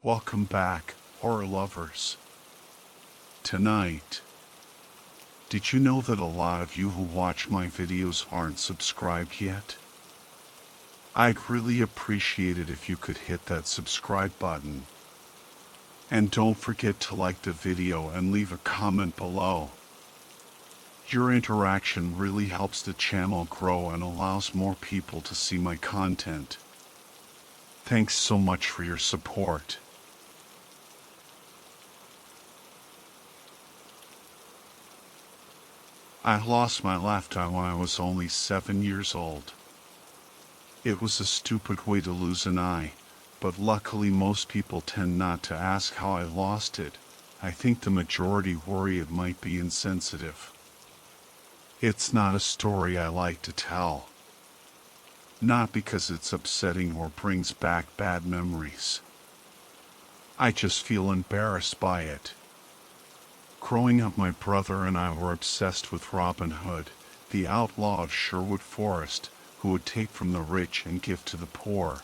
Welcome back, horror lovers. Tonight, did you know that a lot of you who watch my videos aren't subscribed yet? I'd really appreciate it if you could hit that subscribe button. And don't forget to like the video and leave a comment below. Your interaction really helps the channel grow and allows more people to see my content. Thanks so much for your support. I lost my left eye when I was only 7 years old. It was a stupid way to lose an eye, but luckily most people tend not to ask how I lost it. I think the majority worry it might be insensitive. It's not a story I like to tell. Not because it's upsetting or brings back bad memories. I just feel embarrassed by it. Growing up, my brother and I were obsessed with Robin Hood, the outlaw of Sherwood Forest, who would take from the rich and give to the poor.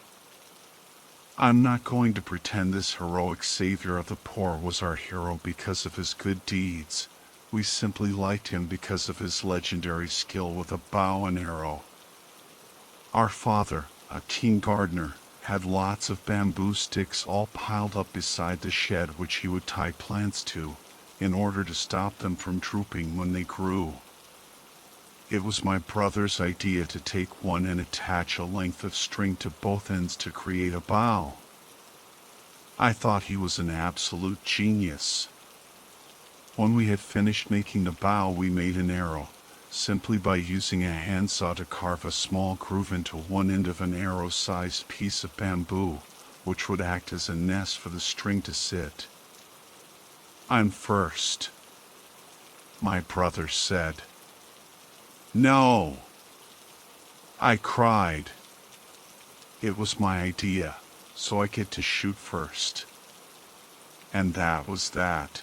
I'm not going to pretend this heroic savior of the poor was our hero because of his good deeds. We simply liked him because of his legendary skill with a bow and arrow. Our father, a keen gardener, had lots of bamboo sticks all piled up beside the shed which he would tie plants to, in order to stop them from drooping when they grew. It was my brother's idea to take one and attach a length of string to both ends to create a bow. I thought he was an absolute genius. When we had finished making the bow, we made an arrow, simply by using a handsaw to carve a small groove into one end of an arrow-sized piece of bamboo, which would act as a nest for the string to sit. "I'm first," my brother said. "No!" I cried. It was my idea, so I get to shoot first. And that was that.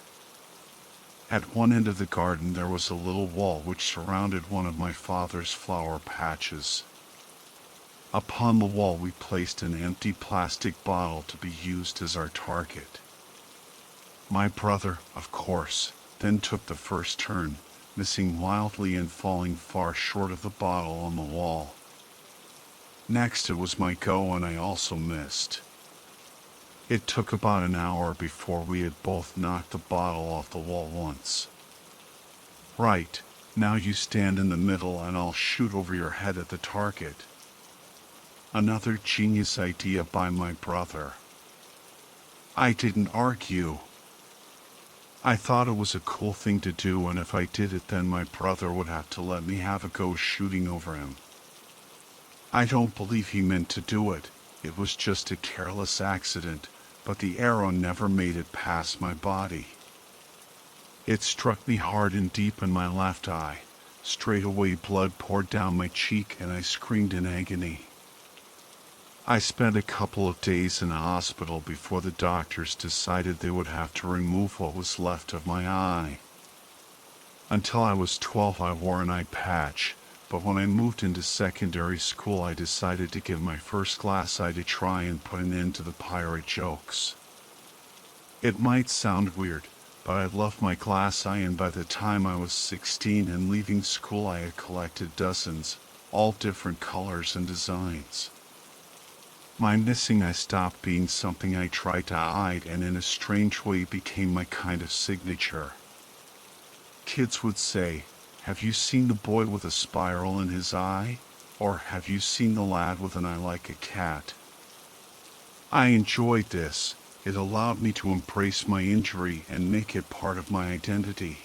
At one end of the garden there was a little wall which surrounded one of my father's flower patches. Upon the wall we placed an empty plastic bottle to be used as our target. My brother, of course, then took the first turn, missing wildly and falling far short of the bottle on the wall. Next it was my go, and I also missed. It took about an hour before we had both knocked the bottle off the wall once. "Right, now you stand in the middle and I'll shoot over your head at the target." Another genius idea by my brother. I didn't argue. I thought it was a cool thing to do, and if I did it then my brother would have to let me have a go shooting over him. I don't believe he meant to do it. It was just a careless accident, but the arrow never made it past my body. It struck me hard and deep in my left eye. Straight away blood poured down my cheek and I screamed in agony. I spent a couple of days in a hospital before the doctors decided they would have to remove what was left of my eye. Until I was 12 I wore an eye patch, but when I moved into secondary school I decided to give my first glass eye to try and put an end to the pirate jokes. It might sound weird, but I loved my glass eye, and by the time I was 16 and leaving school I had collected dozens, all different colors and designs. My missing eye stopped being something I tried to hide and in a strange way became my kind of signature. Kids would say, "Have you seen the boy with a spiral in his eye?" Or "Have you seen the lad with an eye like a cat?" I enjoyed this. It allowed me to embrace my injury and make it part of my identity.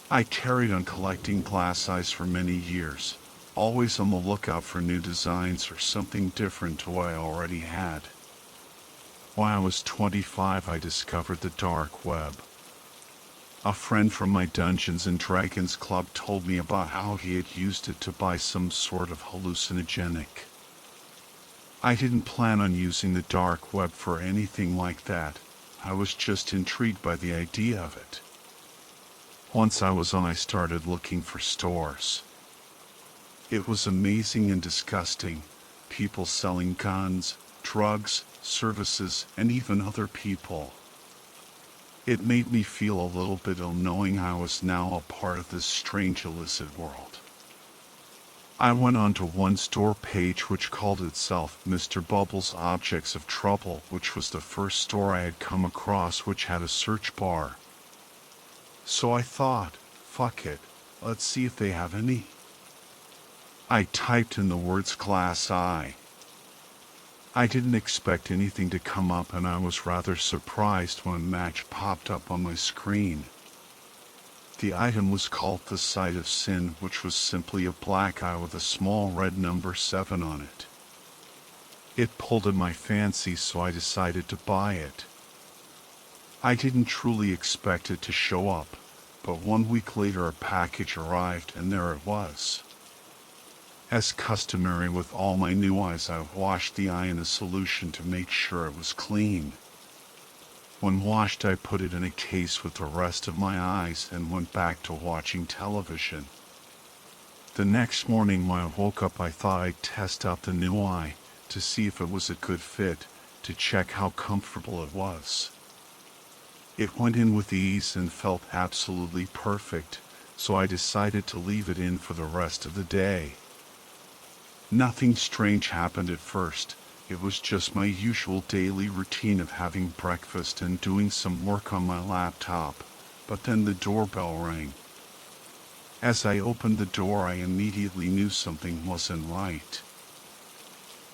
I carried on collecting glass eyes for many years, always on the lookout for new designs or something different to what I already had. When I was 25 I discovered the dark web. A friend from my Dungeons and Dragons club told me about how he had used it to buy some sort of hallucinogenic. I didn't plan on using the dark web for anything like that. I was just intrigued by the idea of it. Once I was on, I started looking for stores. It was amazing and disgusting. People selling guns, drugs, services, and even other people. It made me feel a little bit ill knowing I was now a part of this strange illicit world. I went onto one store page which called itself Mr. Bubble's Objects of Trouble, which was the first store I had come across which had a search bar. So I thought, fuck it, let's see if they have any. I typed in the words Class I. I didn't expect anything to come up, and I was rather surprised when a match popped up on my screen. The item was called the Sight of Sin, which was simply a black eye with a small red number 7 on it. It pulled in my fancy, so I decided to buy it. I didn't truly expect it to show up, but 1 week later a package arrived and there it was. As customary with all my new eyes, I washed the eye in a solution to make sure it was clean. When washed, I put it in a case with the rest of my eyes and went back to watching television. The next morning when I woke up, I thought I'd test out the new eye to see if it was a good fit, to check how comfortable it was. It went in with ease and felt absolutely perfect, so I decided to leave it in for the rest of the day. Nothing strange happened at first. It was just my usual daily routine of having breakfast and doing some work on my laptop, but then the doorbell rang. As I opened the door, I immediately knew something wasn't right.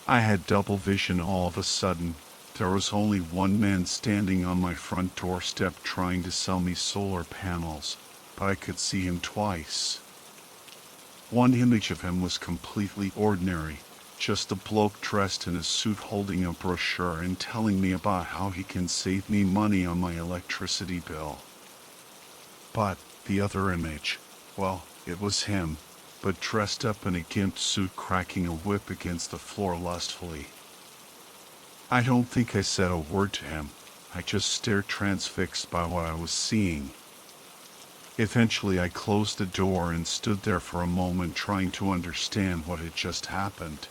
I had double vision all of a sudden. There was only one man standing on my front doorstep trying to sell me solar panels, but I could see him twice. One image of him was completely ordinary, just a bloke dressed in a suit holding a brochure and telling me about how he can save me money on my electricity bill. But the other image, well, it was him, but dressed up in a gimp suit, cracking a whip against the floor lustfully. I don't think I said a word to him. I just stared transfixed by what I was seeing. Eventually I closed the door and stood there for a moment trying to understand what had just happened.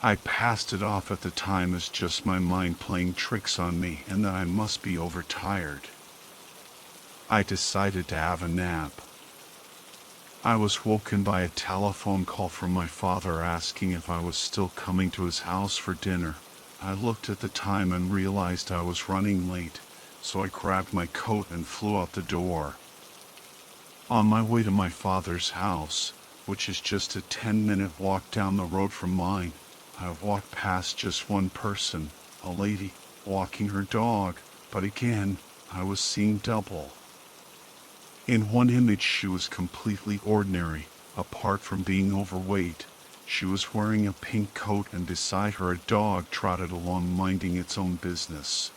I passed it off at the time as just my mind playing tricks on me and that I must be overtired. I decided to have a nap. I was woken by a telephone call from my father asking if I was still coming to his house for dinner. I looked at the time and realized I was running late, so I grabbed my coat and flew out the door. On my way to my father's house, which is just a 10-minute walk down the road from mine, I walked past just one person, a lady, walking her dog, but again, I was seeing double. In one image she was completely ordinary, apart from being overweight. She was wearing a pink coat and beside her a dog trotted along minding its own business.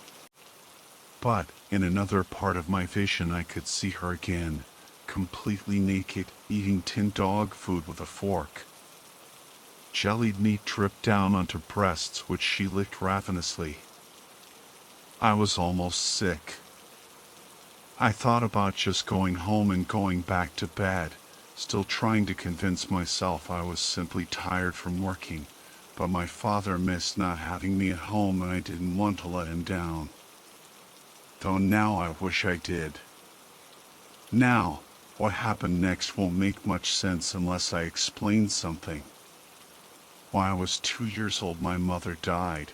But, in another part of my vision I could see her again, completely naked, eating tinned dog food with a fork. Jellied meat dripped down onto breasts which she licked ravenously. I was almost sick. I thought about just going home and going back to bed, still trying to convince myself I was simply tired from working, but my father missed not having me at home and I didn't want to let him down. Though now I wish I did. Now, what happened next won't make much sense unless I explain something. When I was 2 years old, my mother died.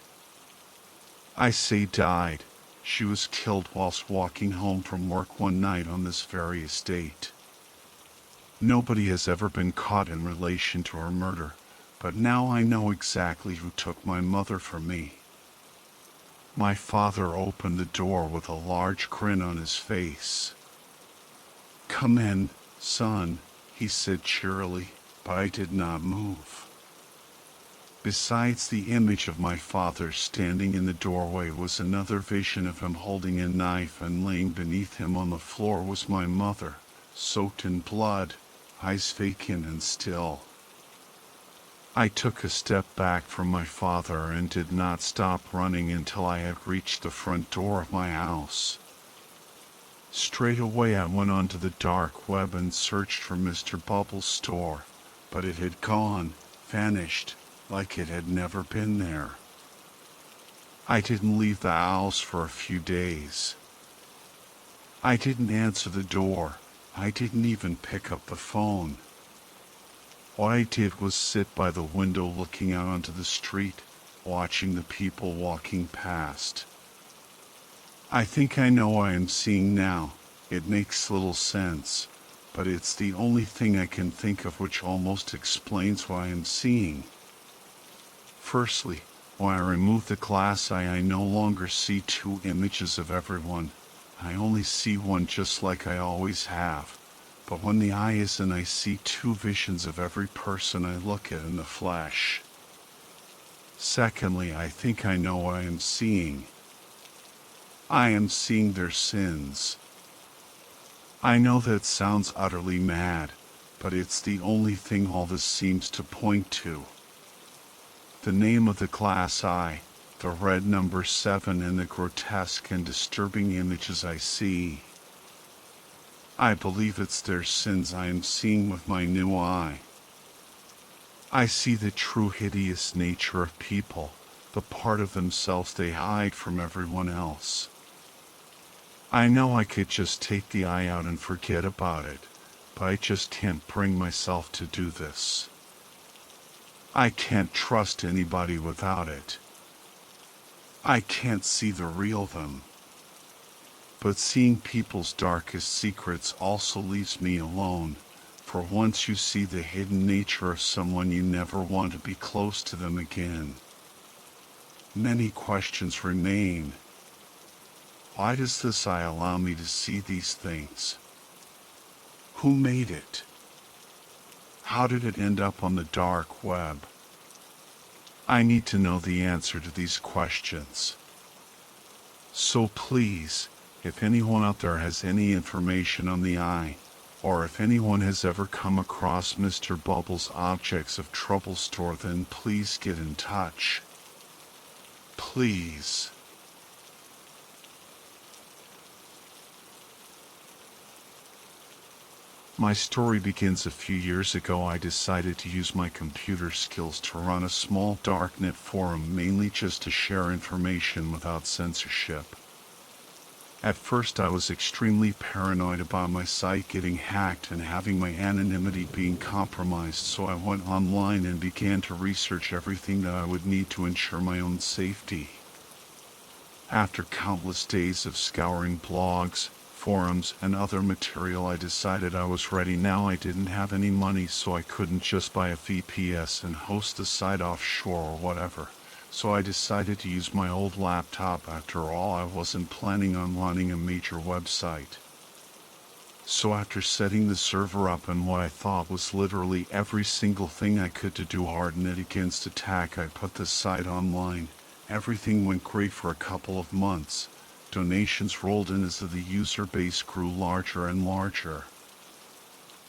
I say died. She was killed whilst walking home from work one night on this very estate. Nobody has ever been caught in relation to her murder, but now I know exactly who took my mother from me. My father opened the door with a large grin on his face. "Come in, son," he said cheerily, but I did not move. Besides the image of my father standing in the doorway was another vision of him holding a knife, and laying beneath him on the floor was my mother, soaked in blood, eyes vacant and still. I took a step back from my father and did not stop running until I had reached the front door of my house. Straight away I went onto the dark web and searched for Mr. Bubble's store, but it had gone, vanished, like it had never been there. I didn't leave the house for a few days. I didn't answer the door. I didn't even pick up the phone. All I did was sit by the window looking out onto the street, watching the people walking past. I think I know what I am seeing now. It makes little sense, but it's the only thing I can think of which almost explains what I am seeing. Firstly, when I remove the glass eye, I no longer see two images of everyone. I only see one just like I always have. But when the eye is in, I see two visions of every person I look at in the flesh. Secondly, I think I know what I am seeing. I am seeing their sins. I know that sounds utterly mad, but it's the only thing all this seems to point to. The name of the glass eye, the red number 7, and the grotesque and disturbing images I see. I believe it's their sins I am seeing with my new eye. I see the true hideous nature of people, the part of themselves they hide from everyone else. I know I could just take the eye out and forget about it, but I just can't bring myself to do this. I can't trust anybody without it. I can't see the real them. But seeing people's darkest secrets also leaves me alone, for once you see the hidden nature of someone, you never want to be close to them again. Many questions remain. Why does this eye allow me to see these things? Who made it? How did it end up on the dark web? I need to know the answer to these questions. So please, if anyone out there has any information on the eye, or if anyone has ever come across Mr. Bubble's Objects of Trouble store, then please get in touch. Please. My story begins a few years ago. I decided to use my computer skills to run a small darknet forum, mainly just to share information without censorship. At first I was extremely paranoid about my site getting hacked and having my anonymity being compromised, so I went online and began to research everything that I would need to ensure my own safety. After countless days of scouring blogs, forums, and other material, I decided I was ready now. I didn't have any money, so I couldn't just buy a VPS and host the site offshore or whatever. So I decided to use my old laptop. After all, I wasn't planning on running a major website. So after setting the server up and what I thought was literally every single thing I could to do harden it against attack, I put the site online. Everything went great for a couple of months. Donations rolled in as the user base grew larger and larger.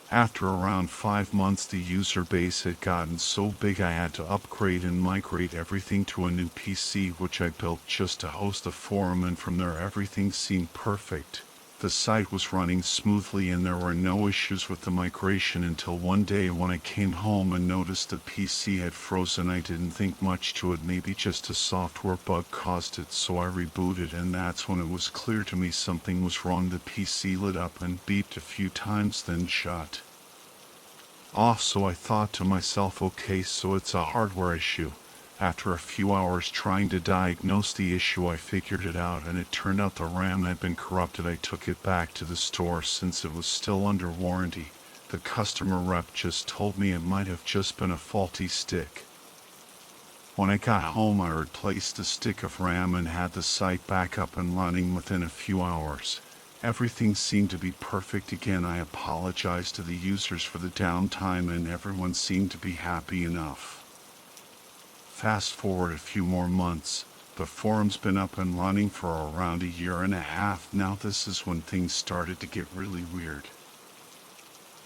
After around 5 months, the user base had gotten so big I had to upgrade and migrate everything to a new PC, which I built just to host the forum, and from there everything seemed perfect. The site was running smoothly and there were no issues with the migration until one day when I came home and noticed the PC had frozen. I didn't think much to it, maybe just a software bug caused it, so I rebooted, and that's when it was clear to me something was wrong. The PC lit up and beeped a few times, then shut off, so I thought to myself, okay, so it's a hardware issue. After a few hours trying to diagnose the issue, I figured it out, and it turned out the RAM had been corrupted. I took it back to the store since it was still under warranty. The customer rep just told me it might have just been a faulty stick. When I got home, I replaced the stick of RAM and had the site back up and running within a few hours. Everything seemed to be perfect again. I apologized to the users for the downtime and everyone seemed to be happy enough. Fast forward a few more months, the forum's been up and running for around 1.5 years now. This is when things started to get really weird.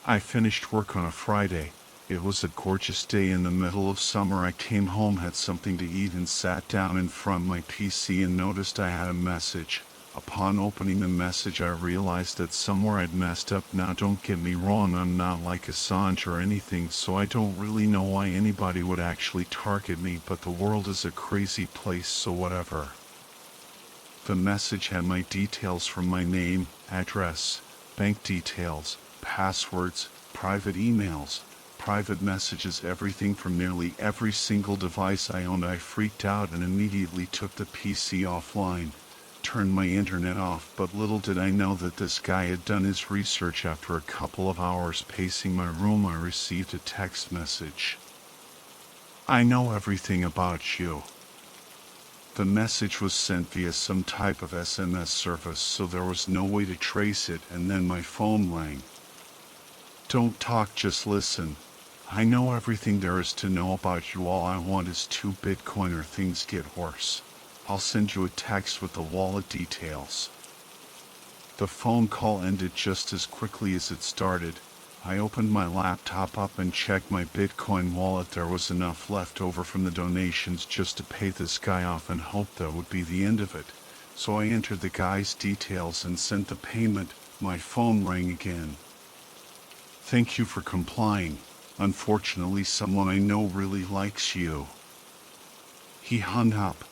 I finished work on a Friday. It was a gorgeous day in the middle of summer. I came home, had something to eat, and sat down in front of my PC and noticed I had a message. Upon opening the message, I realized that somewhere I'd messed up. Now don't get me wrong, I'm not like Assange or anything, so I don't really know why anybody would actually target me, but the world is a crazy place, so whatever. The message had my details from my name, address, bank details, passwords, private emails, private messages, everything from nearly every single device I owned. I freaked out and immediately took the PC offline, turned my internet off, but little did I know that this guy had done his research. After a couple of hours pacing my room, I received a text message. "I know everything about you." The message was sent via some type of SMS service, so there was no way to trace it, and then my phone rang. "Don't talk, just listen. I know everything there is to know about you. All I want is 2 Bitcoin or things get worse. I'll send you a text with the wallet details." The phone call ended just as quickly as it started. I opened my laptop up and checked my Bitcoin wallet. There was enough left over from the donations just to pay this guy off and hoped that would be the end of it. So I entered the guy's details and sent the payment. My phone rang again. "Thank you for complying. Unfortunately, someone I know really likes you." He hung up.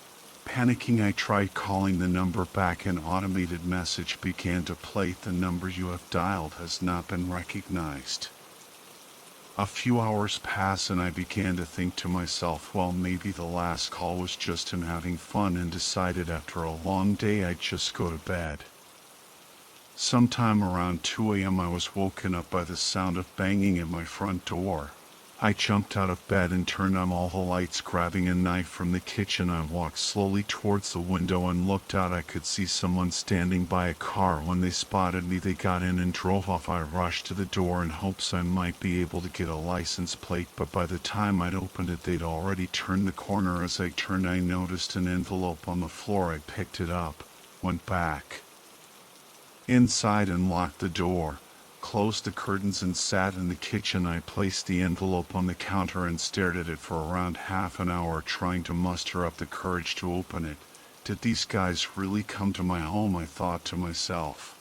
Panicking, I tried calling the number back. An automated message began to play. "The number you have dialed has not been recognized." A few hours passed and I began to think to myself, well, maybe the last call was just him having fun, and decided after a long day I'd just go to bed. Sometime around 2 a.m. I was woken up by the sound of banging at my front door. I jumped out of bed and turned on all the lights. Grabbing a knife from the kitchen, I walked slowly towards the window and looked out. I could see someone standing by a car. When they spotted me, they got in and drove off. I rushed to the door in hopes I might be able to get a license plate, but by the time I'd opened it, they'd already turned the corner. As I turned, I noticed an envelope on the floor. I picked it up, went back inside and locked the door, closed the curtains and sat in the kitchen. I placed the envelope on the counter and stared at it for around half an hour, trying to muster up the courage to open it. Did these guys really come to my home? I thought to myself.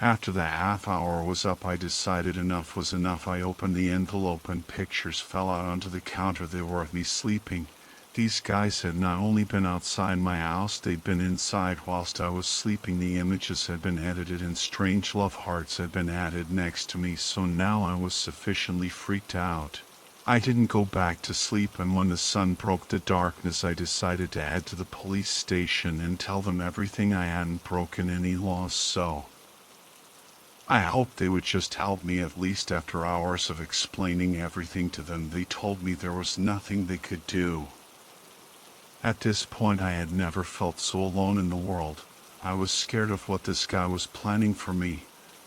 After the half hour was up, I decided enough was enough. I opened the envelope and pictures fell out onto the counter. They were of me sleeping. These guys had not only been outside my house, they'd been inside whilst I was sleeping. The images had been edited and strange love hearts had been added next to me, so now I was sufficiently freaked out. I didn't go back to sleep, and when the sun broke the darkness, I decided to head to the police station and tell them everything. I hadn't broken any laws, so I hoped they would just help me. At least after hours of explaining everything to them, they told me there was nothing they could do. At this point, I had never felt so alone in the world. I was scared of what this guy was planning for me.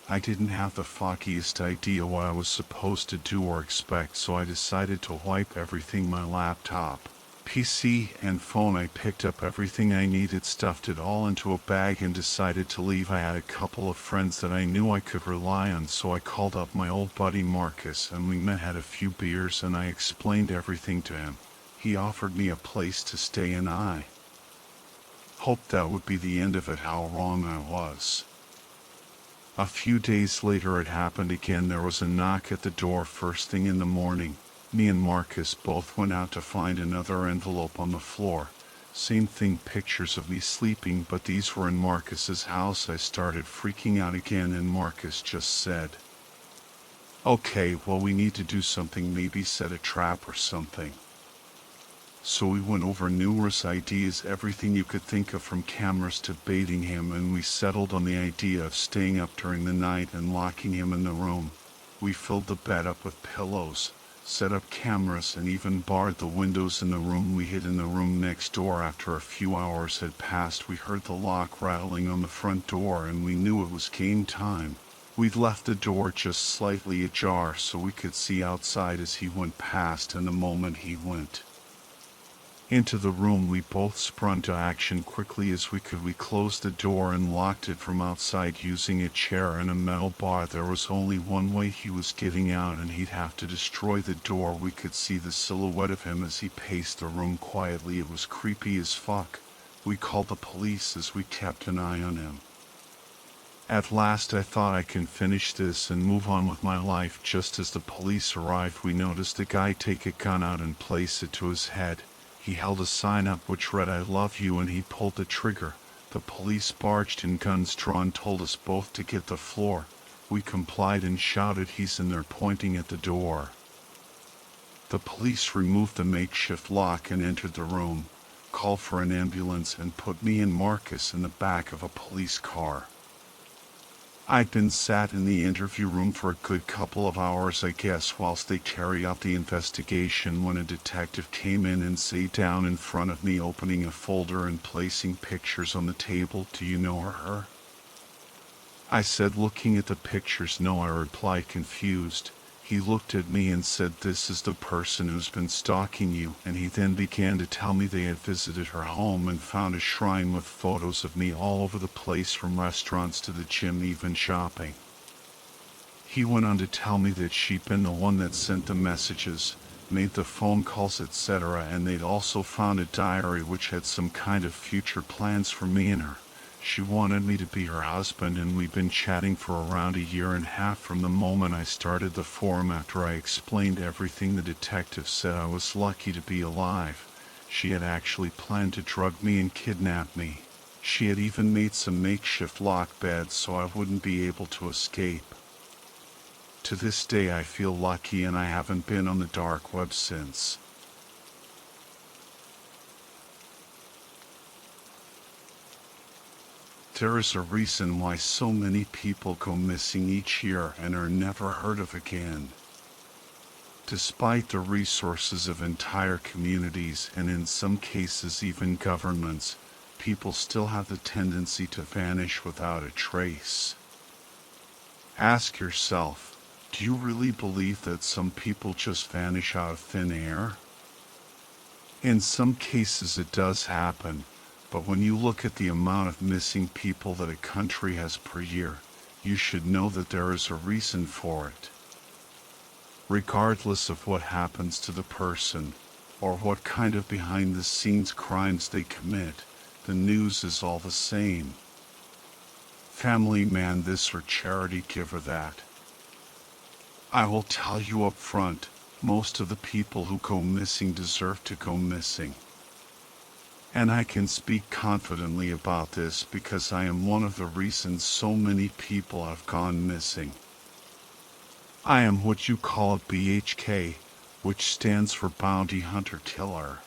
I didn't have the foggiest idea what I was supposed to do or expect, so I decided to wipe everything: my laptop, PC, and phone. I picked up everything I needed, stuffed it all into a bag, and decided to leave. I had a couple of friends that I knew I could rely on, so I called up my old buddy Marcus, and we met, had a few beers, and I explained everything to him. He offered me a place to stay, and I hoped that would be the end of it. How wrong I was. A few days later it happened again. There was a knock at the door first thing in the morning. Me and Marcus both went out to find another envelope on the floor. Same thing, pictures of me sleeping, but these were in Marcus's house. I started freaking out again, and Marcus just said, "Okay, well, we need to do something, maybe set a trap or something." So we went over numerous ideas, everything you could think of, from cameras to baiting him, and we settled on the idea of staying up during the night and locking him in the room. We filled the bed up with pillows, set up cameras, and even barred the windows in the room. We hid in the room next door. After a few hours had passed, we heard the lock rattling on the front door, and we knew it was game time. We'd left the door just slightly ajar so we could see outside as he went past, and the moment he went into the room, we both sprung to action quickly as we could. We closed the door and locked it from outside using a chair and a metal bar. There was only one way he was getting out, and he'd have to destroy the door. We could see the silhouette of him as he paced the room quietly. It was creepy as fuck. We called the police as we kept an eye on him. At last I thought, I can finish this and move on with my life. Just as the police arrived, we noticed the guy take a gun out and place it to his head. He held a sign up which read, "I love you," and he pulled the trigger. The police barged in, guns drawn, told us both to get the floor. We complied and shouted, "He's in there," pointing at the door. The police removed the makeshift lock and entered the room, called for an ambulance, and put me and Marcus in the back of a police car. I'd been sat in the interview room for a good couple of hours, I guess, whilst they carried out the investigation, when a detective came in and sat down in front of me, opening a folder and placing pictures on the table. "Do you know her?" I said, looking at the pictures. "No," I replied, confused. He looked at me and said, "This is the person who's been stalking you," and he then began to tell me they had visited her home and found a shrine with photos of me all over the place, from restaurants to the gym, even shopping. He went on to tell me that she'd been the one that sent the messages, made the phone calls, etc., and they'd also found a diary which had some kind of future plans for me and her. She wanted me to be her husband, and we've been chatting for around a year and a half from the moment I started the forum. After I explained everything, the detective said I was lucky to be alive. She had actually planned to drug me and kidnap me. She had even made some makeshift lock beds so I wouldn't be able to escape. To this day I feel lucky, and I haven't been on the dark web since. There is a reason why so many people go missing each year and are never heard of again. Despite the resources of entire communities, and in some cases even governments, people still have the tendency to vanish without a trace. Ask yourself, do you really believe that some people just vanish out of thin air? In some cases it does happen. But when you look at the amount of missing people that a country has per year, you should know that there is a reason for it. Regardless of what happens to the person, or what kind of behind-the-scenes crimes they commit, the news is all the same. Family man this or charity giver that. I will tell you up front, most of the people who go missing deserve to go missing. And I can speak confidently about this because I am one of the reasons so many people have gone missing. I am what you call a BHK, which stands for Bounty Hunter Killer.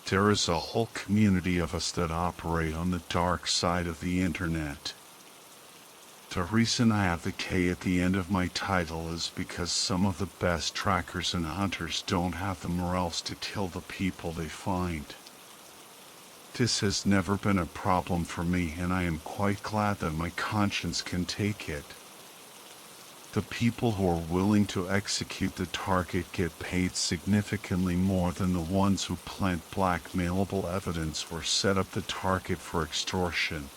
There is a whole community of us that operate on the dark side of the internet. The reason I have the K at the end of my title is because some of the best trackers and hunters don't have the morals to kill the people they find. This has never been a problem for me, and I am quite glad that my conscience can take it. The people who are willing to execute the target get paid significantly more than the ones who plant blackmailable evidence or set up the target for extortion.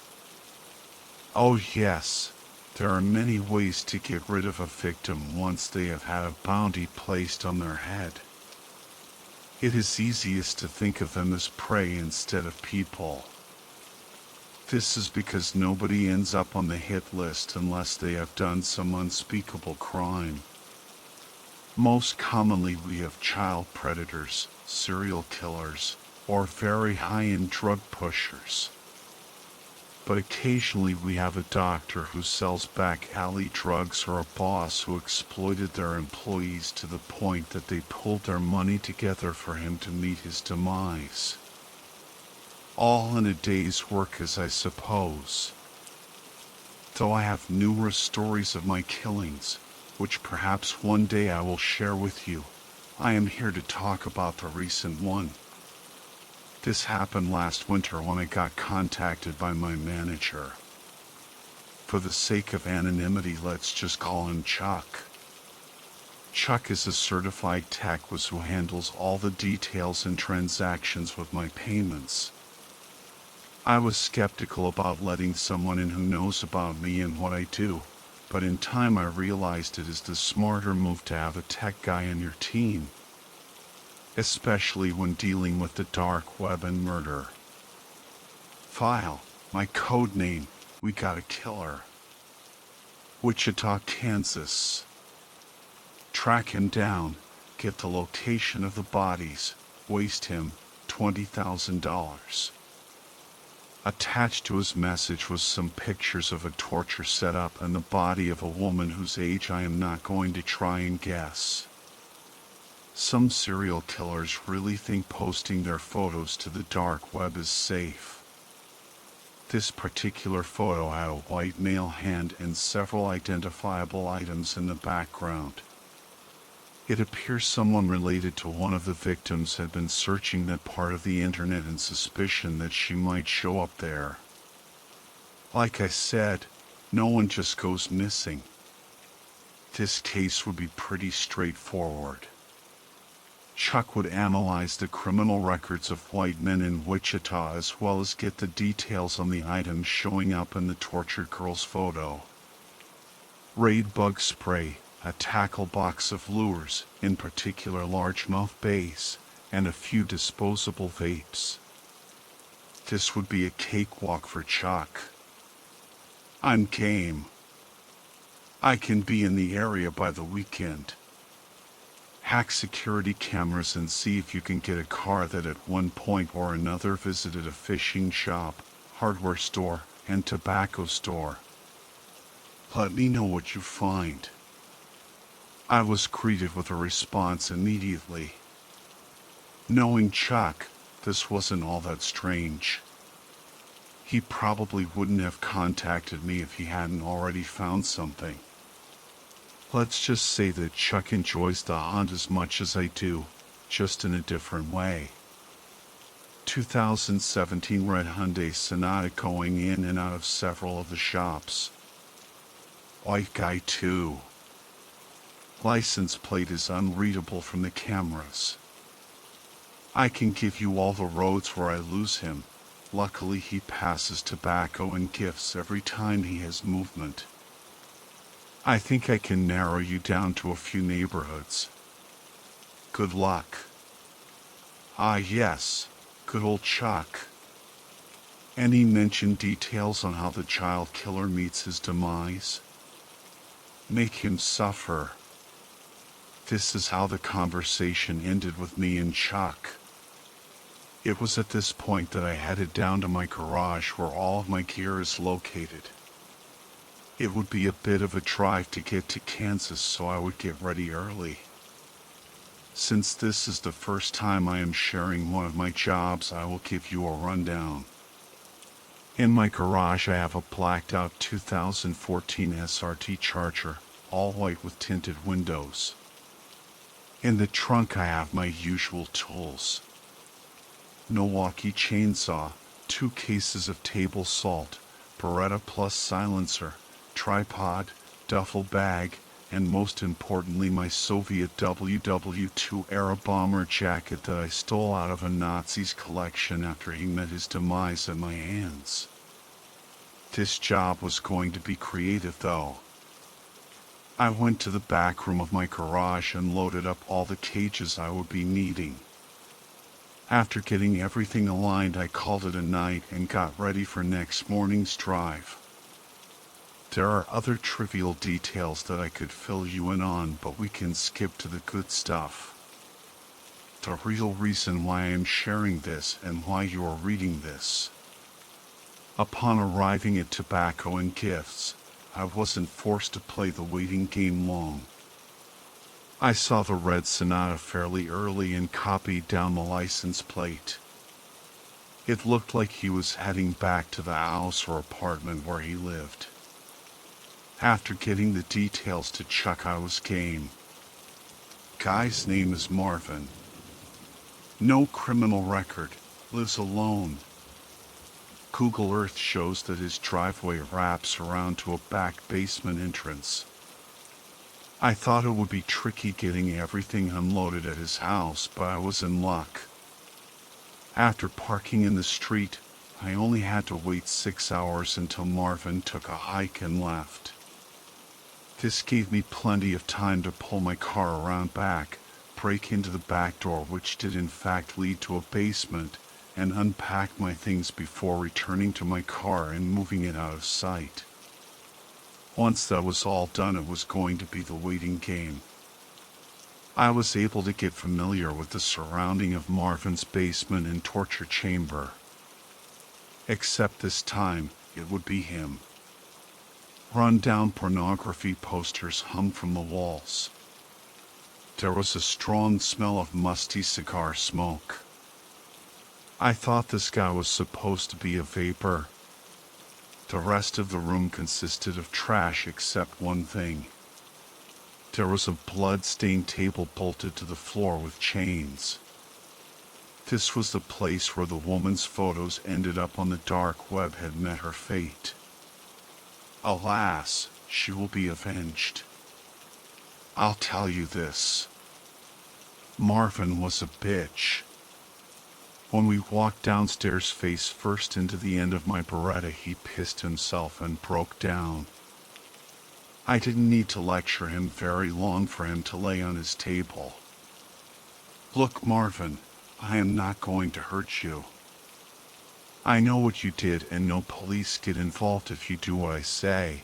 Oh yes, there are many ways to get rid of a victim once they have had a bounty placed on their head. It is easiest to think of them as prey instead of people. This is because nobody ends up on the hit list unless they have done some unspeakable crime. Most commonly we have child predators, serial killers, or very high-end drug pushers. But occasionally we have a doctor who sells back alley drugs, or a boss who exploited their employees to the point that they pulled their money together for him to meet his demise. All in a day's work, as I suppose. Though I have numerous stories of my killings, which perhaps one day I will share with you, I am here to talk about the recent one. This happened last winter when I got contacted by my manager. For the sake of anonymity, let's just call him Chuck. Chuck is a certified tech whiz who handles all the details and transactions with my payments. I was skeptical about letting someone in who knows about me and what I do, but in time I realized it is the smarter move to have a tech guy on your team, especially when dealing with the dark web and murder. File, my code name, we got a killer. Wichita, Kansas. Track him down, get the location of the bodies, waste him $20,000. Attached to his message was some pictures of a torture setup and the body of a woman whose age I am not going to try and guess. Some serial killers really think posting their photos to the dark web is safe. This particular photo had a white male hand and several identifiable items in the background. It appears someone related to one of the victims had been searching that part of the internet in suspicion that she might show up there. Like I said, no one just goes missing. This case would be pretty straightforward. Chuck would analyze the criminal records of white men in Wichita as well as get the details on the items showing up in the tortured girl's photo. Raid bug spray, a tackle box of lures, in particular largemouth bass, and a few disposable vapes. This would be a cakewalk for Chuck. I'm game. I can be in the area by the weekend. Hack security cameras and see if you can get a car that at one point or another visited a fishing shop, hardware store, and tobacco store. Let me know what you find. I was greeted with a response immediately. Knowing Chuck, this wasn't all that strange. He probably wouldn't have contacted me if he hadn't already found something. Let's just say that Chuck enjoys the hunt as much as I do, just in a different way. 2017 red Hyundai Sonata going in and out of several of the shops. White guy too. License plate is unreadable from the cameras. I can give you all the roads where I lose him. Luckily he passes tobacco and gifts every time he has movement. I think I can narrow you down to a few neighborhoods. Good luck. Ah yes, good old Chuck. Any mention details on how the child killer meets his demise? Make him suffer. This is how the conversation ended with me and Chuck. It was at this point that I headed down to my garage where all of my gear is located. It would be a bit of a drive to get to Kansas, so I would get ready early. Since this is the first time I am sharing one of my jobs, I will give you a rundown. In my garage I have a blacked out 2014 SRT Charger, all white with tinted windows. In the trunk I have my usual tools. Milwaukee chainsaw, 2 cases of table salt, Beretta Plus silencer, tripod, duffel bag, and most importantly my Soviet WW2 era bomber jacket that I stole out of a Nazi's collection after he met his demise at my hands. This job was going to be creative though. I went to the back room of my garage and loaded up all the cages I would be needing. After getting everything aligned, I called it a night and got ready for next morning's drive. There are other trivial details that I could fill you in on, but we can skip to the good stuff. The real reason why I am sharing this and why you are reading this. Upon arriving at Tobacco and Gifts, I wasn't forced to play the waiting game long. I saw the red Sonata fairly early and copied down the license plate. It looked like he was heading back to the house or apartment where he lived. After getting the details to Chuck, I was game. Guy's name is Marvin. No criminal record, lives alone. Google Earth shows that his driveway wraps around to a back basement entrance. I thought it would be tricky getting everything unloaded at his house, but I was in luck. After parking in the street, I only had to wait 6 hours until Marvin took a hike and left. This gave me plenty of time to pull my car around back, break into the back door, which did in fact lead to a basement, and unpack my things before returning to my car and moving it out of sight. Once that was all done, it was going to be the waiting game. I was able to get familiar with the surrounding of Marvin's basement and torture chamber. Except this time, it would be him. Run-down pornography posters hung from the walls. There was a strong smell of musty cigar smoke. I thought this guy was supposed to be a vapor. The rest of the room consisted of trash except one thing. There was a blood-stained table bolted to the floor with chains. This was the place where the woman's photos ended up on the dark web had met her fate. Alas, she will be avenged. I'll tell you this. Marvin was a bitch. When we walked downstairs face first into the end of my Beretta, he pissed himself and broke down. I didn't need to lecture him very long for him to lay on his table. Look, Marvin, I am not going to hurt you. I know what you did and no police get involved if you do what I say.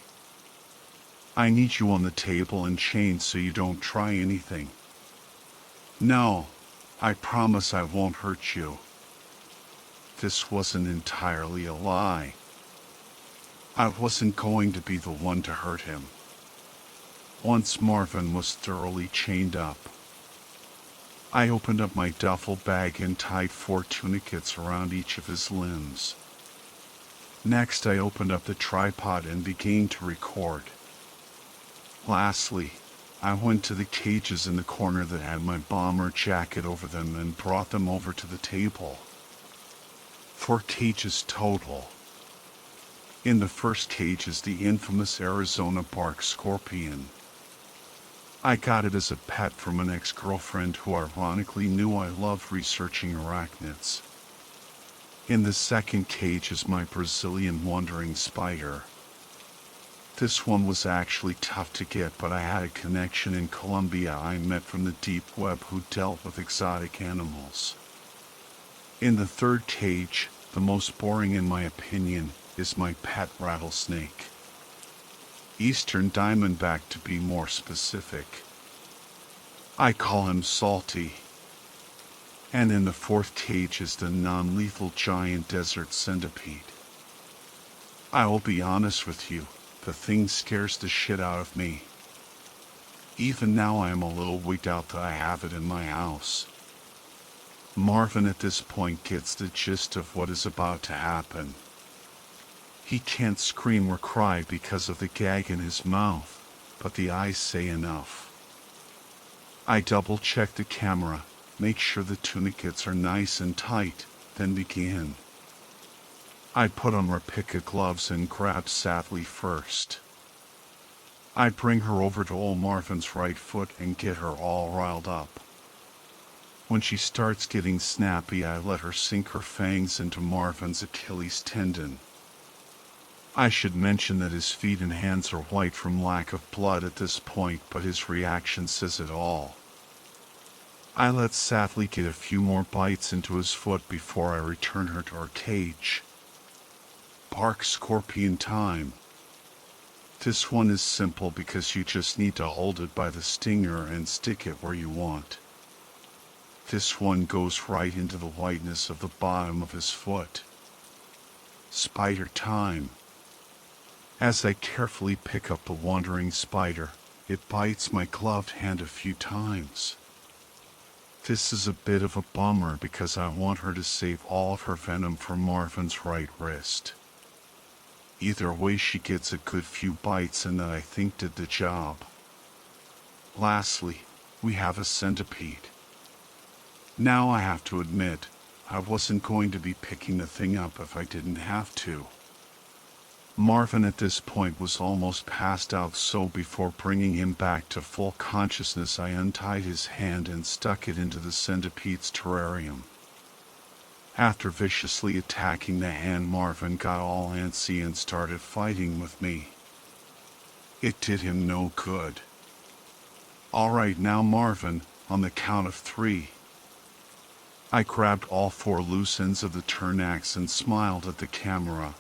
I need you on the table and chained so you don't try anything. No, I promise I won't hurt you. This wasn't entirely a lie. I wasn't going to be the one to hurt him. Once Marvin was thoroughly chained up, I opened up my duffel bag and tied 4 tourniquets around each of his limbs. Next, I opened up the tripod and began to record. Lastly, I went to the cages in the corner that had my bomber jacket over them and brought them over to the table. 4 cages total. In the first cage is the infamous Arizona bark scorpion. I got it as a pet from an ex-girlfriend who ironically knew I loved researching arachnids. In the second cage is my Brazilian wandering spider. This one was actually tough to get, but I had a connection in Colombia I met from the Deepweb who dealt with exotic animals. In the third cage, the most boring in my opinion, is my pet rattlesnake. Eastern diamondback to be more specific. I call him Salty. And in the fourth cage is the non-lethal giant desert centipede. I will be honest with you, the thing scares the shit out of me. Even now I am a little wigged out that I have it in my house. Marvin at this point gets the gist of what is about to happen. He can't scream or cry because of the gag in his mouth, but the eyes say enough. I double-check the camera, make sure the tourniquets are nice and tight, then begin. I put on replica gloves and grab Sally first. I bring her over to old Marvin's right foot and get her all riled up. When she starts getting snappy, I let her sink her fangs into Marvin's Achilles tendon. I should mention that his feet and hands are white from lack of blood at this point, but his reaction says it all. I let Sally get a few more bites into his foot before I return her to her cage. Bark scorpion time. This one is simple because you just need to hold it by the stinger and stick it where you want. This one goes right into the whiteness of the bottom of his foot. Spider time. As I carefully pick up the wandering spider, it bites my gloved hand a few times. This is a bit of a bummer because I want her to save all of her venom for Marvin's right wrist. Either way, she gets a good few bites and that I think did the job. Lastly, we have a centipede. Now I have to admit, I wasn't going to be picking the thing up if I didn't have to. Marvin at this point was almost passed out, so before bringing him back to full consciousness I untied his hand and stuck it into the centipede's terrarium. After viciously attacking the hand, Marvin got all antsy and started fighting with me. It did him no good. Alright now Marvin, on the count of 3. I grabbed all 4 loose ends of the turnax and smiled at the camera.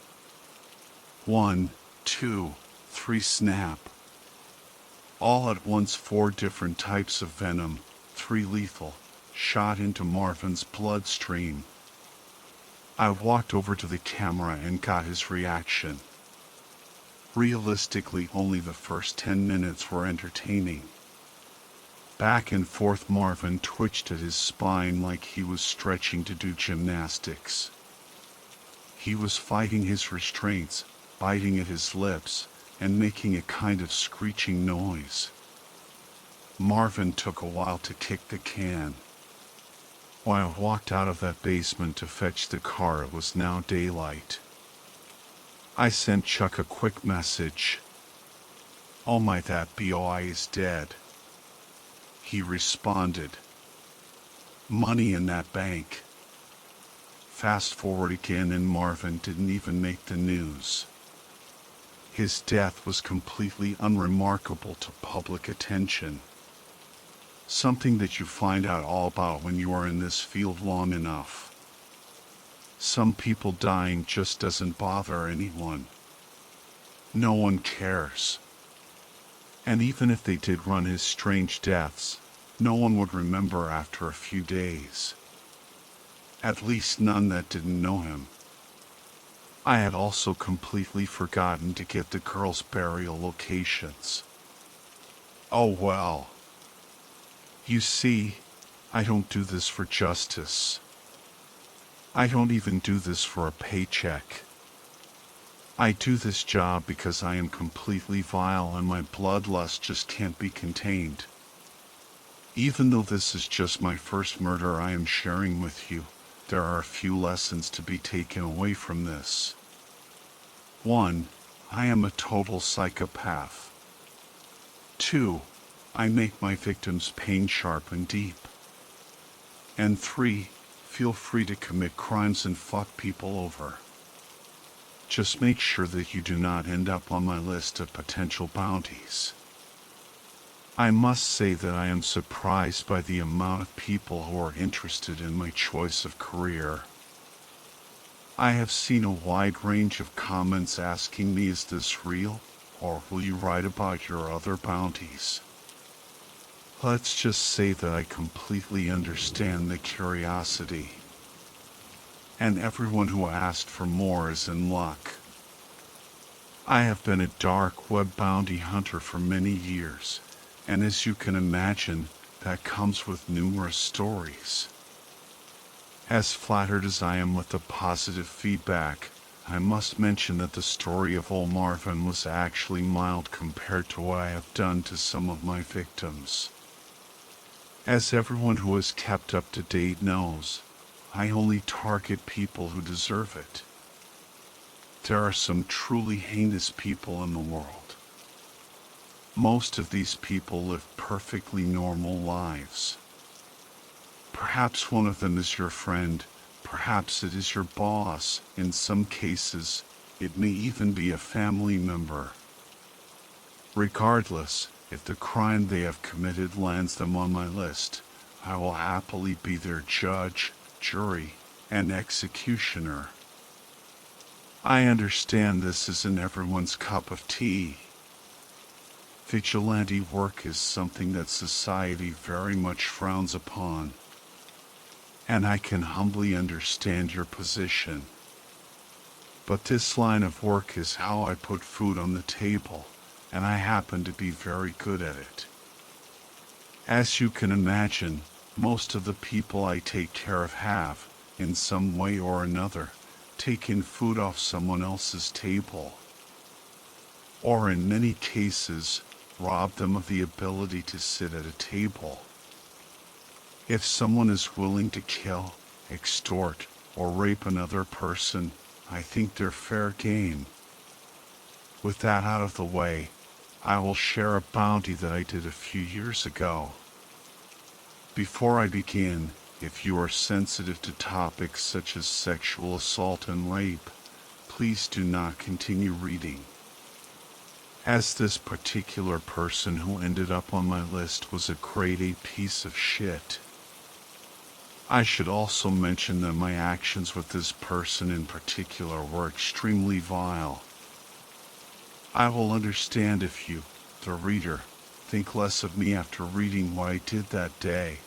1, 2, 3 snap. All at once 4 different types of venom, 3 lethal, shot into Marvin's bloodstream. I walked over to the camera and got his reaction. Realistically, only the first 10 minutes were entertaining. Back and forth, Marvin twitched at his spine like he was stretching to do gymnastics. He was fighting his restraints, biting at his lips, and making a kind of screeching noise. Marvin took a while to kick the can. When I walked out of that basement to fetch the car, it was now daylight. I sent Chuck a quick message. "Oh my, that boy is dead." He responded, "Money in that bank." Fast forward again and Marvin didn't even make the news. His death was completely unremarkable to public attention. Something that you find out all about when you are in this field long enough. Some people dying just doesn't bother anyone. No one cares. And even if they did run his strange deaths, no one would remember after a few days. At least none that didn't know him. I had also completely forgotten to get the girls' burial locations. Oh well. You see, I don't do this for justice. I don't even do this for a paycheck. I do this job because I am completely vile and my bloodlust just can't be contained. Even though this is just my first murder I am sharing with you, there are a few lessons to be taken away from this. 1. I am a total psychopath. 2. I make my victims' pain sharp and deep. And 3. Feel free to commit crimes and fuck people over. Just make sure that you do not end up on my list of potential bounties. I must say that I am surprised by the amount of people who are interested in my choice of career. I have seen a wide range of comments asking me, is this real, or will you write about your other bounties? Let's just say that I completely understand the curiosity. And everyone who asked for more is in luck. I have been a dark web bounty hunter for many years, and as you can imagine, that comes with numerous stories. As flattered as I am with the positive feedback, I must mention that the story of old Marvin was actually mild compared to what I have done to some of my victims. As everyone who has kept up to date knows, I only target people who deserve it. There are some truly heinous people in the world. Most of these people live perfectly normal lives. Perhaps one of them is your friend, perhaps it is your boss, in some cases, it may even be a family member. Regardless, if the crime they have committed lands them on my list, I will happily be their judge, jury, and executioner. I understand this isn't everyone's cup of tea. Vigilante work is something that society very much frowns upon. And I can humbly understand your position. But this line of work is how I put food on the table, and I happen to be very good at it. As you can imagine, most of the people I take care of have, in some way or another, taken food off someone else's table. Or in many cases, robbed them of the ability to sit at a table. If someone is willing to kill, extort, or rape another person, I think they're fair game. With that out of the way, I will share a bounty that I did a few years ago. Before I begin, if you are sensitive to topics such as sexual assault and rape, please do not continue reading. As this particular person who ended up on my list was a grade A piece of shit. I should also mention that my actions with this person in particular were extremely vile. I will understand if you, the reader, think less of me after reading what I did that day.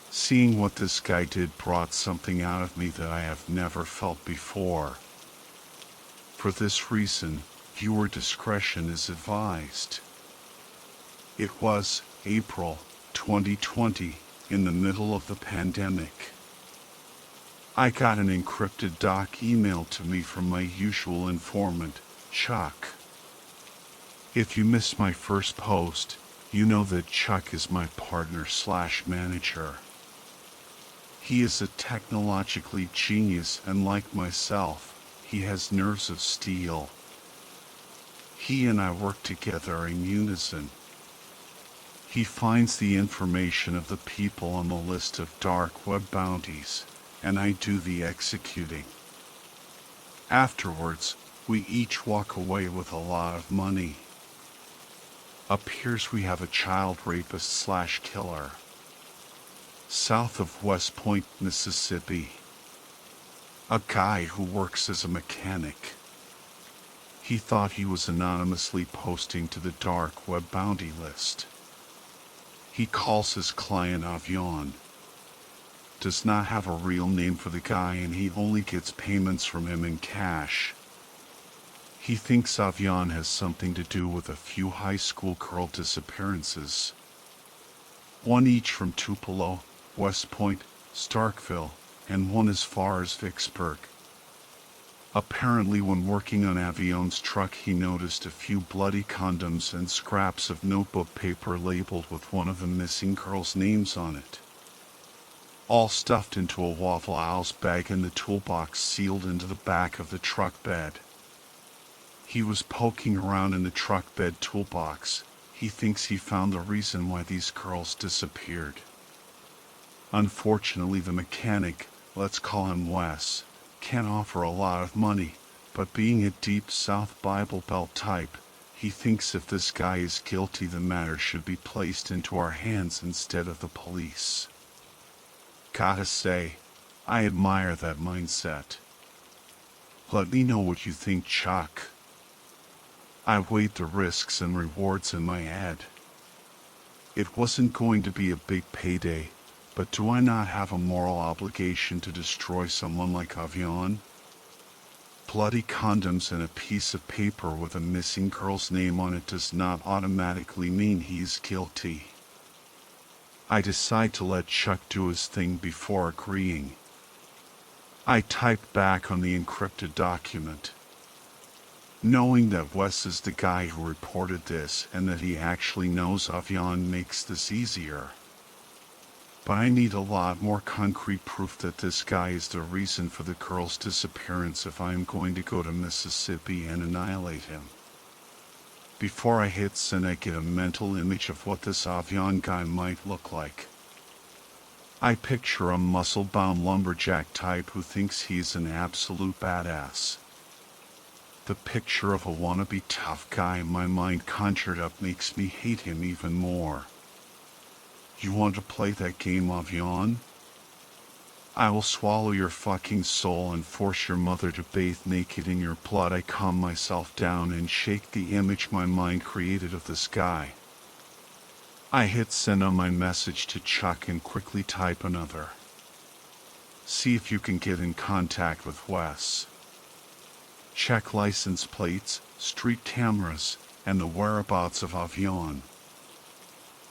Seeing what this guy did brought something out of me that I have never felt before. For this reason, viewer discretion is advised. It was April 2020, in the middle of the pandemic. I got an encrypted doc emailed to me from my usual informant, Chuck. If you missed my first post, you know that Chuck is my partner/manager. He is a technologically genius, and like myself, he has nerves of steel. He and I work together in unison. He finds the information of the people on the list of dark web bounties, and I do the executing. Afterwards, we each walk away with a lot of money. Appears we have a child rapist/killer. South of West Point, Mississippi. A guy who works as a mechanic. He thought he was anonymously posting to the dark web bounty list. He calls his client Avion. Does not have a real name for the guy, and he only gets payments from him in cash. He thinks Avion has something to do with a few high school girl disappearances. One each from Tupelo, West Point, Starkville, and one as far as Vicksburg. Apparently when working on Avion's truck, he noticed a few bloody condoms and scraps of notebook paper labeled with one of the missing girls' names on it. All stuffed into a Waffle House bag in the toolbox sealed into the back of the truck bed. He was poking around in the truck bed toolbox. He thinks he found the reason why these girls disappeared. Unfortunately, the mechanic, let's call him Wes, can't offer a lot of money, but being a deep South Bible Belt type, he thinks if this guy is guilty, the matter should be placed into our hands instead of the police. Gotta say, I admire that mindset. Let me know what you think, Chuck. I weighed the risks and rewards in my head. It wasn't going to be a big payday, but do I not have a moral obligation to destroy someone like Avion? Bloody condoms and a piece of paper with a missing girl's name on it does not automatically mean he's guilty. I decide to let Chuck do his thing before agreeing. I typed back on the encrypted document. Knowing that Wes is the guy who reported this and that he actually knows Avion makes this easier. But I need a lot more concrete proof that this guy is the reason for the girl's disappearance if I am going to go to Mississippi and annihilate him. Before I hit send, I get a mental image of what this Avion guy might look like. I picture a muscle-bound lumberjack type who thinks he's an absolute badass. The picture of a wannabe tough guy in my mind conjured up makes me hate him even more. You want to play that game, Avion? I will swallow your fucking soul and force your mother to bathe naked in your blood. I calm myself down and shake the image my mind created of this guy. I hit send on my message to Chuck and quickly type another. See if you can get in contact with Wes. Check license plates, street cameras, and the whereabouts of Avion.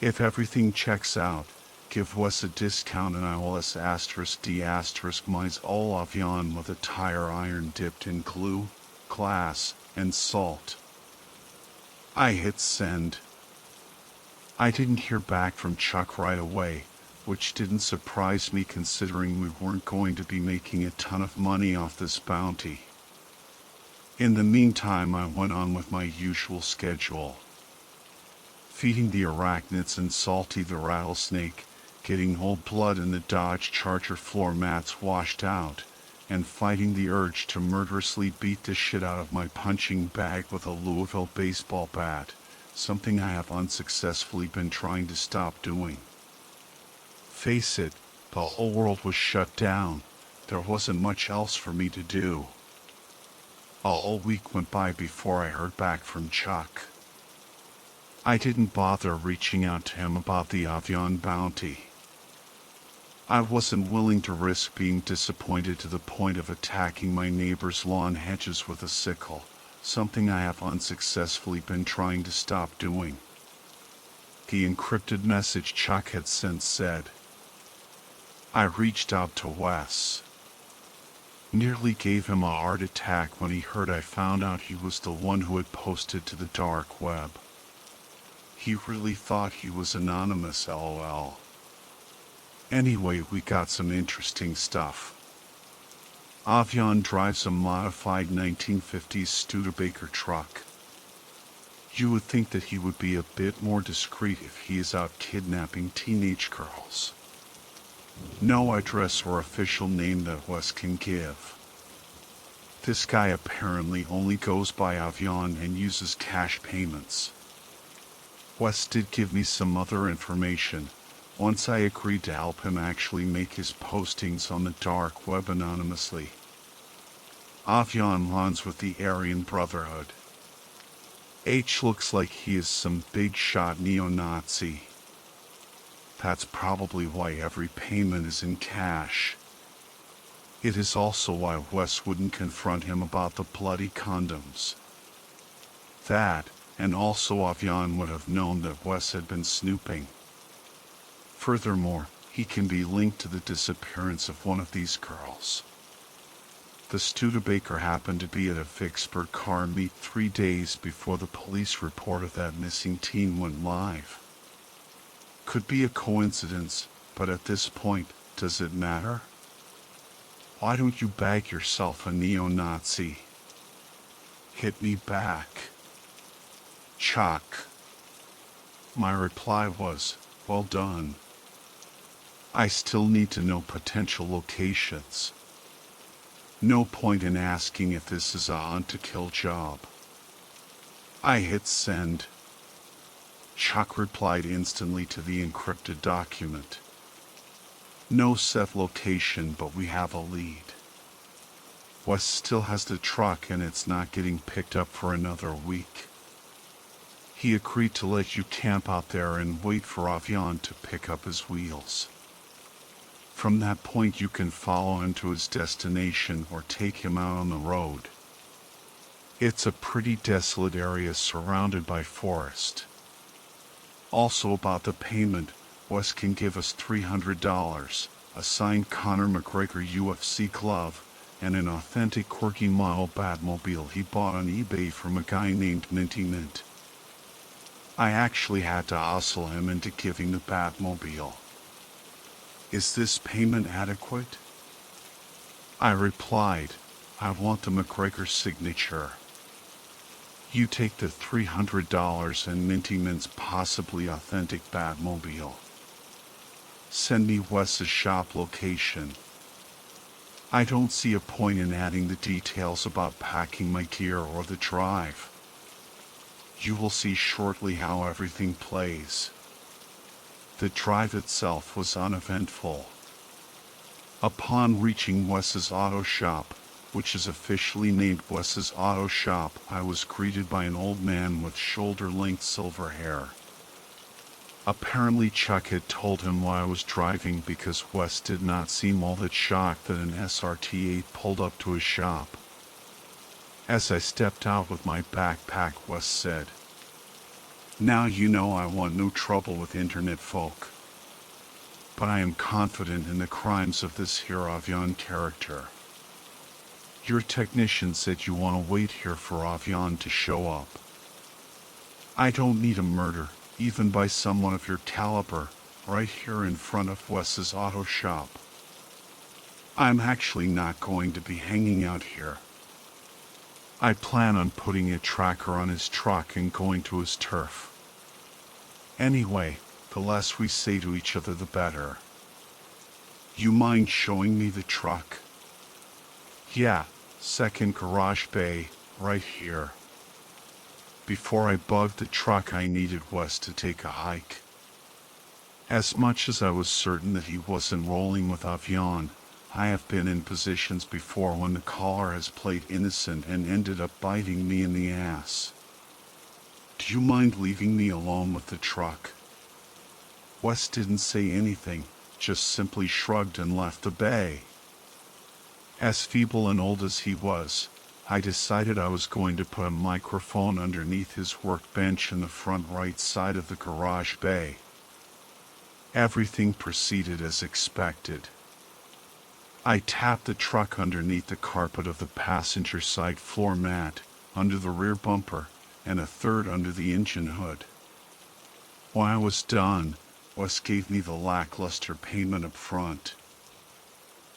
If everything checks out, give Wes a discount and I will **D** all Avion with a tire iron dipped in glue, glass, and salt. I hit send. I didn't hear back from Chuck right away, which didn't surprise me considering we weren't going to be making a ton of money off this bounty. In the meantime, I went on with my usual schedule. Feeding the arachnids and Salty the rattlesnake, getting old blood in the Dodge Charger floor mats washed out, and fighting the urge to murderously beat the shit out of my punching bag with a Louisville baseball bat, something I have unsuccessfully been trying to stop doing. Face it, the whole world was shut down. There wasn't much else for me to do. A whole week went by before I heard back from Chuck. I didn't bother reaching out to him about the Avion bounty. I wasn't willing to risk being disappointed to the point of attacking my neighbor's lawn hedges with a sickle, something I have unsuccessfully been trying to stop doing. The encrypted message Chuck had sent said, "I reached out to Wes. Nearly gave him a heart attack when he heard I found out he was the one who had posted to the dark web. He really thought he was anonymous, lol. Anyway, we got some interesting stuff. Avion drives a modified 1950s Studebaker truck. You would think that he would be a bit more discreet if he is out kidnapping teenage girls. No address or official name that Wes can give. This guy apparently only goes by Avion and uses cash payments. Wes did give me some other information, once I agreed to help him actually make his postings on the dark web anonymously. Avion runs with the Aryan Brotherhood. H looks like he is some big shot neo-Nazi. That's probably why every payment is in cash. It is also why Wes wouldn't confront him about the bloody condoms. That, and also Avion would have known that Wes had been snooping. Furthermore, he can be linked to the disappearance of one of these girls. The Studebaker happened to be at a Vicksburg car meet 3 days before the police report of that missing teen went live. Could be a coincidence, but at this point, does it matter? Why don't you bag yourself a neo-Nazi? Hit me back. Chuck. My reply was, well done. I still need to know potential locations. No point in asking if this is a hunt-to-kill job. I hit send. Chuck replied instantly to the encrypted document. No set location, but we have a lead. Wes still has the truck and it's not getting picked up for another week. He agreed to let you camp out there and wait for Avion to pick up his wheels. From that point you can follow him to his destination or take him out on the road. It's a pretty desolate area surrounded by forest. Also about the payment, Wes can give us $300, a signed Conor McGregor UFC glove, and an authentic quirky model Batmobile he bought on eBay from a guy named Minty Mint. I actually had to hustle him into giving the Batmobile. Is this payment adequate? I replied, I want the McGregor signature. You take the $300 and Minty Mint's possibly authentic Batmobile. Send me Wes's shop location. I don't see a point in adding the details about packing my gear or the drive. You will see shortly how everything plays. The drive itself was uneventful. Upon reaching Wes's auto shop, which is officially named Wes's Auto Shop, I was greeted by an old man with shoulder-length silver hair. Apparently Chuck had told him why I was driving because Wes did not seem all that shocked that an SRT-8 pulled up to his shop. As I stepped out with my backpack, Wes said, "Now you know I want no trouble with internet folk. But I am confident in the crimes of this here Avion character. Your technician said you want to wait here for Avion to show up. I don't need a murder, even by someone of your caliber, right here in front of Wes's auto shop. I'm actually not going to be hanging out here. I plan on putting a tracker on his truck and going to his turf. Anyway, the less we say to each other the better. You mind showing me the truck?" "Yeah, second garage bay, right here." Before I bugged the truck, I needed Wes to take a hike. As much as I was certain that he wasn't rolling with Avion, I have been in positions before when the caller has played innocent and ended up biting me in the ass. "Do you mind leaving me alone with the truck?" Wes didn't say anything, just simply shrugged and left the bay. As feeble and old as he was, I decided I was going to put a microphone underneath his workbench in the front right side of the garage bay. Everything proceeded as expected. I tapped the truck underneath the carpet of the passenger side floor mat, under the rear bumper, and a third under the engine hood. When I was done, Wes gave me the lackluster payment up front.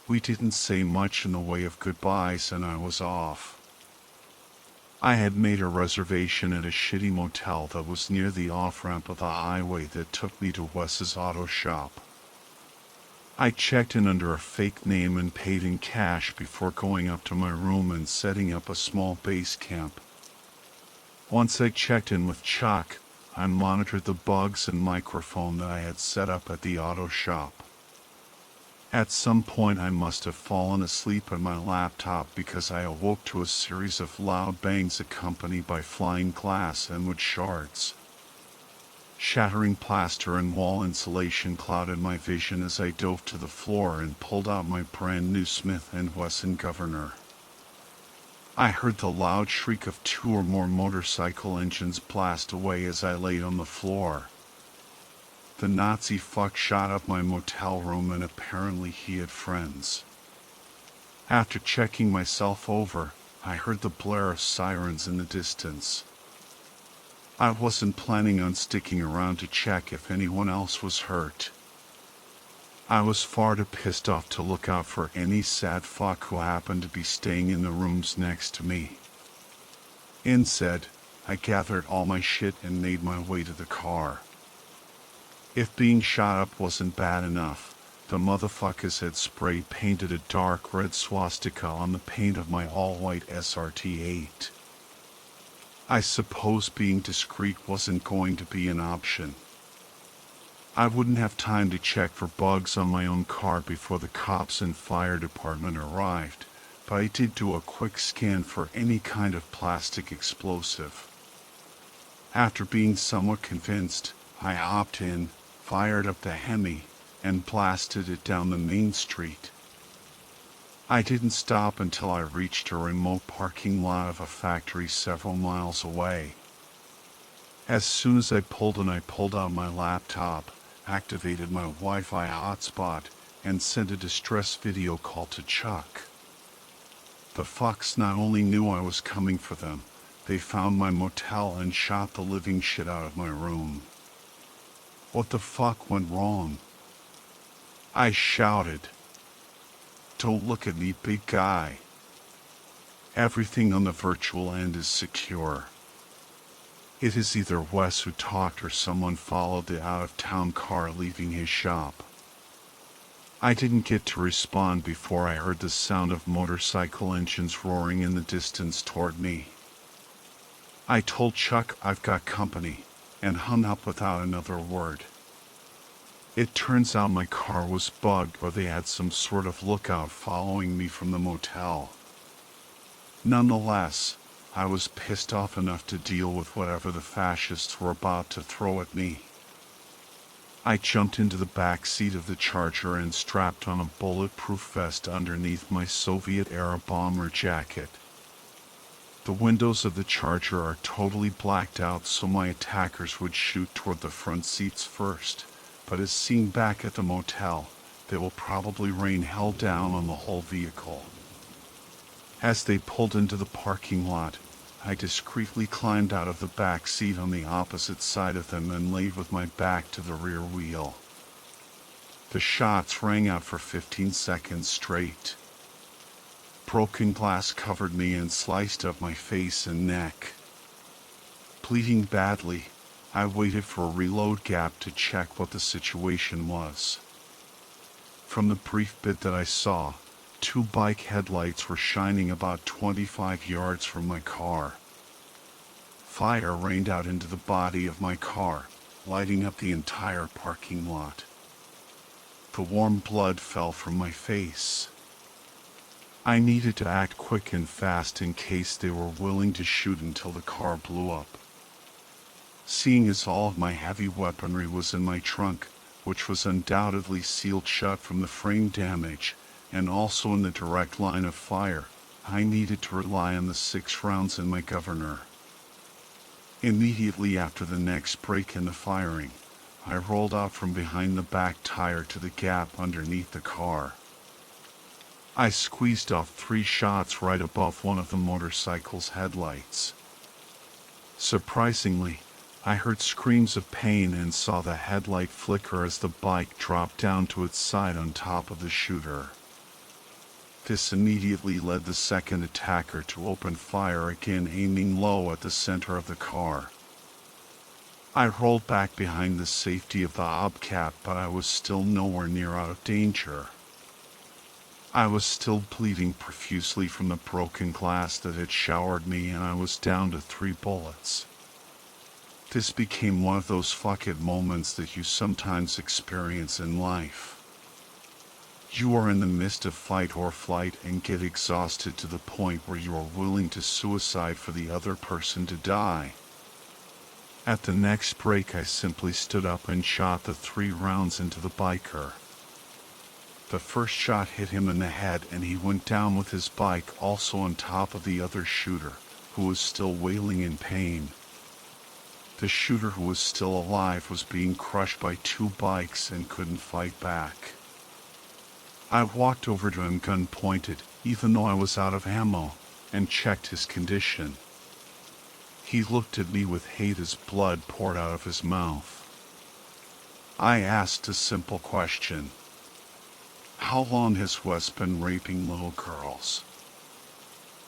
We didn't say much in the way of goodbyes and I was off. I had made a reservation at a shitty motel that was near the off-ramp of the highway that took me to Wes's auto shop. I checked in under a fake name and paid in cash before going up to my room and setting up a small base camp. Once I checked in with Chuck, I monitored the bugs and microphone that I had set up at the auto shop. At some point I must have fallen asleep at my laptop because I awoke to a series of loud bangs accompanied by flying glass and wood shards. Shattering plaster and wall insulation clouded my vision as I dove to the floor and pulled out my brand new Smith & Wesson Governor. I heard the loud shriek of 2 or more motorcycle engines blast away as I laid on the floor. The Nazi fuck shot up my motel room and apparently he had friends. After checking myself over, I heard the blare of sirens in the distance. I wasn't planning on sticking around to check if anyone else was hurt. I was far too pissed off to look out for any sad fuck who happened to be staying in the rooms next to me. Instead, I gathered all my shit and made my way to the car. If being shot up wasn't bad enough, the motherfuckers had spray painted a dark red swastika on the paint of my all-white SRT-8. I suppose being discreet wasn't going to be an option. I wouldn't have time to check for bugs on my own car before the cops and fire department arrived, but I did do a quick scan for any kind of plastic explosive. After being somewhat convinced, I hopped in, fired up the Hemi, and blasted it down the main street. I didn't stop until I reached a remote parking lot of a factory several miles away. As soon as I pulled out my laptop, activated my Wi-Fi hotspot, and sent a distress video call to Chuck. The fucks not only knew I was coming for them, they found my motel and shot the living shit out of my room. What the fuck went wrong? I shouted. Don't look at me, big guy. Everything on the virtual end is secure. It is either Wes who talked or someone followed the out-of-town car leaving his shop. I didn't get to respond before I heard the sound of motorcycle engines roaring in the distance toward me. I told Chuck I've got company, and hung up without another word. It turns out my car was bugged or they had some sort of lookout following me from the motel. Nonetheless, I was pissed off enough to deal with whatever the fascists were about to throw at me. I jumped into the back seat of the Charger and strapped on a bulletproof vest underneath my Soviet-era bomber jacket. The windows of the Charger are totally blacked out so my attackers would shoot toward the front seats first, but as seen back at the motel, they will probably rain hell down on the whole vehicle. As they pulled into the parking lot, I discreetly climbed out of the back seat on the opposite side of them and laid with my back to the rear wheel. The shots rang out for 15 seconds straight. Broken glass covered me and sliced up my face and neck. Bleeding badly, I waited for a reload gap to check what the situation was. From the brief bit that I saw, 2 bike headlights were shining about 25 yards from my car. Fire rained out into the body of my car, lighting up the entire parking lot. The warm blood fell from my face. I needed to act quick and fast in case they were willing to shoot until the car blew up. Seeing as all of my heavy weaponry was in my trunk, which was undoubtedly sealed shut from the frame damage, and also in the direct line of fire, I needed to rely on the 6 rounds in my governor. Immediately after the next break in the firing, I rolled out from behind the back tire to the gap underneath the car. I squeezed off 3 shots right above one of the motorcycle's headlights. Surprisingly, I heard screams of pain and saw the headlight flicker as the bike dropped down to its side on top of the shooter. This immediately led the second attacker to open fire again, aiming low at the center of the car. I rolled back behind the safety of the hubcap, but I was still nowhere near out of danger. I was still bleeding profusely from the broken glass that had showered me, and I was down to 3 bullets. This became one of those fuck it moments that you sometimes experience in life. You are in the midst of fight or flight and get exhausted to the point where you are willing to suicide for the other person to die. At the next break, I simply stood up and shot the 3 rounds into the biker. The first shot hit him in the head and he went down with his bike also on top of the other shooter, who was still wailing in pain. The shooter, who was still alive, was being crushed by 2 bikes and couldn't fight back. I walked over to him, gun pointed, even though I was out of ammo, and checked his condition. He looked at me with hate as blood poured out of his mouth. I asked a simple question. How long has Wes been raping little girls?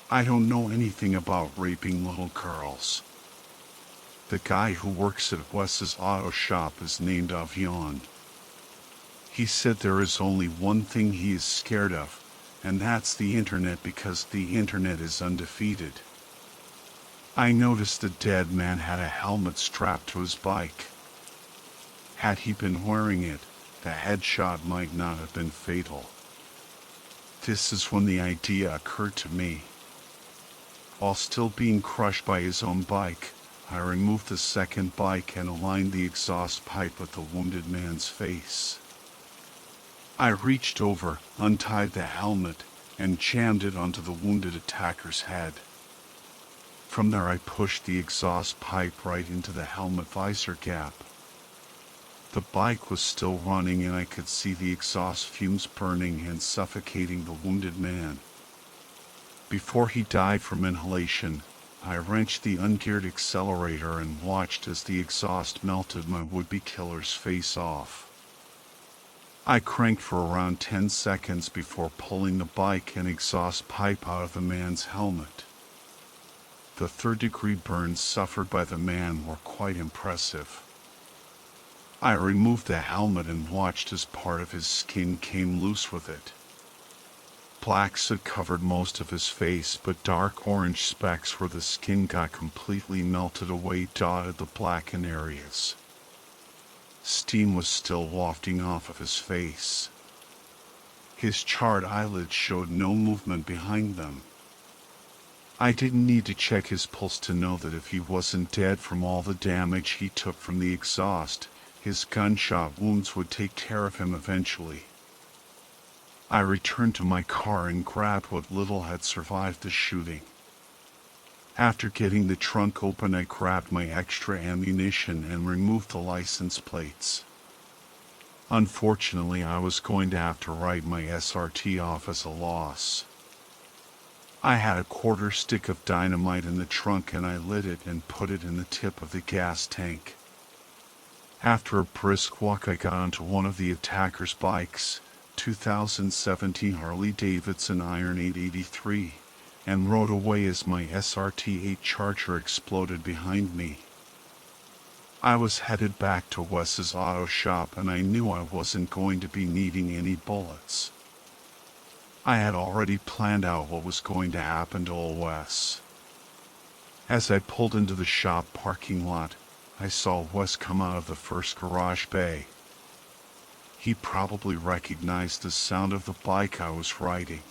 I don't know anything about raping little girls. The guy who works at Wes's auto shop is named Avion. He said there is only one thing he is scared of, and that's the internet, because the internet is undefeated. I noticed the dead man had a helmet strapped to his bike. Had he been wearing it, the headshot might not have been fatal. This is when the idea occurred to me. While still being crushed by his own bike, I removed the second bike and aligned the exhaust pipe with the wounded man's face. I reached over, untied the helmet, and jammed it onto the wounded attacker's head. From there I pushed the exhaust pipe right into the helmet visor gap. The bike was still running and I could see the exhaust fumes burning and suffocating the wounded man. Before he died from inhalation, I wrenched the ungeared accelerator and watched as the exhaust melted my would-be killer's face off. I cranked for around 10 seconds before pulling the bike and exhaust pipe out of the man's helmet. The third-degree burns suffered by the man were quite impressive. I removed the helmet and watched as part of his skin came loose with it. Black soot covered most of his face, but dark orange specks where the skin got completely melted away dotted the blackened areas. Steam was still wafting off of his face. His charred eyelids showed no movement behind them. I didn't need to check his pulse to know that if he wasn't dead from all the damage he took from the exhaust, his gunshot wounds would take care of him eventually. I returned to my car and grabbed what little had survived the shooting. After getting the trunk open, I grabbed my extra ammunition and removed the license plates. Unfortunately, I was going to have to write my SRT off as a loss. I had a quarter stick of dynamite in the trunk and I lit it and put it in the tip of the gas tank. After a brisk walk, I got onto one of the attacker's bikes, 2017 Harley-Davidson Iron 883, and rode away as my SRT-8 Charger exploded behind me. I was headed back to Wes's auto shop and I knew I wasn't going to be needing any bullets. I had already planned out what was going to happen to old Wes. As I pulled into the shop parking lot, I saw Wes come out of the first garage bay. He probably recognized the sound of the bike I was riding.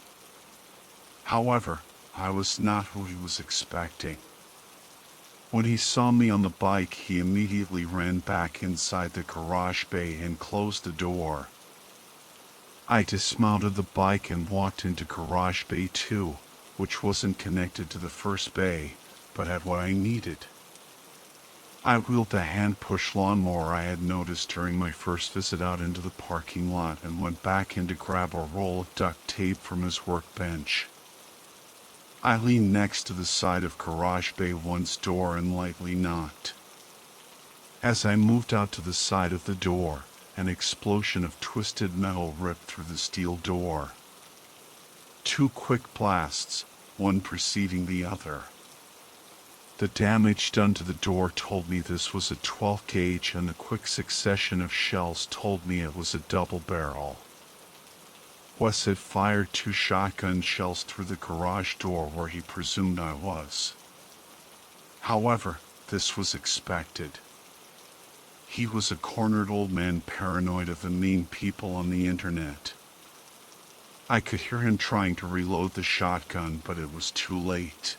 However, I was not who he was expecting. When he saw me on the bike, he immediately ran back inside the garage bay and closed the door. I dismounted the bike and walked into garage bay 2, which wasn't connected to the first bay, but had what I needed. I wheeled the hand-push lawnmower I had noticed during my first visit out into the parking lot and went back in to grab a roll of duct tape from his workbench. I leaned next to the side of garage bay 1's door and lightly knocked. As I moved out to the side of the door, an explosion of twisted metal ripped through the steel door. 2 quick blasts, one preceding the other. The damage done to the door told me this was a 12 gauge, and the quick succession of shells told me it was a double barrel. Wes had fired 2 shotgun shells through the garage door where he presumed I was. However, this was expected. He was a cornered old man paranoid of the mean people on the internet. I could hear him trying to reload the shotgun, but it was too late.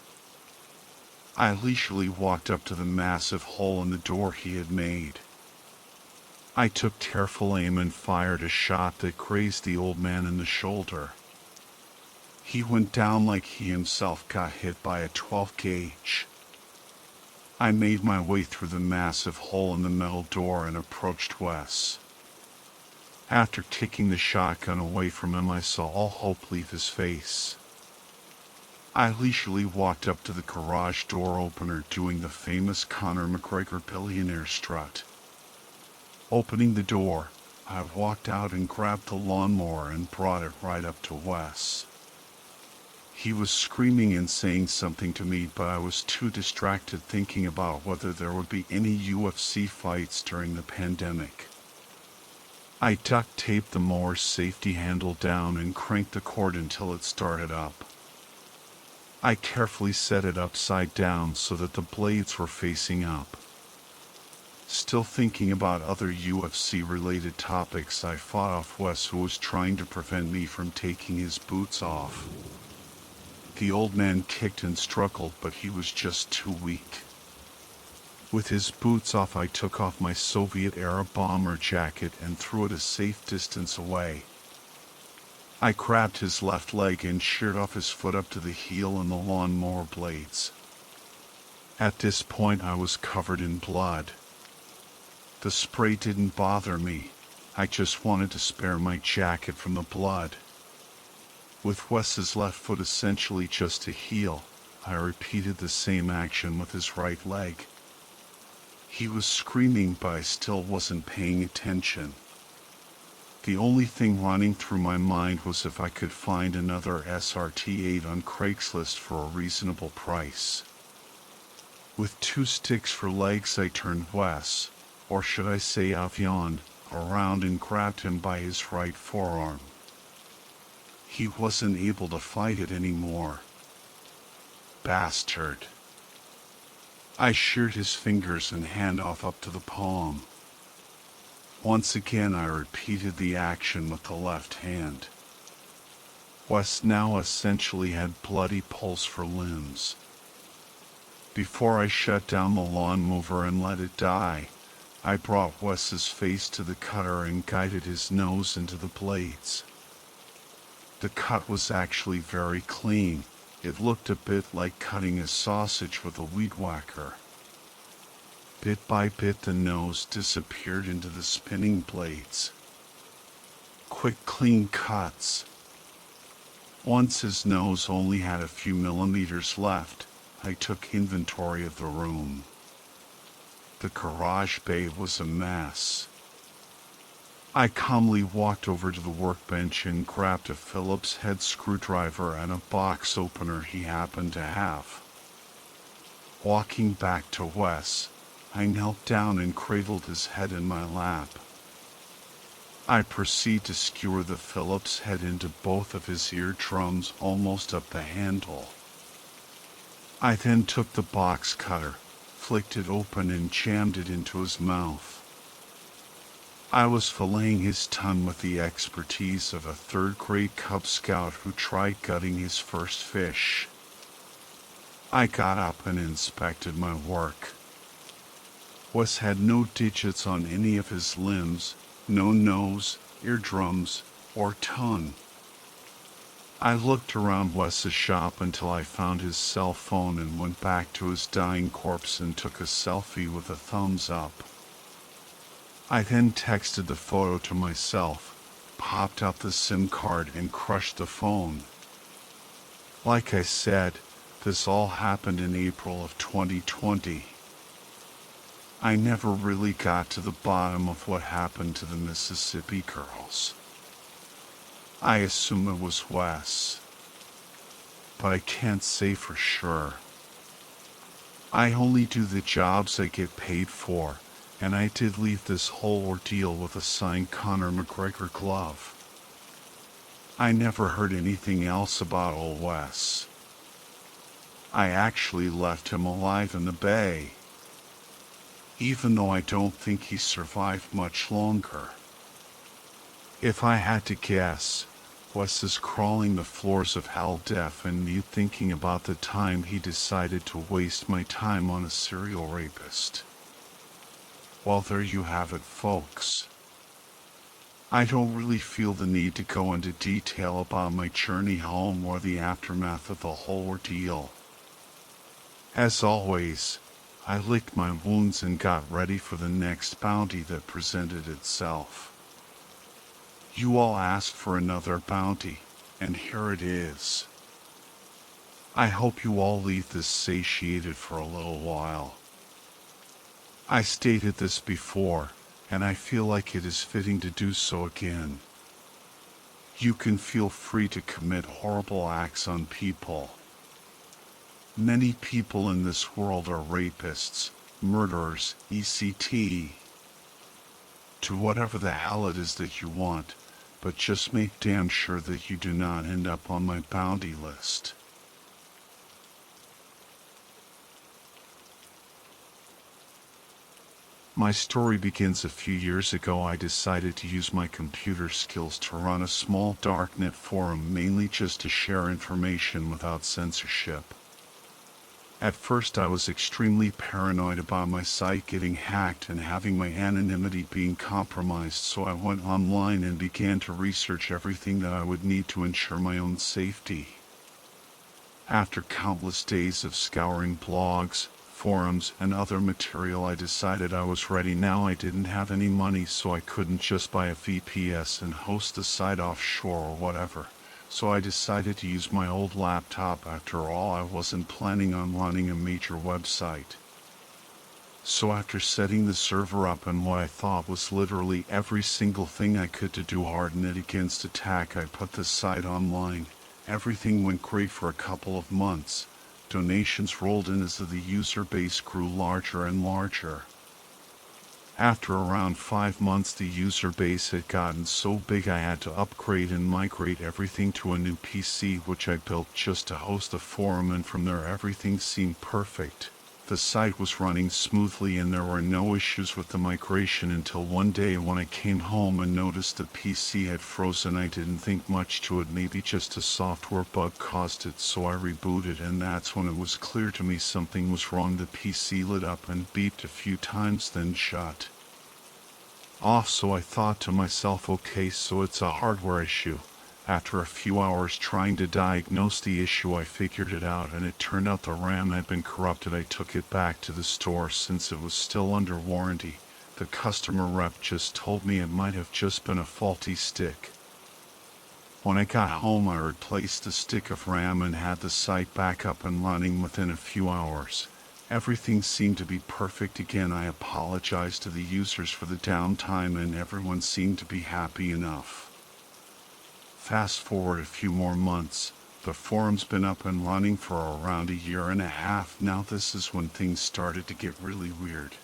I leisurely walked up to the massive hole in the door he had made. I took careful aim and fired a shot that grazed the old man in the shoulder. He went down like he himself got hit by a 12 gauge. I made my way through the massive hole in the metal door and approached Wes. After kicking the shotgun away from him, I saw all hope leave his face. I leisurely walked up to the garage door opener, doing the famous Conor McGregor billionaire strut. Opening the door, I walked out and grabbed the lawnmower and brought it right up to Wes. He was screaming and saying something to me, but I was too distracted thinking about whether there would be any UFC fights during the pandemic. I duct taped the mower's safety handle down and cranked the cord until it started up. I carefully set it upside down so that the blades were facing up. Still thinking about other UFC-related topics, I fought off Wes, who was trying to prevent me from taking his boots off. The old man kicked and struggled, but he was just too weak. With his boots off, I took off my Soviet-era bomber jacket and threw it a safe distance away. I grabbed his left leg and sheared off his foot up to the heel and the lawnmower blades. At this point, I was covered in blood. The spray didn't bother me. I just wanted to spare my jacket from the blood. With Wes's left foot essentially just a heel, I repeated the same action with his right leg. He was screaming, but I still wasn't paying attention. The only thing running through my mind was if I could find another SRT-8 on Craigslist for a reasonable price. With 2 sticks for legs, I turned Wes, or should I say Avion, around and grabbed him by his right forearm. He wasn't able to fight it anymore. Bastard. I sheared his fingers and hand off up to the palm. Once again, I repeated the action with the left hand. Wes now essentially had bloody pulse for limbs. Before I shut down the lawn mower and let it die, I brought Wes's face to the cutter and guided his nose into the blades. The cut was actually very clean. It looked a bit like cutting a sausage with a weed whacker. Bit by bit, the nose disappeared into the spinning blades. Quick, clean cuts. Once his nose only had a few millimeters left, I took inventory of the room. The garage bay was a mess. I calmly walked over to the workbench and grabbed a Phillips head screwdriver and a box opener he happened to have. Walking back to Wes, I knelt down and cradled his head in my lap. I proceed to skewer the Phillips head into both of his eardrums almost up the handle. I then took the box cutter, flicked it open and jammed it into his mouth. I was filleting his tongue with the expertise of a third-grade Cub Scout who tried gutting his first fish. I got up and inspected my work. Wes had no digits on any of his limbs, no nose, eardrums, or tongue. I looked around Wes's shop until I found his cell phone and went back to his dying corpse and took a selfie with a thumbs up. I then texted the photo to myself, popped out the SIM card and crushed the phone. Like I said, this all happened in April of 2020. I never really got to the bottom of what happened to the Mississippi girls. I assume it was Wes, but I can't say for sure. I only do the jobs I get paid for, and I did leave this whole ordeal with a signed Conor McGregor glove. I never heard anything else about old Wes. I actually left him alive in the bay, even though I don't think he survived much longer. If I had to guess, Wes is crawling the floors of hell deaf and mute thinking about the time he decided to waste my time on a serial rapist. Well, there you have it, folks. I don't really feel the need to go into detail about my journey home or the aftermath of the whole ordeal. As always, I licked my wounds and got ready for the next bounty that presented itself. You all asked for another bounty, and here it is. I hope you all leave this satiated for a little while. I stated this before, and I feel like it is fitting to do so again. You can feel free to commit horrible acts on people. Many people in this world are rapists, murderers, etc. Do whatever the hell it is that you want, but just make damn sure that you do not end up on my bounty list. My story begins a few years ago. I decided to use my computer skills to run a small darknet forum, mainly just to share information without censorship. At first I was extremely paranoid about my site getting hacked and having my anonymity being compromised, so I went online and began to research everything that I would need to ensure my own safety. After countless days of scouring blogs, forums, and other material, I decided I was ready. Now I didn't have any money, so I couldn't just buy a VPS and host the site offshore or whatever. So I decided to use my old laptop. After all, I wasn't planning on running a major website. So after setting the server up and what I thought was literally every single thing I could to do harden it against attack, I put the site online. Everything went great for a couple of months. Donations rolled in as the user base grew larger and larger. After around 5 months, the user base had gotten so big I had to upgrade and migrate everything to a new PC, which I built just to host the forum, and from there everything seemed perfect. The site was running smoothly and there were no issues with the migration until one day when I came home and noticed the PC had frozen. I didn't think much to it, maybe just a software bug caused it, so I rebooted, and that's when it was clear to me something was wrong. The PC lit up and beeped a few times, then shut off, so I thought to myself, okay, so it's a hardware issue. After a few hours trying to diagnose the issue, I figured it out, and it turned out the RAM had been corrupted. I took it back to the store since it was still under warranty. The customer rep just told me it might have just been a faulty stick. When I got home, I replaced the stick of RAM and had the site back up and running within a few hours. Everything seemed to be perfect again. I apologized to the users for the downtime and everyone seemed to be happy enough. Fast forward a few more months, the forum's been up and running for around a year and a half now. This is when things started to get really weird.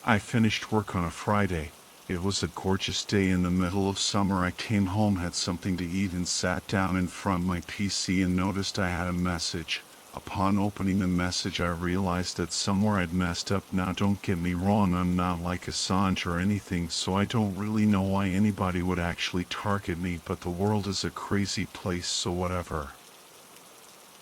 I finished work on a Friday. It was a gorgeous day in the middle of summer. I came home, had something to eat, and sat down in front of my PC and noticed I had a message. Upon opening the message, I realized that somewhere I'd messed up. Now don't get me wrong, I'm not like Assange or anything, so I don't really know why anybody would actually target me, but the world is a crazy place, so whatever.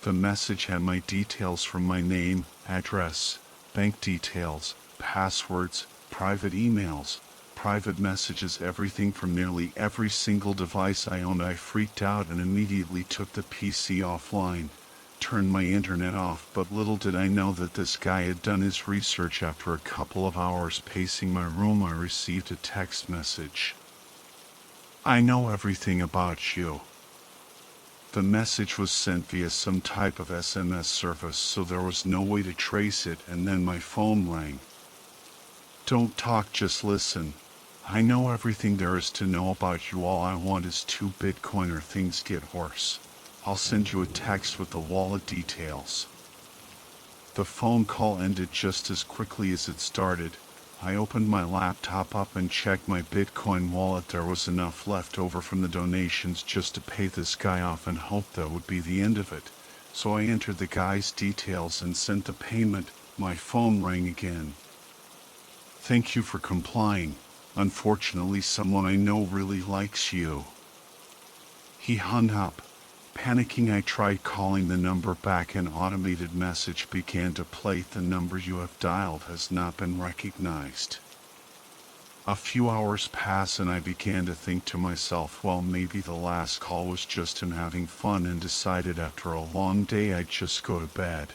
The message had my details from my name, address, bank details, passwords, private emails, private messages, everything from nearly every single device I owned. I freaked out and immediately took the PC offline, turned my internet off, but little did I know that this guy had done his research. After a couple of hours pacing my room, I received a text message. "I know everything about you." The message was sent via some type of SMS service, so there was no way to trace it, and then my phone rang. "Don't talk, just listen. I know everything there is to know about you. All I want is 2 Bitcoin or things get worse. I'll send you a text with the wallet details." The phone call ended just as quickly as it started. I opened my laptop up and checked my Bitcoin wallet. There was enough left over from the donations just to pay this guy off and hoped that would be the end of it. So I entered the guy's details and sent the payment. My phone rang again. "Thank you for complying. Unfortunately, someone I know really likes you." He hung up. Panicking, I tried calling the number back. An automated message began to play. "The number you have dialed has not been recognized." A few hours passed and I began to think to myself, well, maybe the last call was just him having fun, and decided after a long day I'd just go to bed.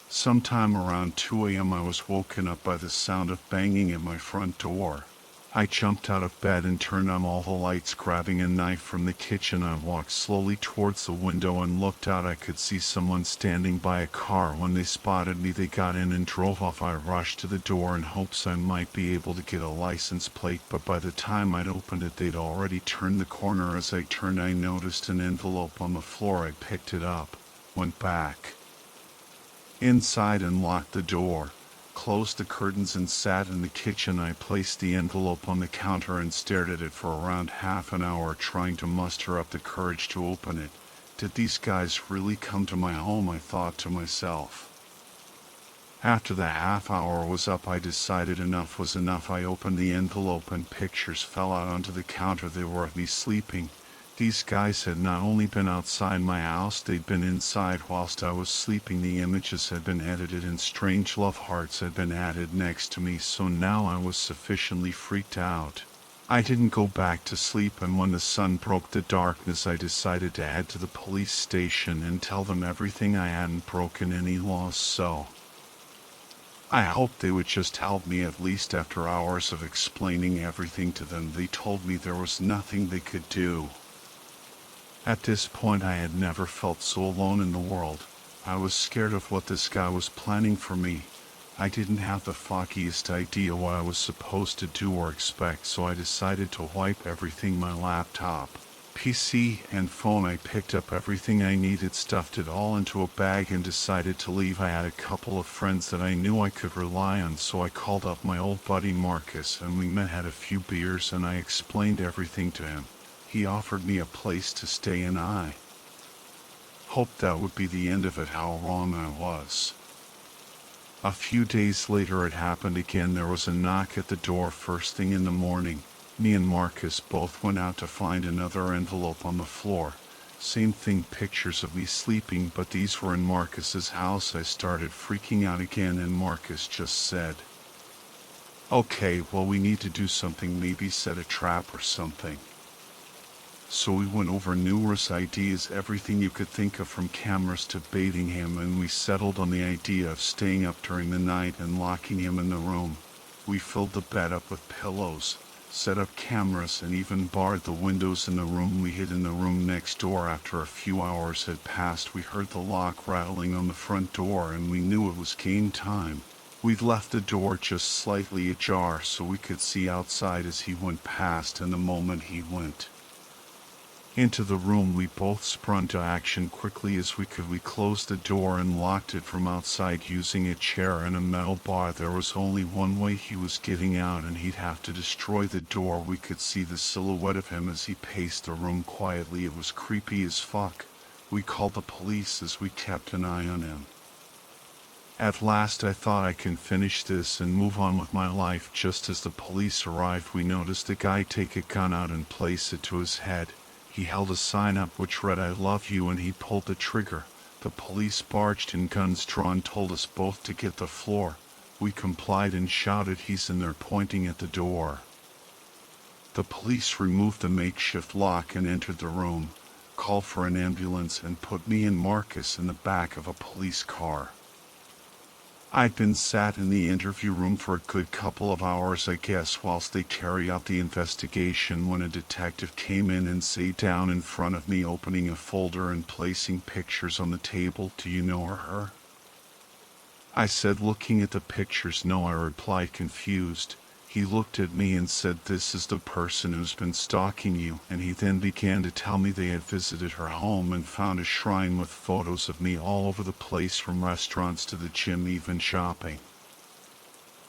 Sometime around 2 a.m. I was woken up by the sound of banging at my front door. I jumped out of bed and turned on all the lights. Grabbing a knife from the kitchen, I walked slowly towards the window and looked out. I could see someone standing by a car. When they spotted me, they got in and drove off. I rushed to the door in hopes I might be able to get a license plate, but by the time I'd opened it, they'd already turned the corner. As I turned, I noticed an envelope on the floor. I picked it up, went back inside and locked the door, closed the curtains and sat in the kitchen. I placed the envelope on the counter and stared at it for around half an hour, trying to muster up the courage to open it. Did these guys really come to my home? I thought to myself. After the half hour was up, I decided enough was enough. I opened the envelope and pictures fell out onto the counter. They were of me sleeping. These guys had not only been outside my house, they'd been inside whilst I was sleeping. The images had been edited and strange love hearts had been added next to me, so now I was sufficiently freaked out. I didn't go back to sleep, and when the sun broke the darkness, I decided to head to the police station and tell them everything. I hadn't broken any laws, so I hoped they would just help me. At least after hours of explaining everything to them, they told me there was nothing they could do. At this point, I had never felt so alone in the world. I was scared of what this guy was planning for me. I didn't have the foggiest idea what I was supposed to do or expect, so I decided to wipe everything: my laptop, PC, and phone. I picked up everything I needed, stuffed it all into a bag, and decided to leave. I had a couple of friends that I knew I could rely on, so I called up my old buddy Marcus, and we met, had a few beers, and I explained everything to him. He offered me a place to stay, and I hoped that would be the end of it. How wrong I was. A few days later it happened again. There was a knock at the door first thing in the morning. Me and Marcus both went out to find another envelope on the floor. Same thing, pictures of me sleeping, but these were in Marcus's house. I started freaking out again, and Marcus just said, "Okay, well, we need to do something, maybe set a trap or something." So we went over numerous ideas, everything you could think of, from cameras to baiting him, and we settled on the idea of staying up during the night and locking him in the room. We filled the bed up with pillows, set up cameras, and even barred the windows in the room. We hid in the room next door. After a few hours had passed, we heard the lock rattling on the front door, and we knew it was game time. We'd left the door just slightly ajar so we could see outside as he went past, and the moment he went into the room, we both sprung to action quickly as we could. We closed the door and locked it from outside using a chair and a metal bar. There was only one way he was getting out, and he'd have to destroy the door. We could see the silhouette of him as he paced the room quietly. It was creepy as fuck. We called the police as we kept an eye on him. At last I thought, I can finish this and move on with my life. Just as the police arrived, we noticed the guy take a gun out and place it to his head. He held a sign up which read, "I love you," and he pulled the trigger. The police barged in, guns drawn, told us both to get the floor. We complied and shouted, "He's in there," pointing at the door. The police removed the makeshift lock and entered the room, called for an ambulance, and put me and Marcus in the back of a police car. I'd been sat in the interview room for a good couple of hours, I guess, whilst they carry out the investigation, when a detective came in and sat down in front of me, opening a folder and placing pictures on the table. "Do you know her?" I said, looking at the pictures. "No," I replied, confused. He looked at me and said, "This is the person who's been stalking you," and he then began to tell me they had visited her home and found a shrine with photos of me all over the place, from restaurants to the gym, even shopping.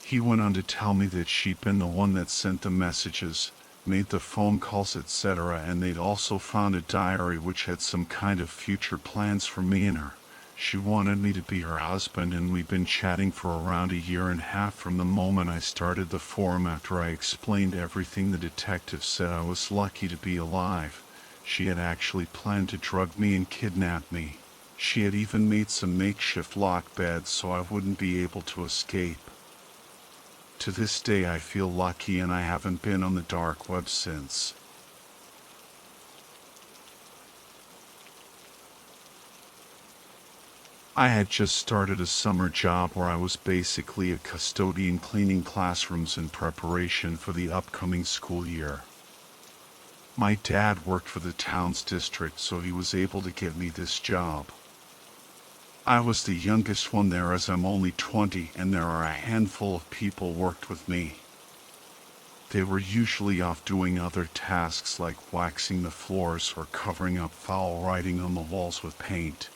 He went on to tell me that she'd been the one that sent the messages, made the phone calls, etc., and they'd also found a diary which had some kind of future plans for me and her. She wanted me to be her husband, and we've been chatting for around a year and a half from the moment I started the forum. After I explained everything, the detective said I was lucky to be alive. She had actually planned to drug me and kidnap me. She had even made some makeshift lock beds so I wouldn't be able to escape. To this day I feel lucky, and I haven't been on the dark web since. I had just started a summer job where I was basically a custodian, cleaning classrooms in preparation for the upcoming school year. My dad worked for the town's district, so he was able to get me this job. I was the youngest one there, as I'm only 20, and there are a handful of people worked with me. They were usually off doing other tasks like waxing the floors or covering up foul writing on the walls with paint.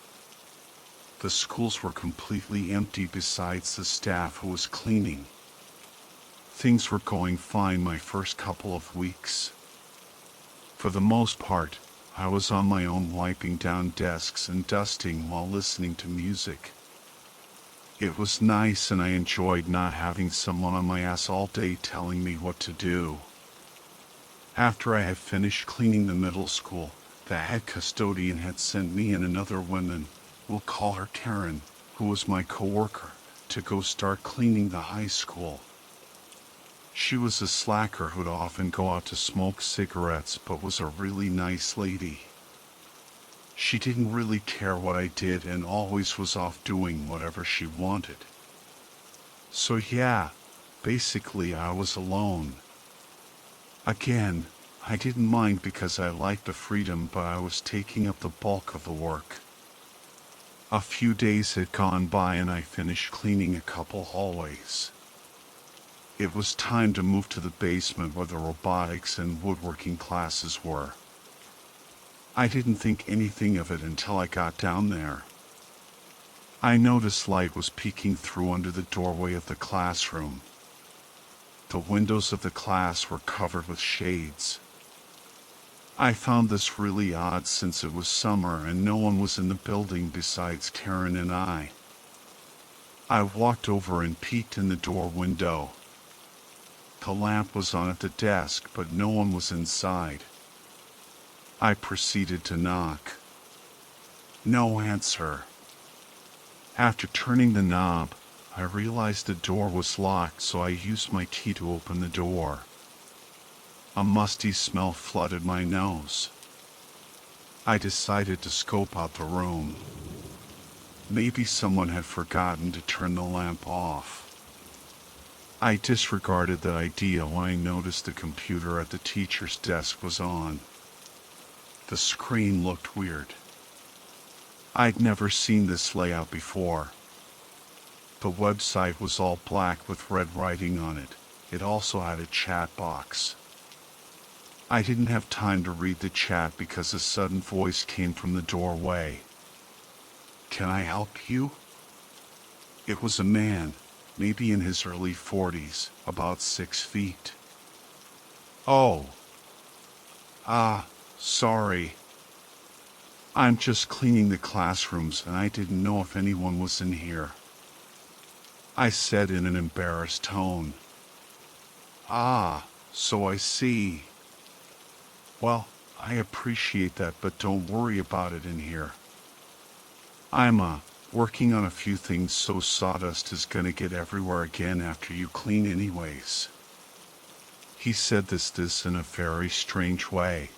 The schools were completely empty besides the staff who was cleaning. Things were going fine my first couple of weeks. For the most part, I was on my own, wiping down desks and dusting while listening to music. It was nice, and I enjoyed not having someone on my ass all day telling me what to do. After I had finished cleaning the middle school, the head custodian had sent me and another woman, we'll call her Karen, who was my coworker, to go start cleaning the high school. She was a slacker who'd often go out to smoke cigarettes, but was a really nice lady. She didn't really care what I did and always was off doing whatever she wanted. So yeah, basically I was alone. Again, I didn't mind because I liked the freedom, but I was taking up the bulk of the work. A few days had gone by and I finished cleaning a couple hallways. It was time to move to the basement where the robotics and woodworking classes were. I didn't think anything of it until I got down there. I noticed light was peeking through under the doorway of the classroom. The windows of the class were covered with shades. I found this really odd since it was summer and no one was in the building besides Karen and I. I walked over and peeked in the door window. The lamp was on at the desk, but no one was inside. I proceeded to knock. No answer. After turning the knob, I realized the door was locked, so I used my key to open the door. A musty smell flooded my nose. I decided to scope out the room. Maybe someone had forgotten to turn the lamp off. I disregarded that idea when I noticed the computer at the teacher's desk was on. The screen looked weird. I'd never seen this layout before. The website was all black with red writing on it. It also had a chat box. I didn't have time to read the chat because a sudden voice came from the doorway. "Can I help you?" It was a man, maybe in his early 40s, about 6 feet. "Oh. Sorry. I'm just cleaning the classrooms and I didn't know if anyone was in here," I said in an embarrassed tone. So I see. Well, I appreciate that, but don't worry about it in here." I'm working on a few things, so sawdust is gonna get everywhere again after you clean anyways. He said this in a very strange way,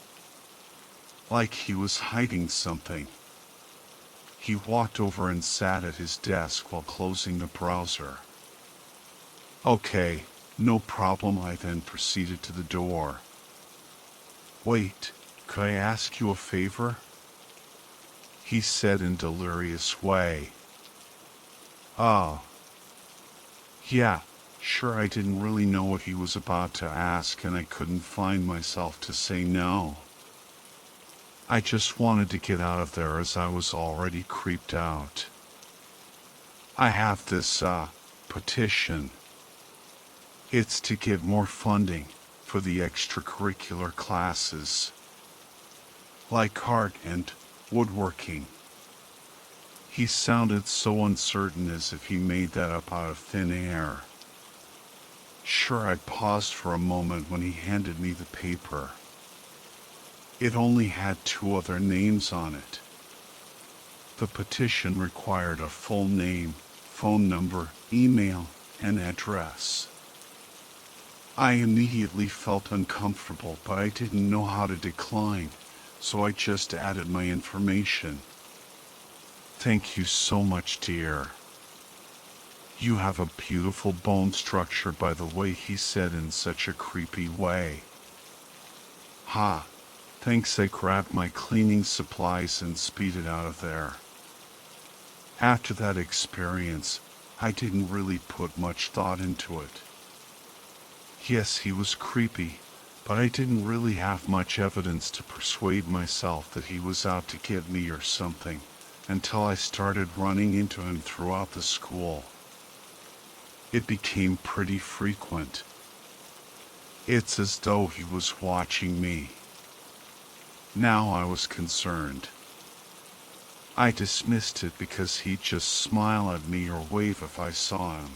like he was hiding something. He walked over and sat at his desk while closing the browser. Okay, no problem. I then proceeded to the door. Wait, could I ask you a favor? He said in a delirious way. Oh. Yeah, sure. I didn't really know what he was about to ask, and I couldn't find myself to say no. I just wanted to get out of there as I was already creeped out. I have this, petition. It's to get more funding for the extracurricular classes, like art and woodworking. He sounded so uncertain, as if he made that up out of thin air. Sure, I paused for a moment when he handed me the paper. It only had 2 other names on it. The petition required a full name, phone number, email, and address. I immediately felt uncomfortable, but I didn't know how to decline, so I just added my information. Thank you so much, dear. You have a beautiful bone structure, by the way, he said in such a creepy way. Ha, thanks. I grabbed my cleaning supplies and speeded out of there. After that experience, I didn't really put much thought into it. Yes, he was creepy, but I didn't really have much evidence to persuade myself that he was out to get me or something, until I started running into him throughout the school. It became pretty frequent. It's as though he was watching me. Now I was concerned. I dismissed it because he'd just smile at me or wave if I saw him.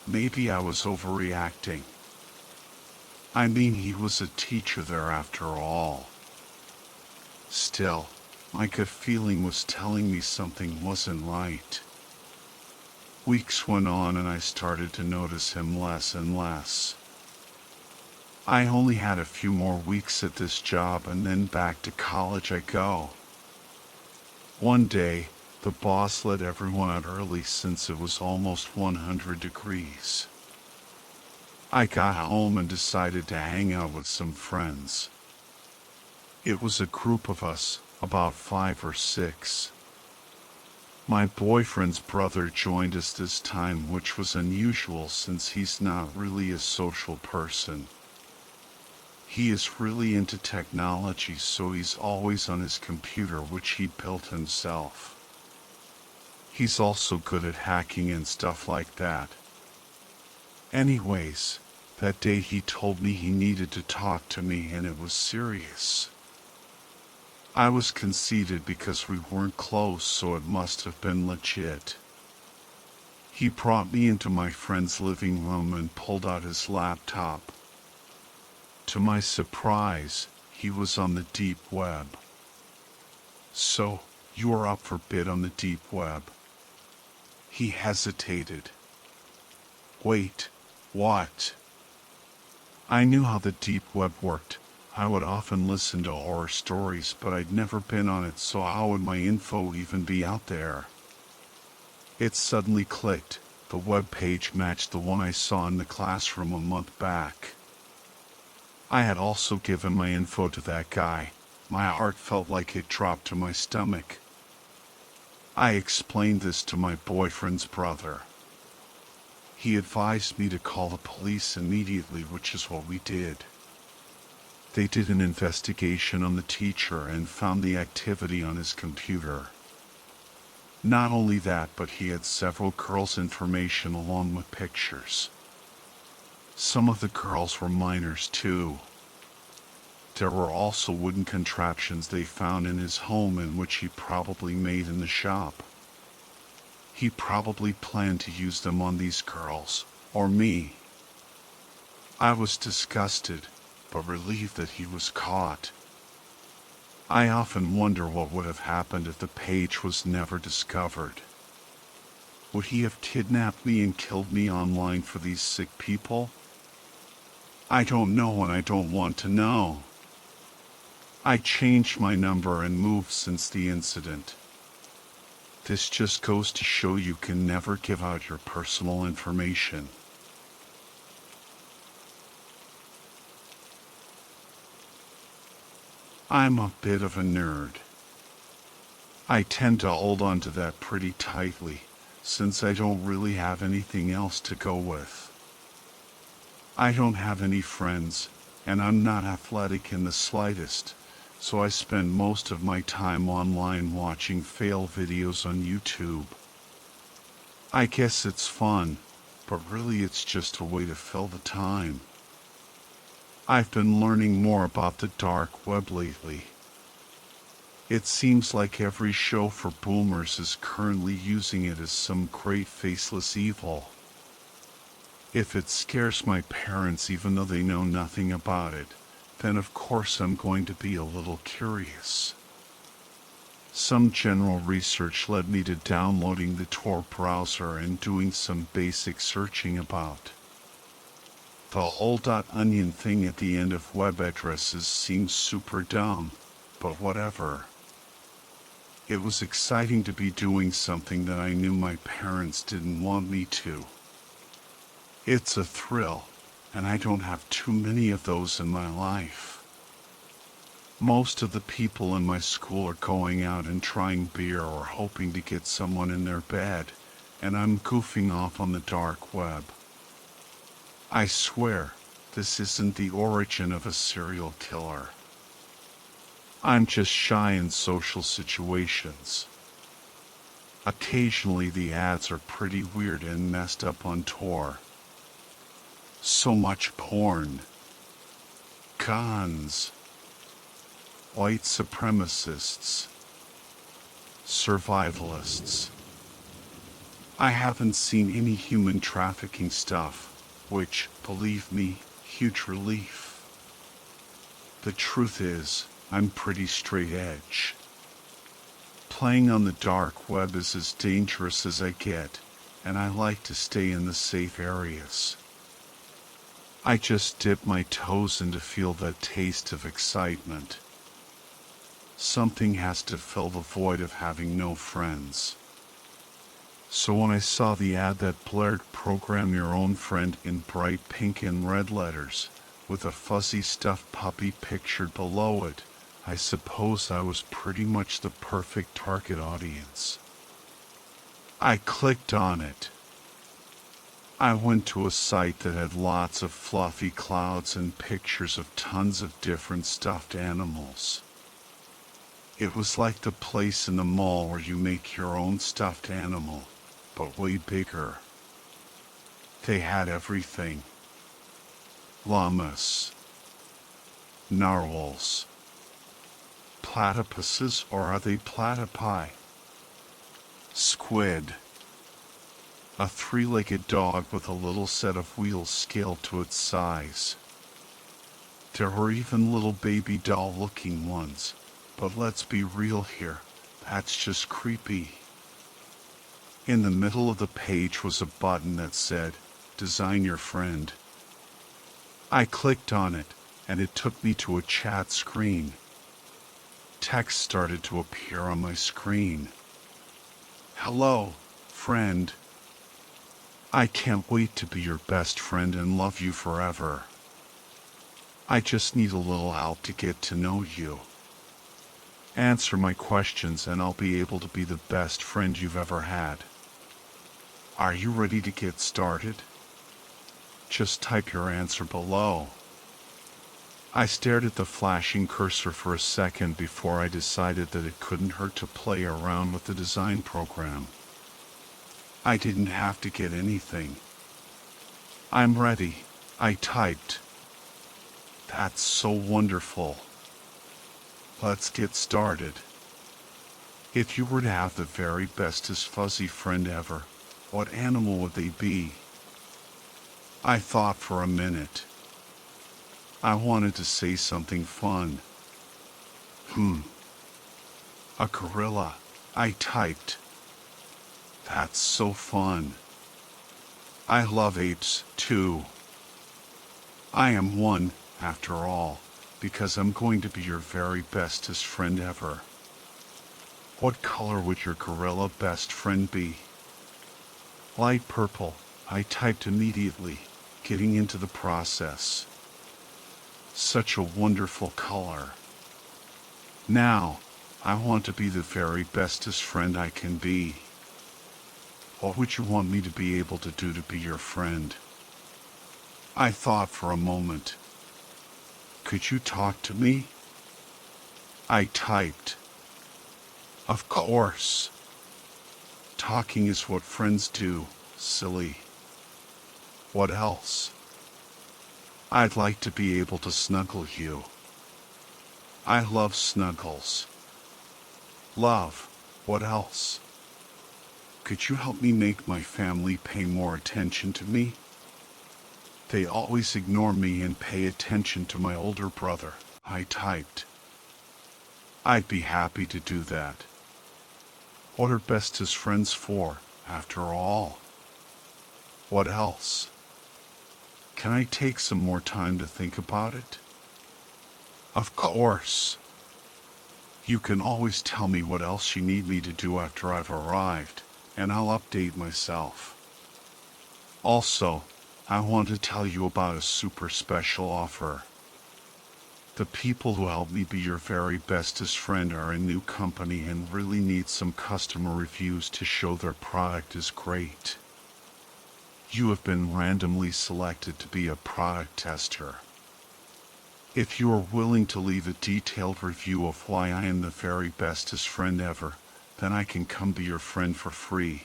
Maybe I was overreacting. I mean, he was a teacher there after all. Still, my gut feeling was telling me something wasn't right. Weeks went on and I started to notice him less and less. I only had a few more weeks at this job, and then back to college I go. One day, the boss let everyone out early since it was almost 100 degrees. I got home and decided to hang out with some friends. It was a group of us, about 5 or 6. My boyfriend's brother joined us this time, which was unusual since he's not really a social person. He is really into technology, so he's always on his computer, which he built himself. He's also good at hacking and stuff like that. Anyways, that day he told me he needed to talk to me, and it was serious. I was conceited because we weren't close, so it must have been legit. He brought me into my friend's living room and pulled out his laptop. To my surprise, he was on the deep web. So, you are up for bid on the deep web? He hesitated. Wait, what? I knew how the deep web worked. I would often listen to horror stories, but I'd never been on it, so how would my info even be out there? It suddenly clicked. The web page matched the one I saw in the classroom a month back. I had also given my info to that guy. My heart felt like it dropped to my stomach. I explained this to my boyfriend's brother. He advised me to call the police immediately, which is what we did. They did an investigation on the teacher and found the activity on his computer. Not only that, but he had several girls' information along with pictures. Some of the girls were minors too. There were also wooden contraptions they found in his home, in which he probably made in the shop. He probably planned to use them on these girls, or me. I was disgusted, but relieved that he was caught. I often wonder what would have happened if the page was never discovered. Would he have kidnapped me and killed me online for these sick people? I don't know and I don't want to know. I changed my number and moved since the incident. This just goes to show you can never give out your personal information. I'm a bit of a nerd. I tend to hold on to that pretty tightly, since I don't really have anything else to go with. I don't have any friends, and I'm not athletic in the slightest, so I spend most of my time online watching fail videos on YouTube. I guess it's fun, but really it's just a way to fill the time. I've been learning more about the dark web lately. It seems like every show for boomers is currently using it as some great faceless evil. If it scares my parents even though they know nothing about it, then of course I'm going to be a little curious. Some general research led me to downloading the Tor browser and doing some basic searching about. The whole .onion thing at the end of web addresses seems super dumb, but whatever. It was exciting to be doing something that I knew my parents didn't want me to. It's a thrill, and I don't have too many of those in my life. Most of the people in my school are going out and trying beer or hoping to get someone in their bed, and I'm goofing off on the dark web. I swear, this isn't the origin of a serial killer. I'm just shy in social situations. Occasionally the ads are pretty weird and messed up on Tor. So much porn. Guns. White supremacists. Survivalists. I haven't seen any human trafficking stuff, which, believe me, huge relief. The truth is, I'm pretty straight edge. Playing on the dark web is as dangerous as I get, and I like to stay in the safe areas. I just dip my toes in to feel that taste of excitement. Something has to fill the void of having no friends. So when I saw the ad that blared "Program Your Own Friend" in bright pink and red letters, with a fuzzy stuffed puppy pictured below it, I suppose I was pretty much the perfect target audience. I clicked on it. I went to a site that had lots of fluffy clouds and pictures of tons of different stuffed animals. It was like the place in the mall where you make your own stuffed animal, but way bigger. They had everything. Llamas. Narwhals. Platypuses, or are they platypi? Squid. A three-legged dog with a little set of wheels scaled to its size. There were even little baby doll-looking ones, but let's be real here, that's just creepy. In the middle of the page was a button that said, "Design your friend." I clicked on it, and it took me to a chat screen. Text started to appear on my screen. "Hello, friend. I can't wait to be your best friend and love you forever. I just need a little help to get to know you. Answer my questions and I'll be able to be the best friend you've ever had. Are you ready to get started? Just type your answer below." I stared at the flashing cursor for a second before I decided that it couldn't hurt to play around with the design program. I didn't have to get anything. "I'm ready," I typed. "That's so wonderful. Let's get started. If you were to have the very bestest fuzzy friend ever, what animal would they be?" I thought for a minute. I wanted to say something fun. A gorilla, I typed. That's so fun. I love apes, too. I am one, after all, because I'm going to be your very bestest friend ever. What color would your gorilla best friend be? Light purple, I typed immediately, getting into the process. Such a wonderful color. Now, I want to be the very bestest friend I can be. What would you want me to be able to do to be your friend? I thought for a moment. Could you talk to me? I typed. Of course. Talking is what friends do, silly. What else? I'd like to be able to snuggle you. I love snuggles. Love, what else? Could you help me make my family pay more attention to me? They always ignore me and pay attention to my older brother, I typed. I'd be happy to do that. What are bestest friends for, after all? What else? Can I take some more time to think about it? Of course. You can always tell me what else you need me to do after I've arrived, and I'll update myself. Also, I want to tell you about a super special offer. The people who help me be your very bestest friend are a new company and really need some customer reviews to show their product is great. You have been randomly selected to be a product tester. If you are willing to leave a detailed review of why I am the very bestest friend ever, then I can come be your friend for free.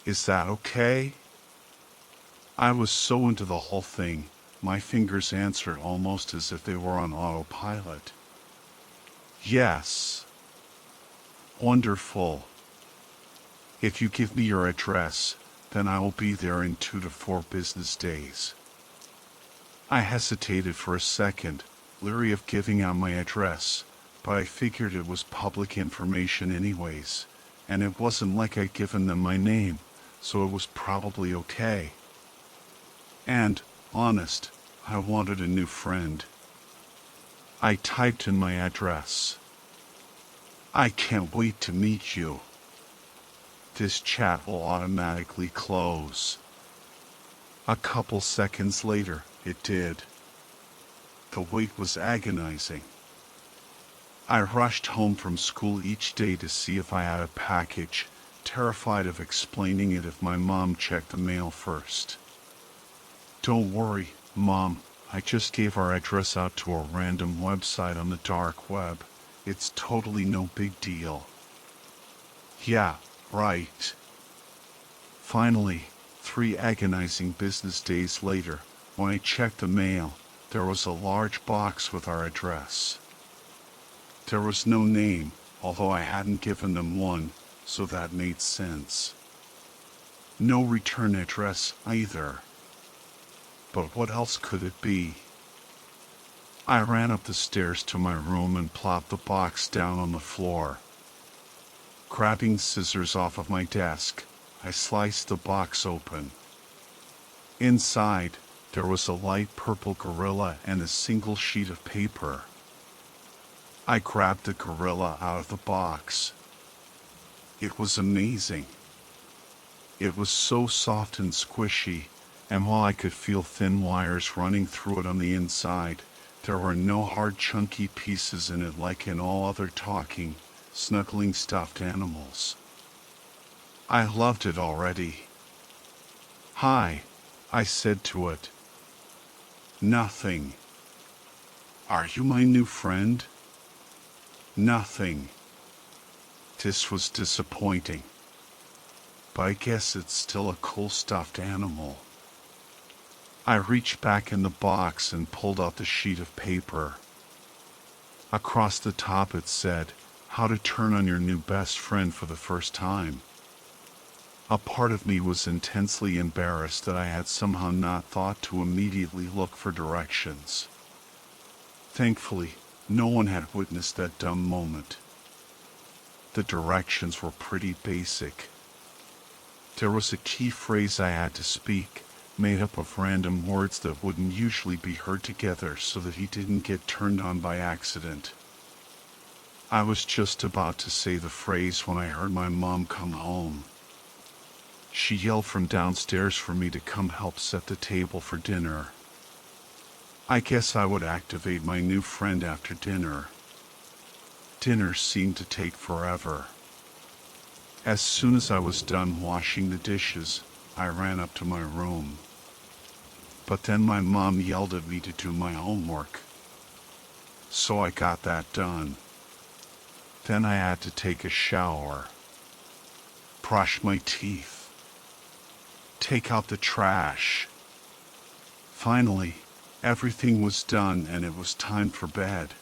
Is that okay? I was so into the whole thing, my fingers answered almost as if they were on autopilot. Yes. Wonderful. If you give me your address, then I will be there in 2 to 4 business days. I hesitated for a second, leery of giving out my address, but I figured it was public information anyways, and it wasn't like I'd given them my name, so it was probably okay. And, honest, I wanted a new friend. I typed in my address. I can't wait to meet you. This chat will automatically close. A couple seconds later, it did. The wait was agonizing. I rushed home from school each day to see if I had a package, terrified of explaining it if my mom checked the mail first. Don't worry, Mom, I just gave our address out to a random website on the dark web. It's totally no big deal. Yeah, right. Finally, 3 agonizing business days later, when I checked the mail, there was a large box with our address. There was no name, although I hadn't given them one, so that made sense. No return address either. But what else could it be? I ran up the stairs to my room and plopped the box down on the floor. Grabbing scissors off of my desk, I sliced the box open. Inside, there was a light purple gorilla and a single sheet of paper. I grabbed the gorilla out of the box. It was amazing. It was so soft and squishy, and while I could feel thin wires running through it on the inside, there were no hard chunky pieces in it like in all other talking, snuggling stuffed animals. I loved it already. Hi, I said to it. Nothing. Are you my new friend? Nothing. This was disappointing. But I guess it's still a cool stuffed animal. I reached back in the box and pulled out the sheet of paper. Across the top it said, "How to turn on your new best friend for the first time." A part of me was intensely embarrassed that I had somehow not thought to immediately look for directions. Thankfully, no one had witnessed that dumb moment. The directions were pretty basic. There was a key phrase I had to speak, made up of random words that wouldn't usually be heard together so that he didn't get turned on by accident. I was just about to say the phrase when I heard my mom come home. She yelled from downstairs for me to come help set the table for dinner. I guess I would activate my new friend after dinner. Dinner seemed to take forever. As soon as I was done washing the dishes, I ran up to my room. But then my mom yelled at me to do my homework. So I got that done. Then I had to take a shower, brush my teeth, take out the trash. Finally, everything was done and it was time for bed.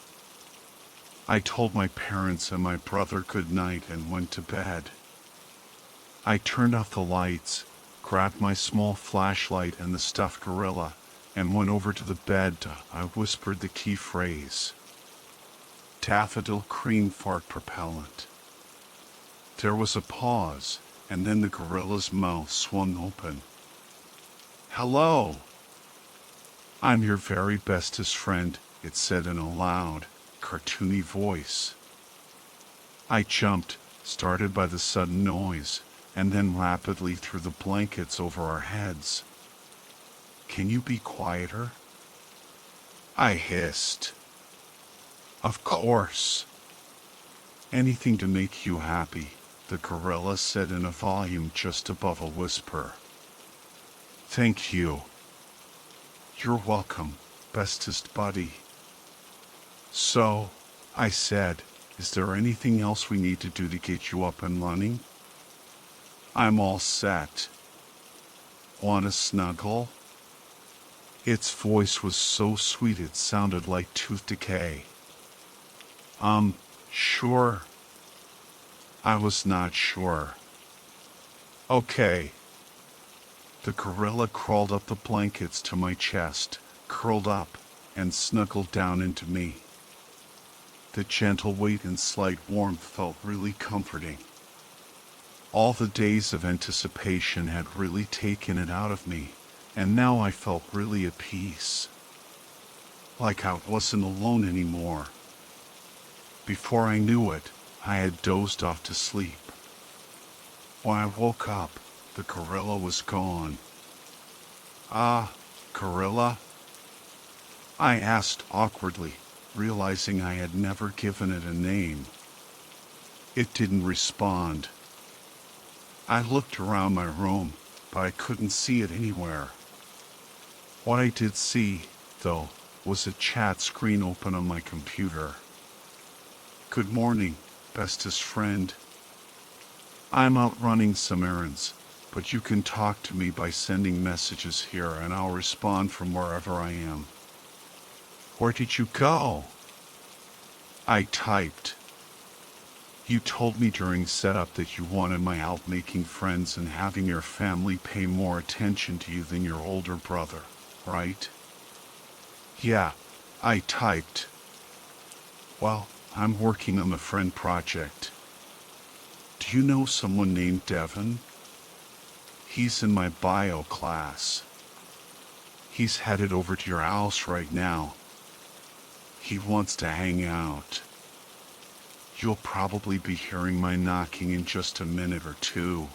I told my parents and my brother good night and went to bed. I turned off the lights, grabbed my small flashlight and the stuffed gorilla, and went over to the bed. I whispered the key phrase. Daffodil cream fart propellant. There was a pause, and then the gorilla's mouth swung open. Hello. I'm your very bestest friend, it said in a loud, cartoony voice. I jumped, started by the sudden noise, and then rapidly threw the blankets over our heads. Can you be quieter? I hissed. Of course. Anything to make you happy, the gorilla said in a volume just above a whisper. Thank you. You're welcome, bestest buddy. So, I said, is there anything else we need to do to get you up and running? I'm all set. Want a snuggle? Its voice was so sweet it sounded like tooth decay. Sure. I was not sure. Okay. The gorilla crawled up the blankets to my chest, curled up, and snuggled down into me. The gentle weight and slight warmth felt really comforting. All the days of anticipation had really taken it out of me, and now I felt really at peace. Like I wasn't alone anymore. Before I knew it, I had dozed off to sleep. When I woke up, the gorilla was gone. Ah, gorilla? I asked awkwardly, realizing I had never given it a name. It didn't respond. I looked around my room, but I couldn't see it anywhere. What I did see, though, was a chat screen open on my computer. Good morning, bestest friend. I'm out running some errands, but you can talk to me by sending messages here and I'll respond from wherever I am. Where did you go? I typed. You told me during setup that you wanted my help making friends and having your family pay more attention to you than your older brother, right? Yeah, I typed. Well, I'm working on the friend project. Do you know someone named Devin? He's in my bio class. He's headed over to your house right now. He wants to hang out. You'll probably be hearing my knocking in just a minute or two.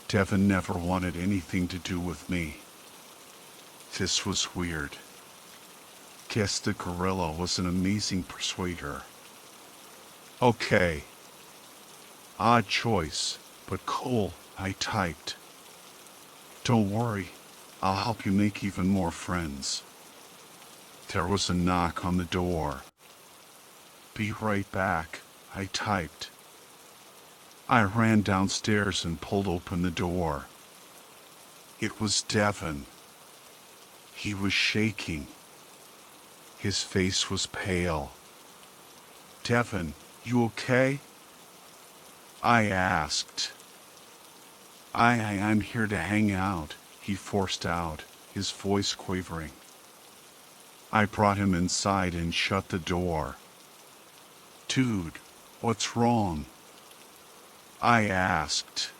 Devin never wanted anything to do with me. This was weird. Guess the gorilla was an amazing persuader. Okay. Odd choice, but cool, I typed. Don't worry, I'll help you make even more friends. There was a knock on the door. Be right back, I typed. I ran downstairs and pulled open the door. It was Devin. He was shaking. His face was pale. Devin, you okay? I asked. I'm here to hang out, he forced out, his voice quavering. I brought him inside and shut the door. Dude, What's wrong? I asked.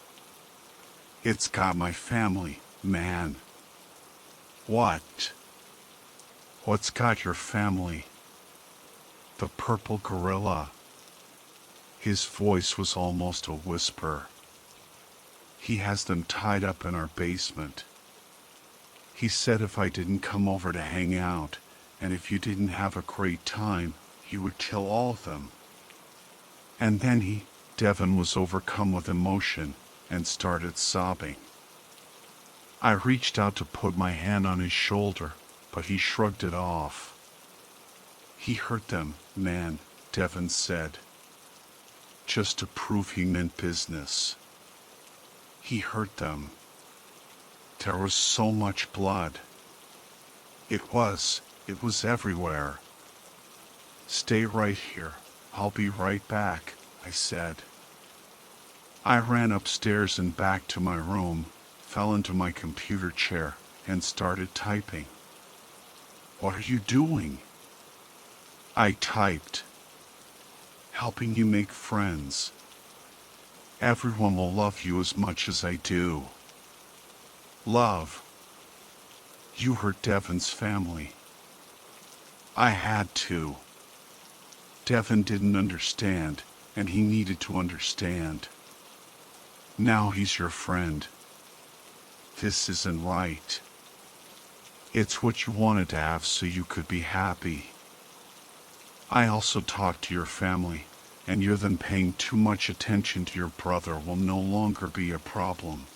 It's got my family, man. What? What's got your family? The purple gorilla. His voice was almost a whisper. He has them tied up in our basement. He said if I didn't come over to hang out, and if you didn't have a great time, he would kill all of them. And then Devin was overcome with emotion and started sobbing. I reached out to put my hand on his shoulder, but he shrugged it off. He hurt them, man, Devin said. Just to prove he meant business. He hurt them. There was so much blood. It was everywhere. Stay right here. I'll be right back, I said. I ran upstairs and back to my room, fell into my computer chair, and started typing. What are you doing? I typed. Helping you make friends. Everyone will love you as much as I do. Love. You hurt Devin's family. I had to. Devin didn't understand, and he needed to understand. Now he's your friend. This isn't right. It's what you wanted to have so you could be happy. I also talked to your family, and you're then paying too much attention to your brother will no longer be a problem.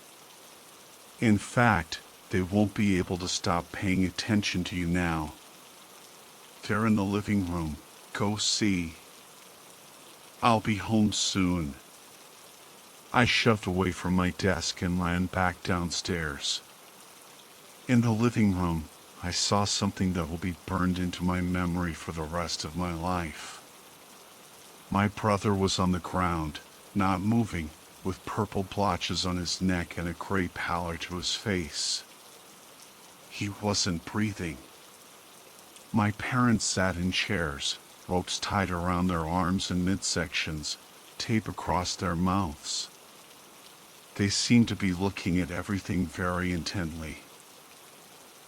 In fact, they won't be able to stop paying attention to you now. They're in the living room. Go see. I'll be home soon. I shoved away from my desk and ran back downstairs. In the living room, I saw something that will be burned into my memory for the rest of my life. My brother was on the ground, not moving, with purple blotches on his neck and a gray pallor to his face. He wasn't breathing. My parents sat in chairs, ropes tied around their arms and midsections, tape across their mouths. They seemed to be looking at everything very intently.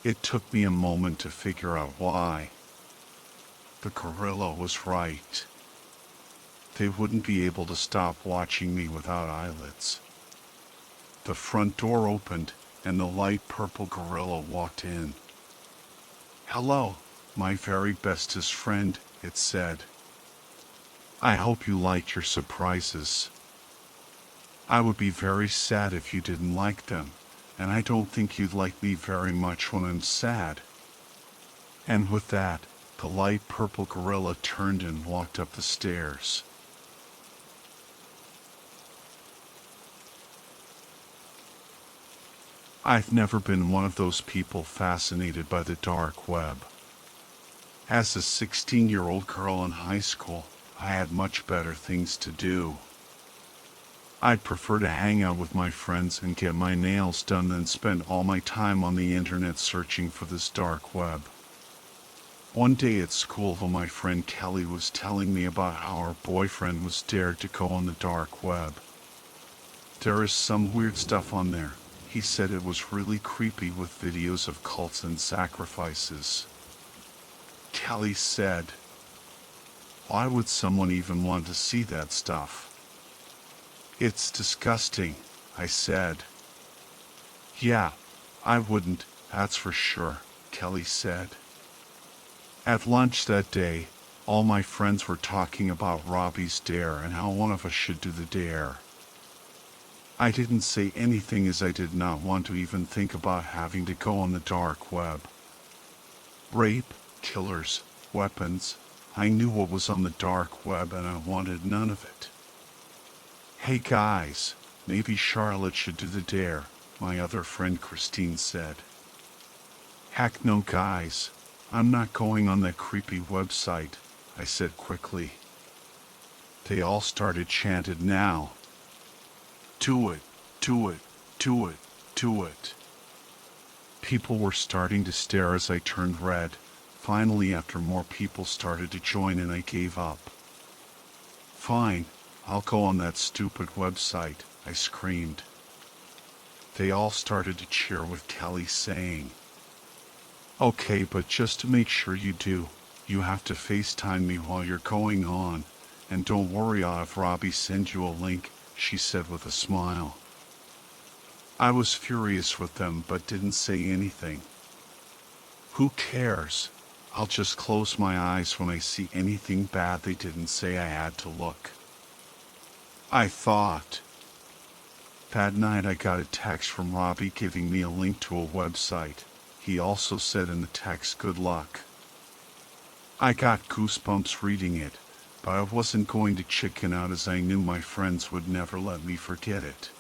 It took me a moment to figure out why. The gorilla was right. They wouldn't be able to stop watching me without eyelids. The front door opened, and the light purple gorilla walked in. Hello, my very bestest friend, it said. I hope you liked your surprises. I would be very sad if you didn't like them, and I don't think you'd like me very much when I'm sad. And with that, the light purple gorilla turned and walked up the stairs. I've never been one of those people fascinated by the dark web. As a 16-year-old girl in high school, I had much better things to do. I'd prefer to hang out with my friends and get my nails done than spend all my time on the internet searching for this dark web. One day at school, though, my friend Kelly was telling me about how her boyfriend was dared to go on the dark web. There is some weird stuff on there. He said it was really creepy with videos of cults and sacrifices. Kelly said, "Why would someone even want to see that stuff?" "It's disgusting," I said. "Yeah, I wouldn't, that's for sure," Kelly said. At lunch that day, all my friends were talking about Robbie's dare and how one of us should do the dare. I didn't say anything as I did not want to even think about having to go on the dark web. Rape, killers, weapons, I knew what was on the dark web and I wanted none of it. "Hey guys, maybe Charlotte should do the dare," my other friend Christine said. "Heck no guys, I'm not going on that creepy website," I said quickly. They all started chanting now. "Do it, do it, do it, do it." People were starting to stare as I turned red. Finally, after more people started to join in, I gave up. Fine, I'll go on that stupid website, I screamed. They all started to cheer with Kelly saying, "Okay, but just to make sure you do, you have to FaceTime me while you're going on, and don't worry, I'll have Robbie send you a link," she said with a smile. I was furious with them but didn't say anything. Who cares? I'll just close my eyes when I see anything bad they didn't say I had to look, I thought. That night I got a text from Robbie giving me a link to a website. He also said in the text, "Good luck." I got goosebumps reading it, but I wasn't going to chicken out as I knew my friends would never let me forget it.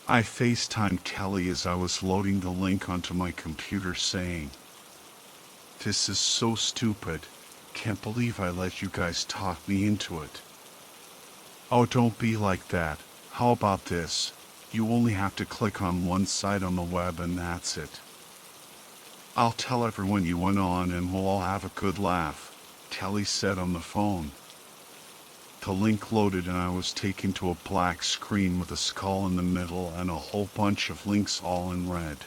I FaceTimed Kelly as I was loading the link onto my computer saying, "This is so stupid. Can't believe I let you guys talk me into it." "Oh, don't be like that. How about this? You only have to click on one site on the web and that's it. I'll tell everyone you went on and we'll all have a good laugh," Kelly said on the phone. The link loaded and I was taken to a black screen with a skull in the middle and a whole bunch of links all in red.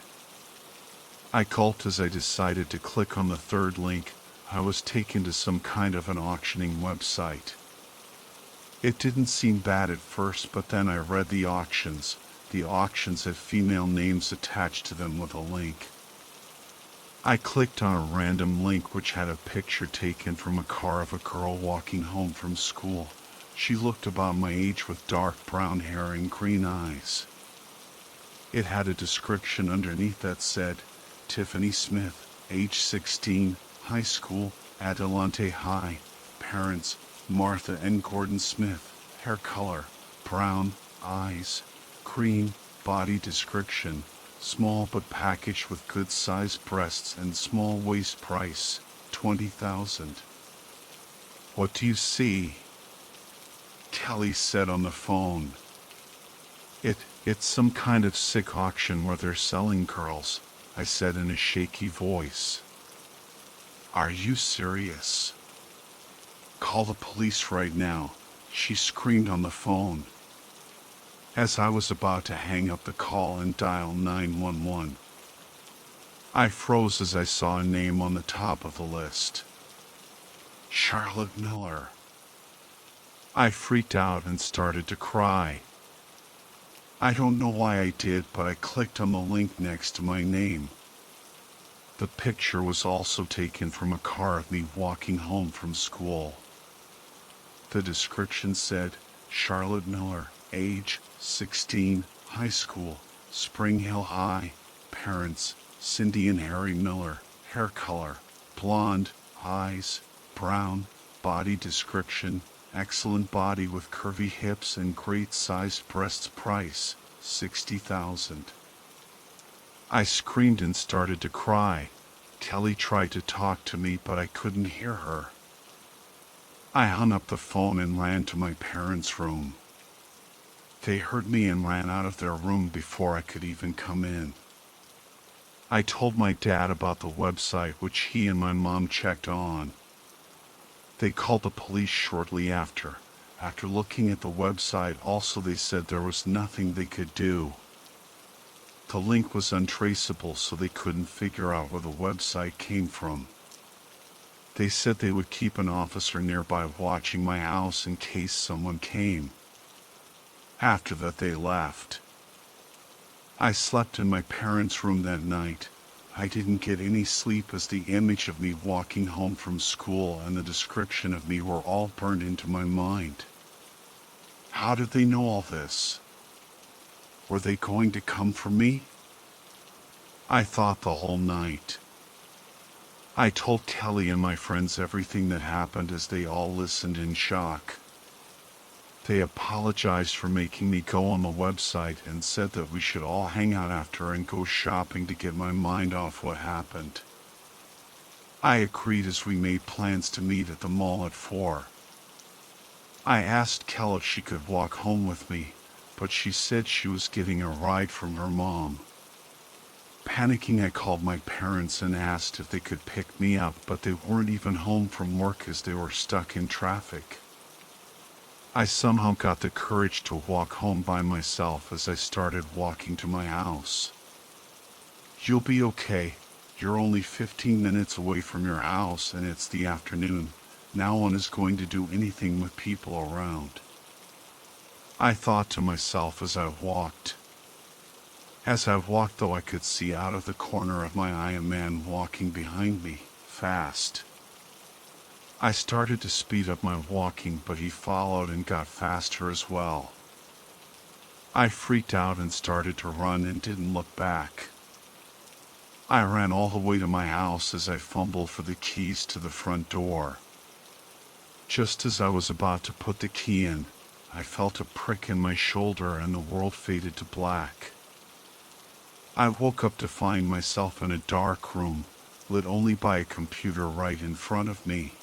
I gulped as I decided to click on the third link. I was taken to some kind of an auctioning website. It didn't seem bad at first, but then I read the auctions. The auctions had female names attached to them with a link. I clicked on a random link which had a picture taken from a car of a girl walking home from school. She looked about my age with dark brown hair and green eyes. It had a description underneath that said, "Tiffany Smith, age 16, high school, Adelante High, parents, Martha and Gordon Smith, hair color, brown, eyes, green, body description, small but packaged with good-sized breasts and small waist, price, $20,000. "What do you see?" Kelly said on the phone. It's some kind of sick auction where they're selling girls," I said in a shaky voice. "Are you serious? Call the police right now," she screamed on the phone. As I was about to hang up the call and dial 911, I froze as I saw a name on the top of the list. Charlotte Miller. I freaked out and started to cry. I don't know why I did, but I clicked on the link next to my name. The picture was also taken from a car of me walking home from school. The description said, "Charlotte Miller, age 16, high school, Spring Hill High, parents, Cindy and Harry Miller, hair color, blonde, eyes, brown, body description, excellent body with curvy hips and great-sized breasts, price, $60,000. I screamed and started to cry. Kelly tried to talk to me, but I couldn't hear her. I hung up the phone and ran to my parents' room. They heard me and ran out of their room before I could even come in. I told my dad about the website, which he and my mom checked on. They called the police shortly after. After looking at the website also, they said there was nothing they could do. The link was untraceable, so they couldn't figure out where the website came from. They said they would keep an officer nearby watching my house in case someone came. After that, they left. I slept in my parents' room that night. I didn't get any sleep as the image of me walking home from school and the description of me were all burned into my mind. How did they know all this? Were they going to come for me? I thought the whole night. I told Kelly and my friends everything that happened as they all listened in shock. They apologized for making me go on the website and said that we should all hang out after and go shopping to get my mind off what happened. I agreed as we made plans to meet at the mall at 4. I asked Kelly if she could walk home with me, but she said she was getting a ride from her mom. Panicking, I called my parents and asked if they could pick me up, but they weren't even home from work as they were stuck in traffic. I somehow got the courage to walk home by myself as I started walking to my house. "You'll be okay. You're only 15 minutes away from your house and it's the afternoon. No one is going to do anything with people around," I thought to myself as I walked. As I walked, though, I could see out of the corner of my eye a man walking behind me, fast. I started to speed up my walking, but he followed and got faster as well. I freaked out and started to run and didn't look back. I ran all the way to my house as I fumbled for the keys to the front door. Just as I was about to put the key in, I felt a prick in my shoulder and the world faded to black. I woke up to find myself in a dark room, lit only by a computer right in front of me.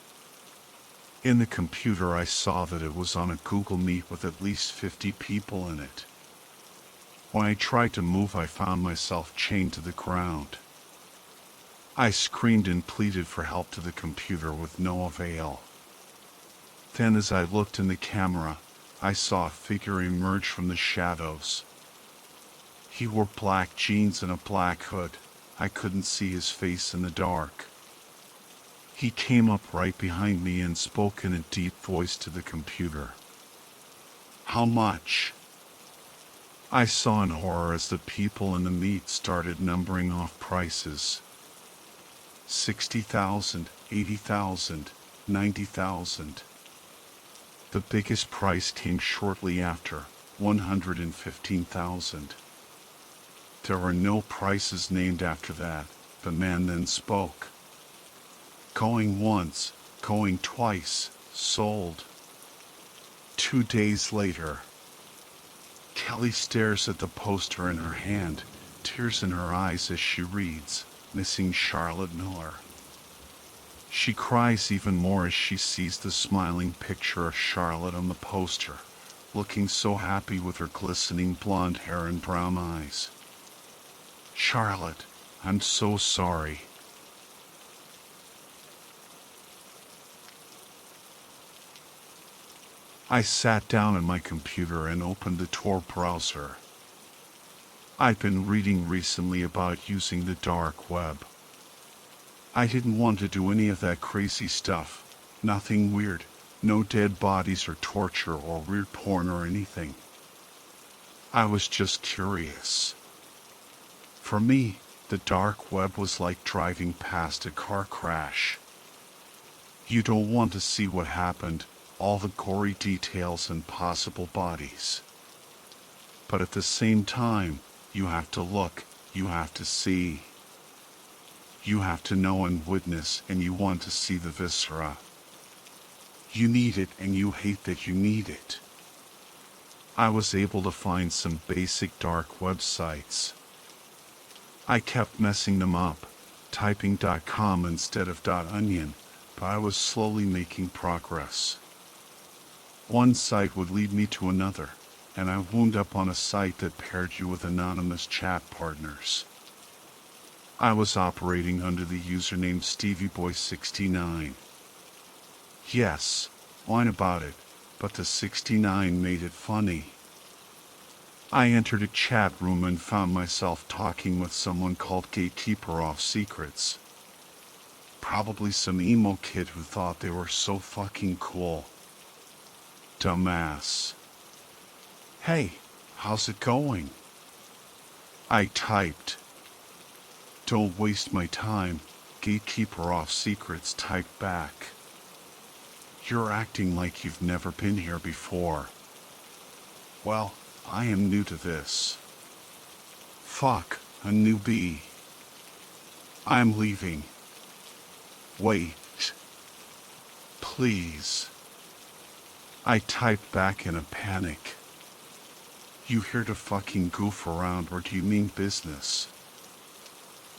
In the computer I saw that it was on a Google Meet with at least 50 people in it. When I tried to move, I found myself chained to the ground. I screamed and pleaded for help to the computer with no avail. Then as I looked in the camera, I saw a figure emerge from the shadows. He wore black jeans and a black hood. I couldn't see his face in the dark. He came up right behind me and spoke in a deep voice to the computer. "How much?" I saw in horror as the people in the meet started numbering off prices. 60,000, 80,000, 90,000. The biggest price came shortly after, 115,000. There were no prices named after that. The man then spoke. "Going once, going twice, sold." 2 days later. Kelly stares at the poster in her hand, tears in her eyes as she reads, "Missing Charlotte Miller." She cries even more as she sees the smiling picture of Charlotte on the poster, looking so happy with her glistening blonde hair and brown eyes. "Charlotte, I'm so sorry." I sat down at my computer and opened the Tor browser. I'd been reading recently about using the dark web. I didn't want to do any of that crazy stuff. Nothing weird. No dead bodies or torture or weird porn or anything. I was just curious. For me, the dark web was like driving past a car crash. You don't want to see what happened, all the gory details and possible bodies. But at the same time, you have to look, you have to see. You have to know and witness, and you want to see the viscera. You need it and you hate that you need it. I was able to find some basic dark websites. I kept messing them up, typing .com instead of .onion, but I was slowly making progress. One site would lead me to another, and I wound up on a site that paired you with anonymous chat partners. I was operating under the username StevieBoy69. Yes, whine about it, but the 69 made it funny. I entered a chat room and found myself talking with someone called Gatekeeper Off Secrets. Probably some emo kid who thought they were so fucking cool. Dumbass. "Hey, how's it going?" I typed. "Don't waste my time," Gatekeeper Off Secrets typed back. "You're acting like you've never been here before." "Well, I am new to this." "Fuck, a newbie." "I'm leaving." "Wait. Please." I typed back in a panic. "You here to fucking goof around or do you mean business?"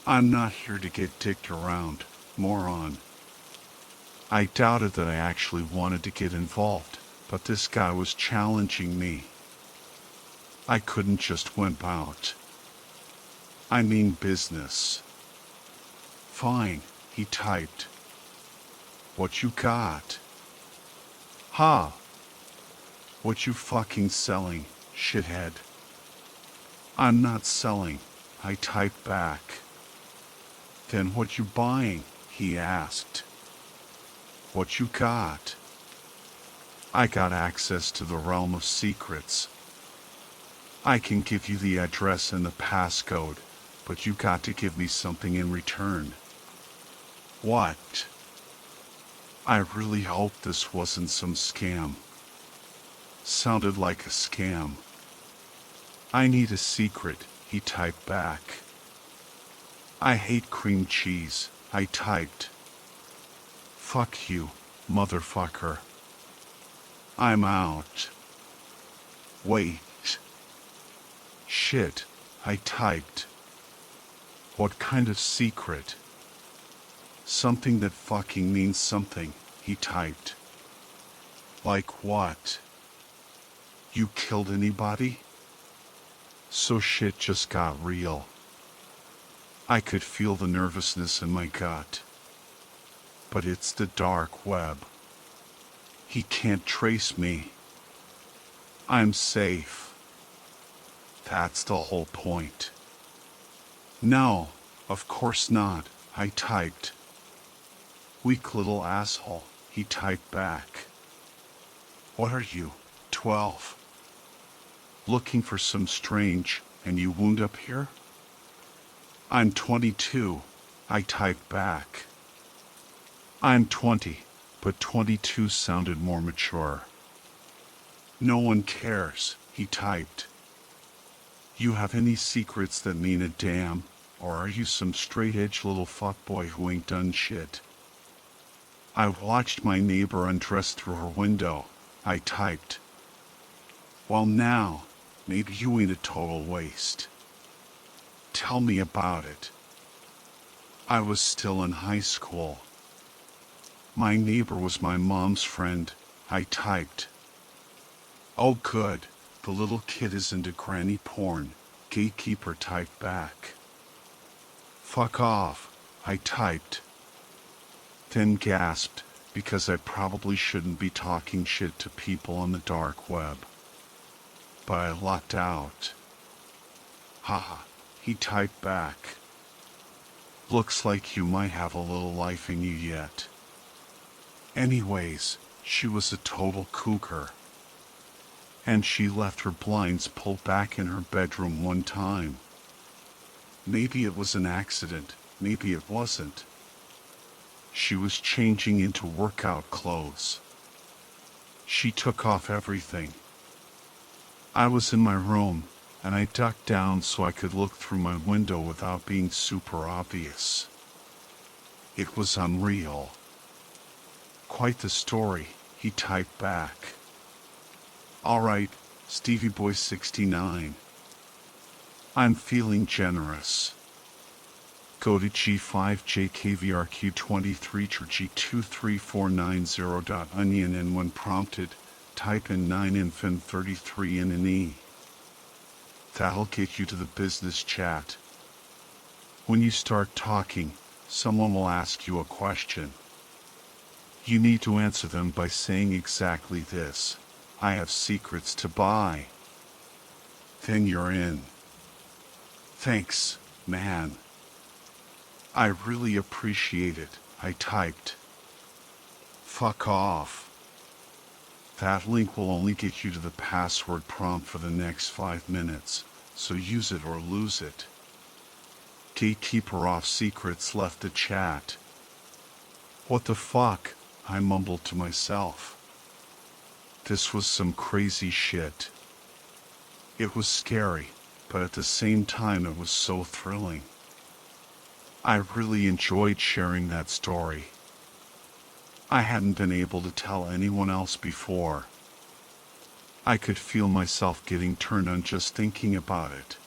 "I'm not here to get dicked around, moron." I doubted that I actually wanted to get involved, but this guy was challenging me. I couldn't just wimp out. "I mean business." "Fine," he typed. "What you got?" "Ha." What you fucking selling, shithead? I'm not selling, I typed back. Then what you buying? He asked. What you got? I got access to the realm of secrets. I can give you the address and the passcode, but you got to give me something in return. What? I really hope this wasn't some scam. Sounded like a scam. I need a secret, he typed back. I hate cream cheese, I typed. Fuck you, motherfucker. I'm out. Wait. Shit, I typed. What kind of secret? Something that fucking means something, he typed. Like what? You killed anybody? So shit just got real. I could feel the nervousness in my gut. But it's the dark web. He can't trace me. I'm safe. That's the whole point. No, of course not, I typed. Weak little asshole, he typed back. What are you, 12? Looking for some strange, and you wound up here? I'm 22, I typed back. I'm 20, but 22 sounded more mature. No one cares, he typed. You have any secrets that mean a damn, or are you some straight-edge little fuckboy who ain't done shit? I watched my neighbor undress through her window, I typed. Well now, maybe you ain't a total waste. Tell me about it. I was still in high school. My neighbor was my mom's friend, I typed. Oh good, the little kid is into granny porn, gatekeeper typed back. Fuck off, I typed. Then gasped, because I probably shouldn't be talking shit to people on the dark web. But I lucked out. Haha, he typed back. Looks like you might have a little life in you yet. Anyways, she was a total cougar. And she left her blinds pulled back in her bedroom one time. Maybe it was an accident, maybe it wasn't. She was changing into workout clothes. She took off everything. I was in my room, and I ducked down so I could look through my window without being super obvious. It was unreal. Quite the story, he typed back. Alright, Stevie Boy 69. I'm feeling generous. Go to G5JKVRQ23 or G23490.onion and when prompted, type in 9infin33 in an E. That'll get you to the business chat. When you start talking, someone will ask you a question. You need to answer them by saying exactly this: I have secrets to buy. Then you're in. Thanks, man. I really appreciate it, I typed. Fuck off. That link will only get you to the password prompt for the next 5 minutes, so use it or lose it. Gatekeeper Off Secrets left the chat. What the fuck, I mumbled to myself. This was some crazy shit. It was scary, but at the same time it was so thrilling. I really enjoyed sharing that story. I hadn't been able to tell anyone else before. I could feel myself getting turned on just thinking about it.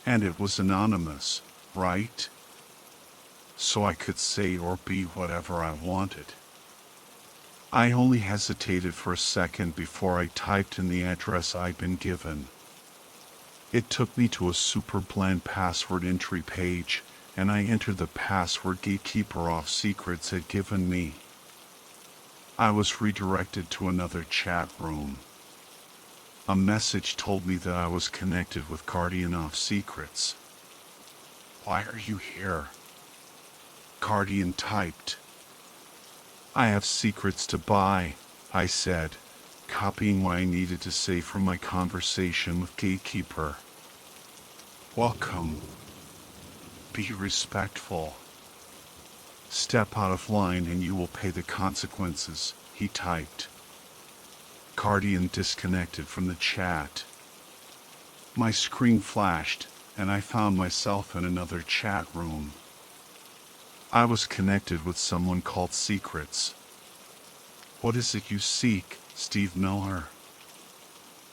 And it was anonymous, right? So I could say or be whatever I wanted. I only hesitated for a second before I typed in the address I'd been given. It took me to a super bland password entry page, and I entered the password Gatekeeper Off Secrets had given me. I was redirected to another chat room. A message told me that I was connected with Guardian of Secrets. "Why are you here?" Guardian typed. "I have secrets to buy," I said, copying what I needed to say from my conversation with Gatekeeper. "Welcome. Be respectful. Step out of line and you will pay the consequences," he typed. Guardian disconnected from the chat. My screen flashed, and I found myself in another chat room. I was connected with someone called Secrets. "What is it you seek, Steve Miller?"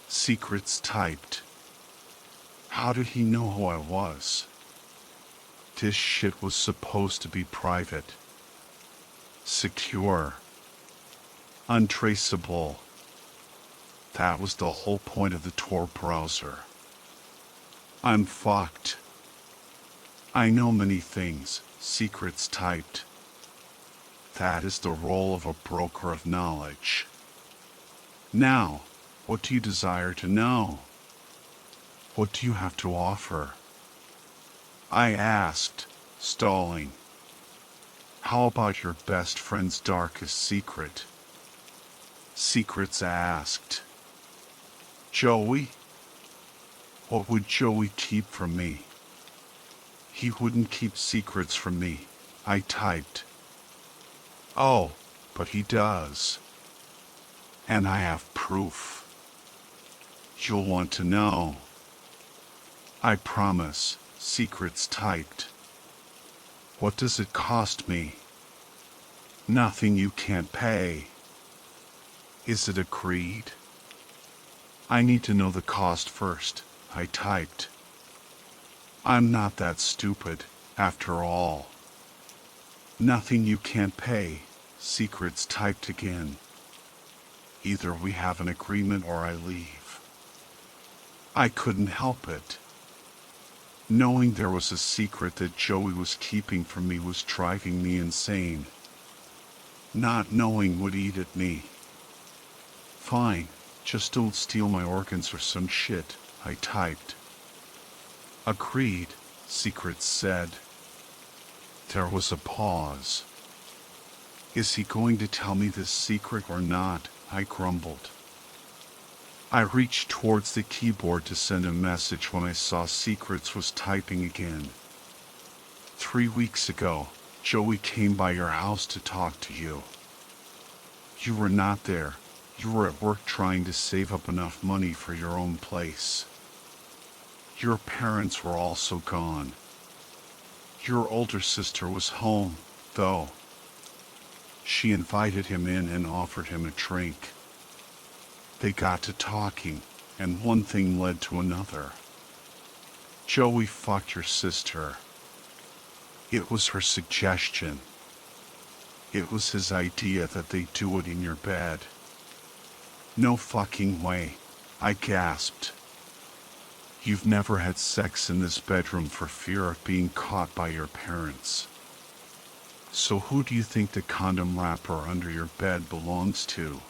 Secrets typed. How did he know who I was? This shit was supposed to be private, secure, untraceable. That was the whole point of the Tor browser. I'm fucked. "I know many things," Secrets typed. "That is the role of a broker of knowledge. Now, what do you desire to know? What do you have to offer?" I asked, stalling. "How about your best friend's darkest secret?" Secrets asked. "Joey? What would Joey keep from me?" "He wouldn't keep secrets from me," I typed. "Oh, but he does. And I have proof. You'll want to know." "I promise," Secrets typed. "What does it cost me?" "Nothing you can't pay." "Is it agreed?" "I need to know the cost first," I typed. I'm not that stupid, after all. "Nothing you can't pay," Secrets typed again. "Either we have an agreement or I leave." I couldn't help it. Knowing there was a secret that Joey was keeping from me was driving me insane. Not knowing would eat at me. "Fine, just don't steal my organs or some shit," I typed. "Agreed," Secrets said. There was a pause. "Is he going to tell me this secret or not?" I grumbled. I reached towards the keyboard to send a message when I saw Secrets was typing again. "3 weeks ago, Joey came by your house to talk to you. You were not there. You were at work trying to save up enough money for your own place. Your parents were also gone. Your older sister was home, though. She invited him in and offered him a drink. They got to talking, and one thing led to another. Joey fucked your sister. It was her suggestion. It was his idea that they do it in your bed." "No fucking way," I gasped. "You've never had sex in this bedroom for fear of being caught by your parents. So who do you think the condom wrapper under your bed belongs to?"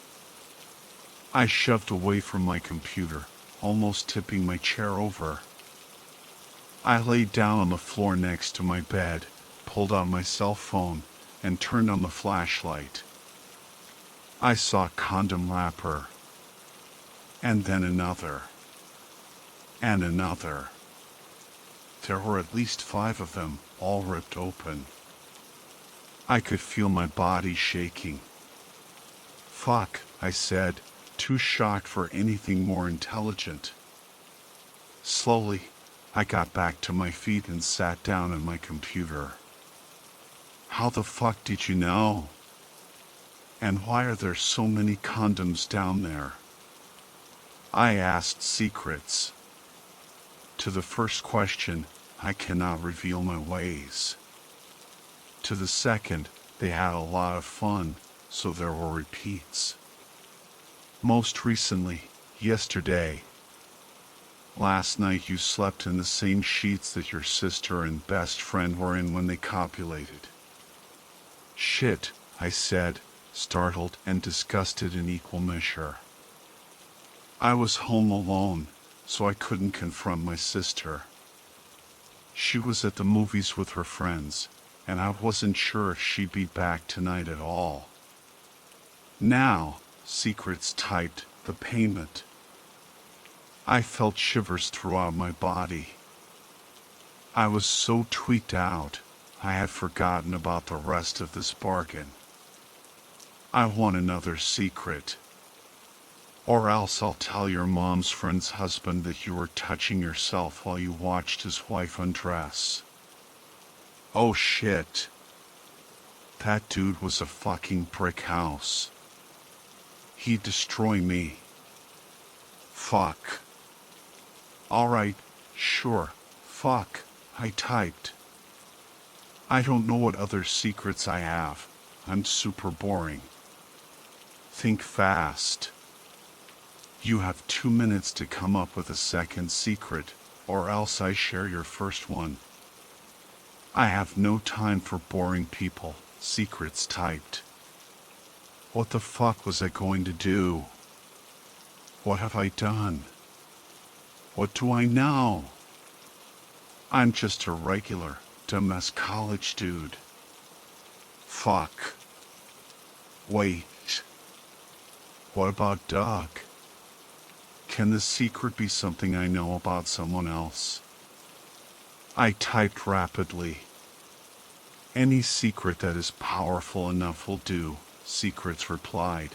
I shoved away from my computer, almost tipping my chair over. I laid down on the floor next to my bed, pulled out my cell phone, and turned on the flashlight. I saw a condom wrapper. And then another. And another. There were at least 5 of them, all ripped open. I could feel my body shaking. "Fuck," I said, too shocked for anything more intelligent. Slowly, I got back to my feet and sat down at my computer. "How the fuck did you know? And why are there so many condoms down there?" I asked Secrets. To the first question, I cannot reveal my ways. To the second, they had a lot of fun, so there were repeats. Most recently, yesterday. Last night you slept in the same sheets that your sister and best friend were in when they copulated. "Shit," I said, startled and disgusted in equal measure. I was home alone, so I couldn't confront my sister. She was at the movies with her friends, and I wasn't sure if she'd be back tonight at all. Now, secrets typed the payment. I felt shivers throughout my body. I was so tweaked out, I had forgotten about the rest of this bargain. I want another secret. Or else I'll tell your mom's friend's husband that you were touching yourself while you watched his wife undress. Oh shit. That dude was a fucking brick house. He'd destroy me. Fuck. Alright, sure, fuck, I typed. I don't know what other secrets I have. I'm super boring. Think fast. You have 2 minutes to come up with a second secret, or else I share your first one. I have no time for boring people, secrets typed. What the fuck was I going to do? What have I done? What do I know? I'm just a regular, dumbass college dude. Fuck. Wait. What about Doug? Can the secret be something I know about someone else? I typed rapidly. Any secret that is powerful enough will do, secrets replied.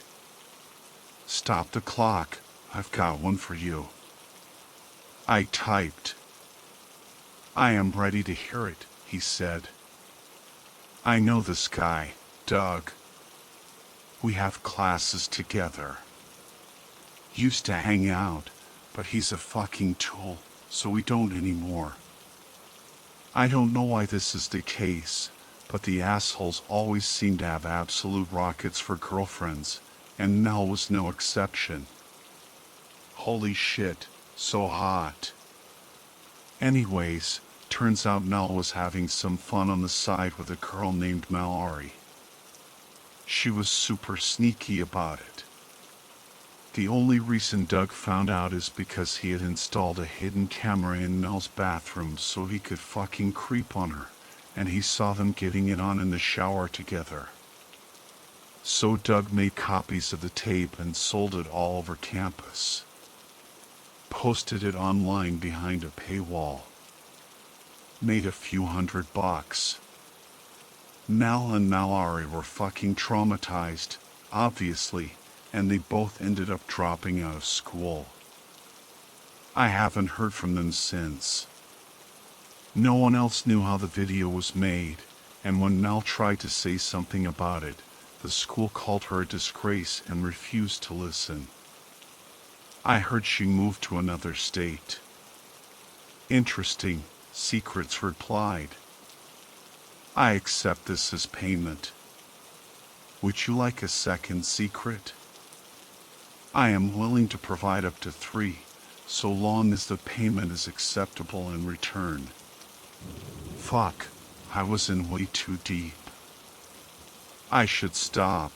Stop the clock, I've got one for you. I typed. I am ready to hear it, he said. I know this guy, Doug. We have classes together. Used to hang out, but he's a fucking tool, so we don't anymore. I don't know why this is the case, but the assholes always seem to have absolute rockets for girlfriends, and Mel was no exception. Holy shit, so hot. Anyways, turns out Mel was having some fun on the side with a girl named Mallory. She was super sneaky about it. The only reason Doug found out is because he had installed a hidden camera in Mel's bathroom so he could fucking creep on her, and he saw them getting it on in the shower together. So Doug made copies of the tape and sold it all over campus. Posted it online behind a paywall. Made a few $100. Mel and Mallory were fucking traumatized, obviously, and they both ended up dropping out of school. I haven't heard from them since. No one else knew how the video was made, and when Mel tried to say something about it, the school called her a disgrace and refused to listen. I heard she moved to another state. Interesting, Secrets replied. I accept this as payment. Would you like a second secret? I am willing to provide up to 3, so long as the payment is acceptable in return. Fuck, I was in way too deep. I should stop.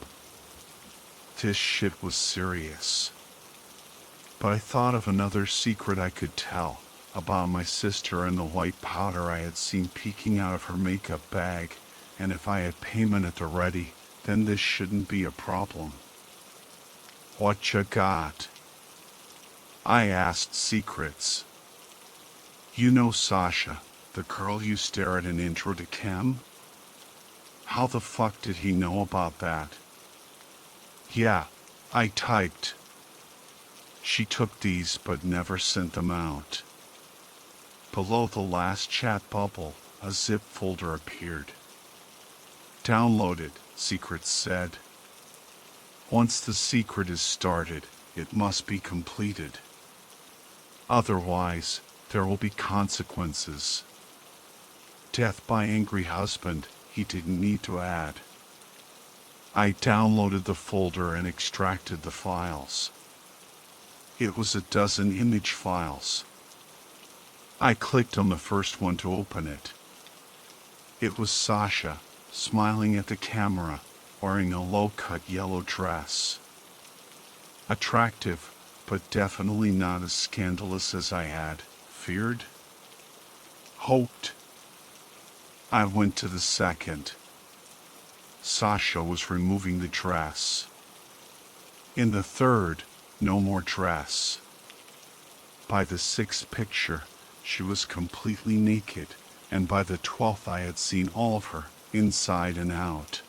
This shit was serious. But I thought of another secret I could tell, about my sister and the white powder I had seen peeking out of her makeup bag, and if I had payment at the ready, then this shouldn't be a problem. What you got? I asked Secrets. You know Sasha, the girl you stare at in Intro to Chem? How the fuck did he know about that? Yeah, I typed. She took these but never sent them out. Below the last chat bubble, a zip folder appeared. Downloaded, Secrets said. Once the secret is started, it must be completed. Otherwise, there will be consequences. Death by angry husband, he didn't need to add. I downloaded the folder and extracted the files. It was a dozen image files. I clicked on the first one to open it. It was Sasha, smiling at the camera, wearing a low-cut yellow dress. Attractive, but definitely not as scandalous as I had feared, hoped. I went to the second. Sasha was removing the dress. In the third, no more dress. By the sixth picture, she was completely naked, and by the 12th I had seen all of her, inside and out.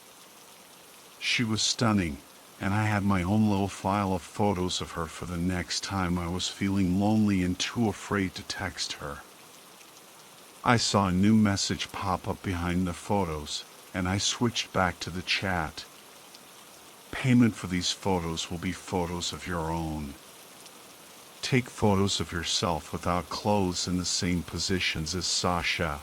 She was stunning, and I had my own little file of photos of her for the next time I was feeling lonely and too afraid to text her. I saw a new message pop up behind the photos, and I switched back to the chat. Payment for these photos will be photos of your own. Take photos of yourself without clothes in the same positions as Sasha.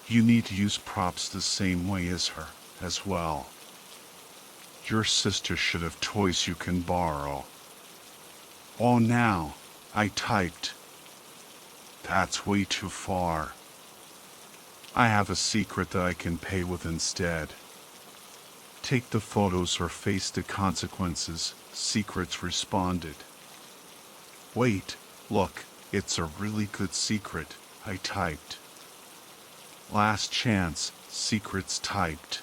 You need to use props the same way as her, as well. Your sister should have toys you can borrow. Oh, now, I typed. That's way too far. I have a secret that I can pay with instead. Take the photos or face the consequences, Secrets responded. Wait, look, it's a really good secret, I typed. Last chance, Secrets typed.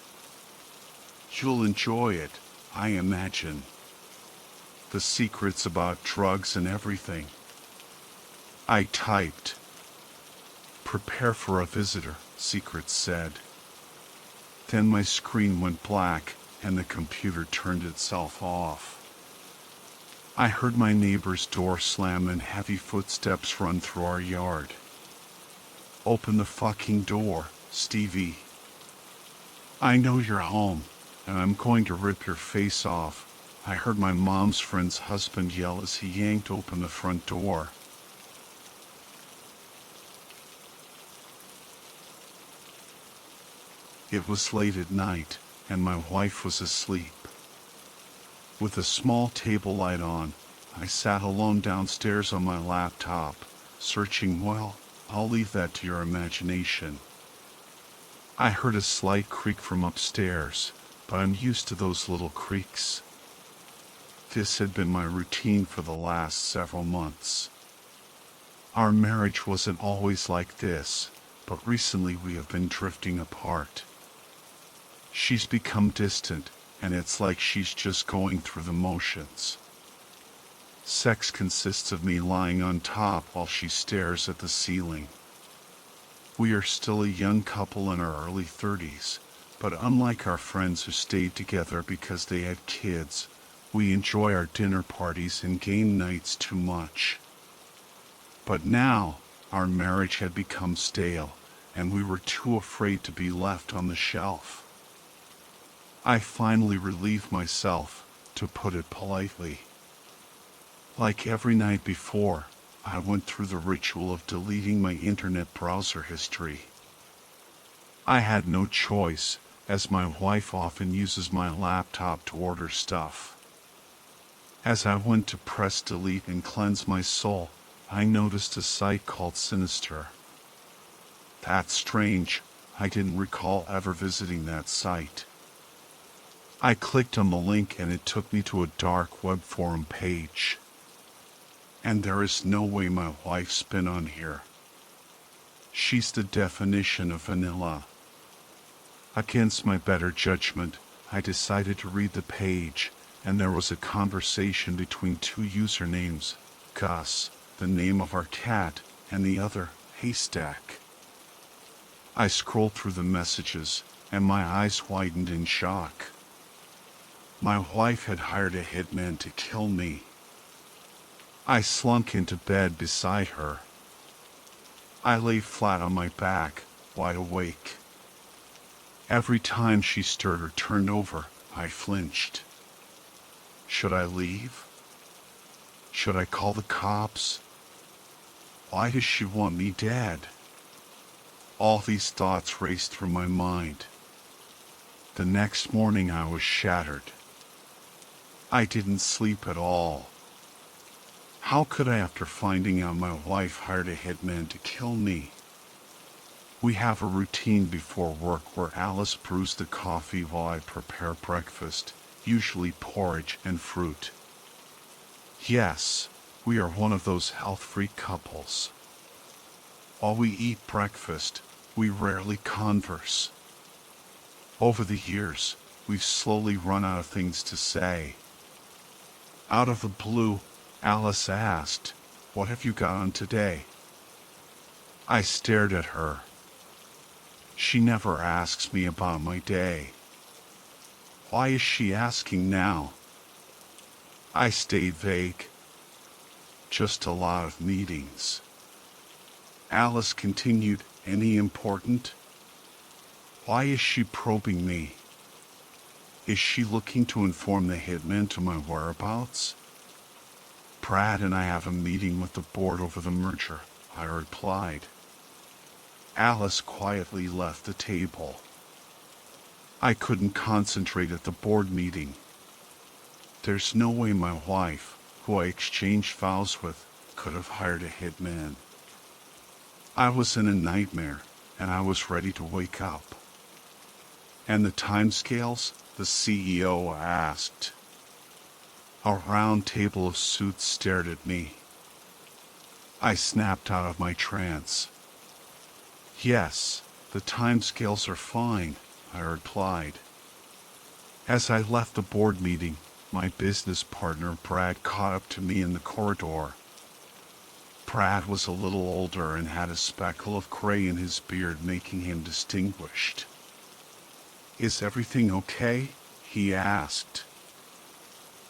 You'll enjoy it, I imagine. The secret's about drugs and everything. I typed. Prepare for a visitor, Secrets said. Then my screen went black, and the computer turned itself off. I heard my neighbor's door slam and heavy footsteps run through our yard. Open the fucking door, Stevie. I know you're home, and I'm going to rip your face off, I heard my mom's friend's husband yell as he yanked open the front door. It was late at night, and my wife was asleep. With a small table light on, I sat alone downstairs on my laptop, searching. Well, I'll leave that to your imagination. I heard a slight creak from upstairs, but I'm used to those little creaks. This had been my routine for the last several months. Our marriage wasn't always like this, but recently we have been drifting apart. She's become distant, and it's like she's just going through the motions. Sex consists of me lying on top while she stares at the ceiling. We are still a young couple in our early 30s, but unlike our friends who stayed together because they had kids, we enjoy our dinner parties and game nights too much. But now, our marriage had become stale, and we were too afraid to be left on the shelf. I finally relieved myself, to put it politely. Like every night before, I went through the ritual of deleting my internet browser history. I had no choice, as my wife often uses my laptop to order stuff. As I went to press delete and cleanse my soul, I noticed a site called Sinister. That's strange, I didn't recall ever visiting that site. I clicked on the link and it took me to a dark web forum page. And there is no way my wife's been on here. She's the definition of vanilla. Against my better judgment, I decided to read the page, and there was a conversation between two usernames, Gus, the name of our cat, and the other, Haystack. I scrolled through the messages, and my eyes widened in shock. My wife had hired a hitman to kill me. I slunk into bed beside her. I lay flat on my back, wide awake. Every time she stirred or turned over, I flinched. Should I leave? Should I call the cops? Why does she want me dead? All these thoughts raced through my mind. The next morning I was shattered. I didn't sleep at all. How could I, after finding out my wife hired a hitman to kill me? We have a routine before work where Alice brews the coffee while I prepare breakfast, usually porridge and fruit. Yes, we are one of those health-freak couples. While we eat breakfast, we rarely converse. Over the years, we've slowly run out of things to say. Out of the blue, Alice asked, "What have you got on today?" I stared at her. She never asks me about my day. Why is she asking now? I stayed vague. Just a lot of meetings. Alice continued, "Any important?" Why is she probing me? Is she looking to inform the hitman to my whereabouts? Brad and I have a meeting with the board over the merger, I replied. Alice quietly left the table. I couldn't concentrate at the board meeting. There's no way my wife, who I exchanged vows with, could have hired a hitman. I was in a nightmare, and I was ready to wake up. "And the timescales?" the CEO asked. A round table of suits stared at me. I snapped out of my trance. "Yes, the timescales are fine," I replied. As I left the board meeting, my business partner Brad caught up to me in the corridor. Brad was a little older and had a speckle of gray in his beard, making him distinguished. "Is everything okay?" he asked.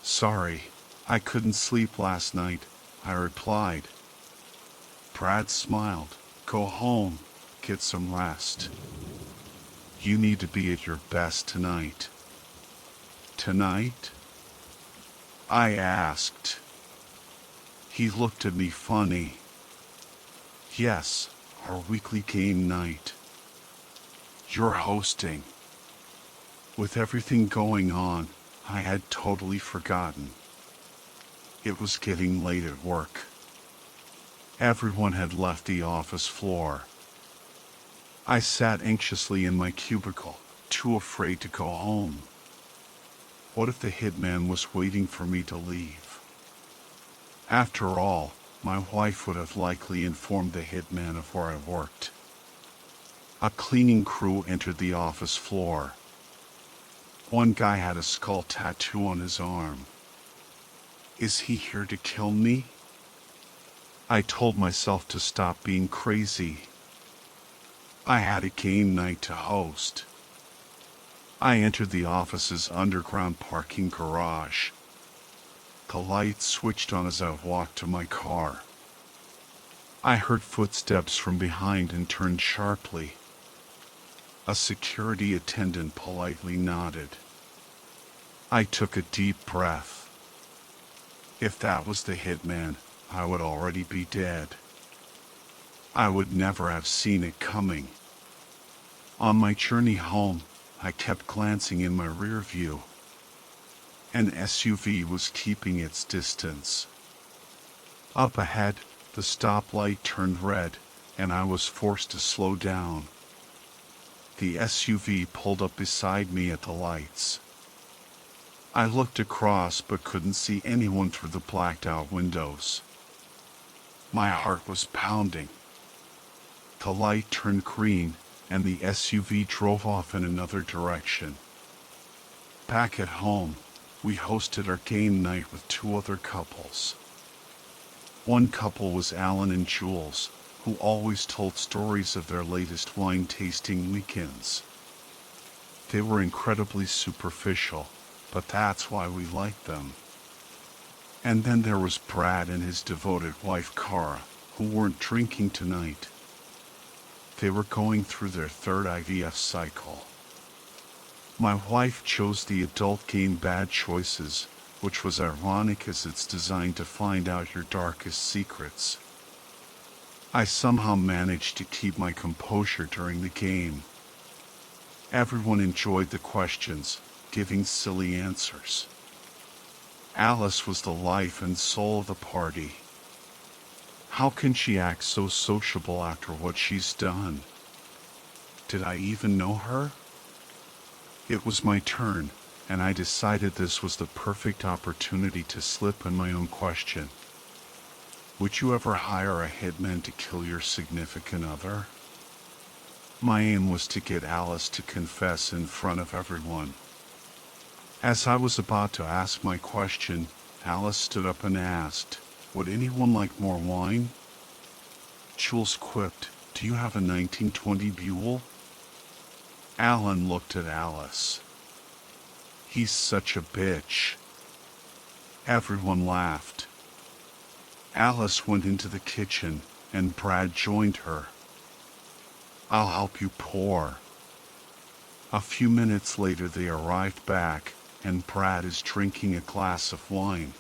"Sorry, I couldn't sleep last night," I replied. Brad smiled. "Go home, get some rest. You need to be at your best tonight." "Tonight?" I asked. He looked at me funny. "Yes, our weekly game night. You're hosting." With everything going on, I had totally forgotten. It was getting late at work. Everyone had left the office floor. I sat anxiously in my cubicle, too afraid to go home. What if the hitman was waiting for me to leave? After all, my wife would have likely informed the hitman of where I worked. A cleaning crew entered the office floor. One guy had a skull tattoo on his arm. Is he here to kill me? I told myself to stop being crazy. I had a game night to host. I entered the office's underground parking garage. The lights switched on as I walked to my car. I heard footsteps from behind and turned sharply. A security attendant politely nodded. I took a deep breath. If that was the hitman, I would already be dead. I would never have seen it coming. On my journey home, I kept glancing in my rear view. An SUV was keeping its distance. Up ahead, the stoplight turned red, and I was forced to slow down. The SUV pulled up beside me at the lights. I looked across but couldn't see anyone through the blacked-out windows. My heart was pounding. The light turned green, and the SUV drove off in another direction. Back at home, we hosted our game night with two other couples. One couple was Alan and Jules, who always told stories of their latest wine-tasting weekends. They were incredibly superficial, but that's why we liked them. And then there was Brad and his devoted wife Cara, who weren't drinking tonight. They were going through their third IVF cycle. My wife chose the adult game Bad Choices, which was ironic as it's designed to find out your darkest secrets. I somehow managed to keep my composure during the game. Everyone enjoyed the questions, giving silly answers. Alice was the life and soul of the party. How can she act so sociable after what she's done? Did I even know her? It was my turn, and I decided this was the perfect opportunity to slip in my own question. Would you ever hire a hitman to kill your significant other? My aim was to get Alice to confess in front of everyone. As I was about to ask my question, Alice stood up and asked, "Would anyone like more wine?" Jules quipped, "Do you have a 1920 Buell?" Alan looked at Alice. "He's such a bitch." Everyone laughed. Alice went into the kitchen, and Brad joined her. "I'll help you pour." A few minutes later they arrived back, and Brad is drinking a glass of wine.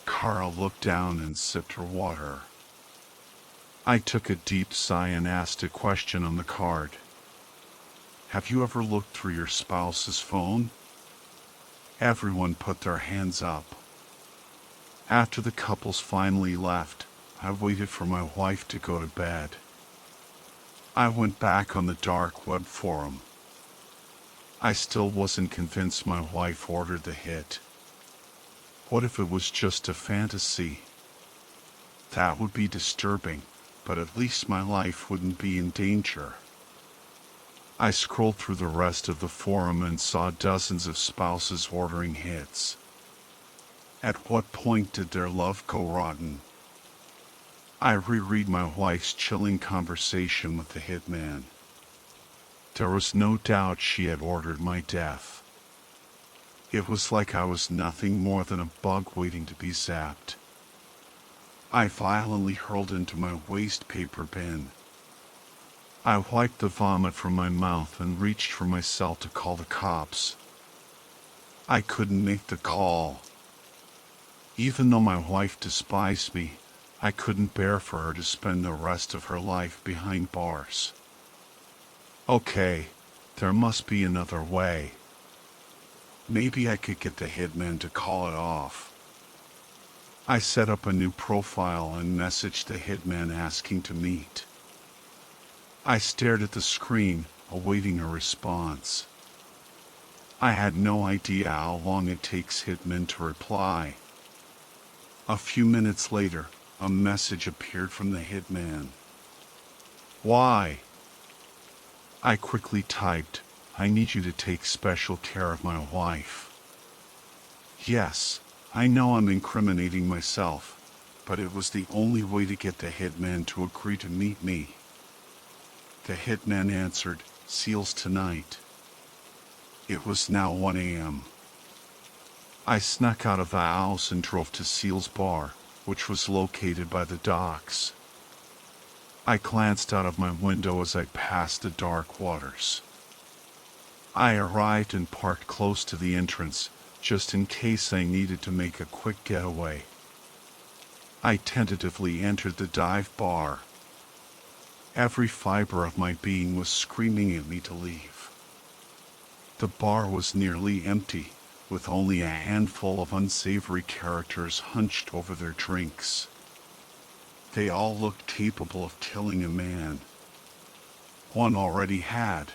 Carl looked down and sipped her water. I took a deep sigh and asked a question on the card. "Have you ever looked through your spouse's phone?" Everyone put their hands up. After the couples finally left, I waited for my wife to go to bed. I went back on the dark web forum. I still wasn't convinced my wife ordered the hit. What if it was just a fantasy? That would be disturbing, but at least my life wouldn't be in danger. I scrolled through the rest of the forum and saw dozens of spouses ordering hits. At what point did their love go rotten? I reread my wife's chilling conversation with the hitman. There was no doubt she had ordered my death. It was like I was nothing more than a bug waiting to be zapped. I violently hurled into my waste paper bin. I wiped the vomit from my mouth and reached for my cell to call the cops. I couldn't make the call. Even though my wife despised me, I couldn't bear for her to spend the rest of her life behind bars. Okay, there must be another way. Maybe I could get the hitman to call it off. I set up a new profile and messaged the hitman asking to meet. I stared at the screen, awaiting a response. I had no idea how long it takes hitmen to reply. A few minutes later, a message appeared from the hitman. "Why?" I quickly typed, "I need you to take special care of my wife." Yes, I know I'm incriminating myself, but it was the only way to get the hitman to agree to meet me. The hitman answered, "Seals tonight." It was now 1 a.m. I snuck out of the house and drove to Seal's bar, which was located by the docks. I glanced out of my window as I passed the dark waters. I arrived and parked close to the entrance, just in case I needed to make a quick getaway. I tentatively entered the dive bar. Every fiber of my being was screaming at me to leave. The bar was nearly empty, with only a handful of unsavory characters hunched over their drinks. They all looked capable of killing a man. One already had.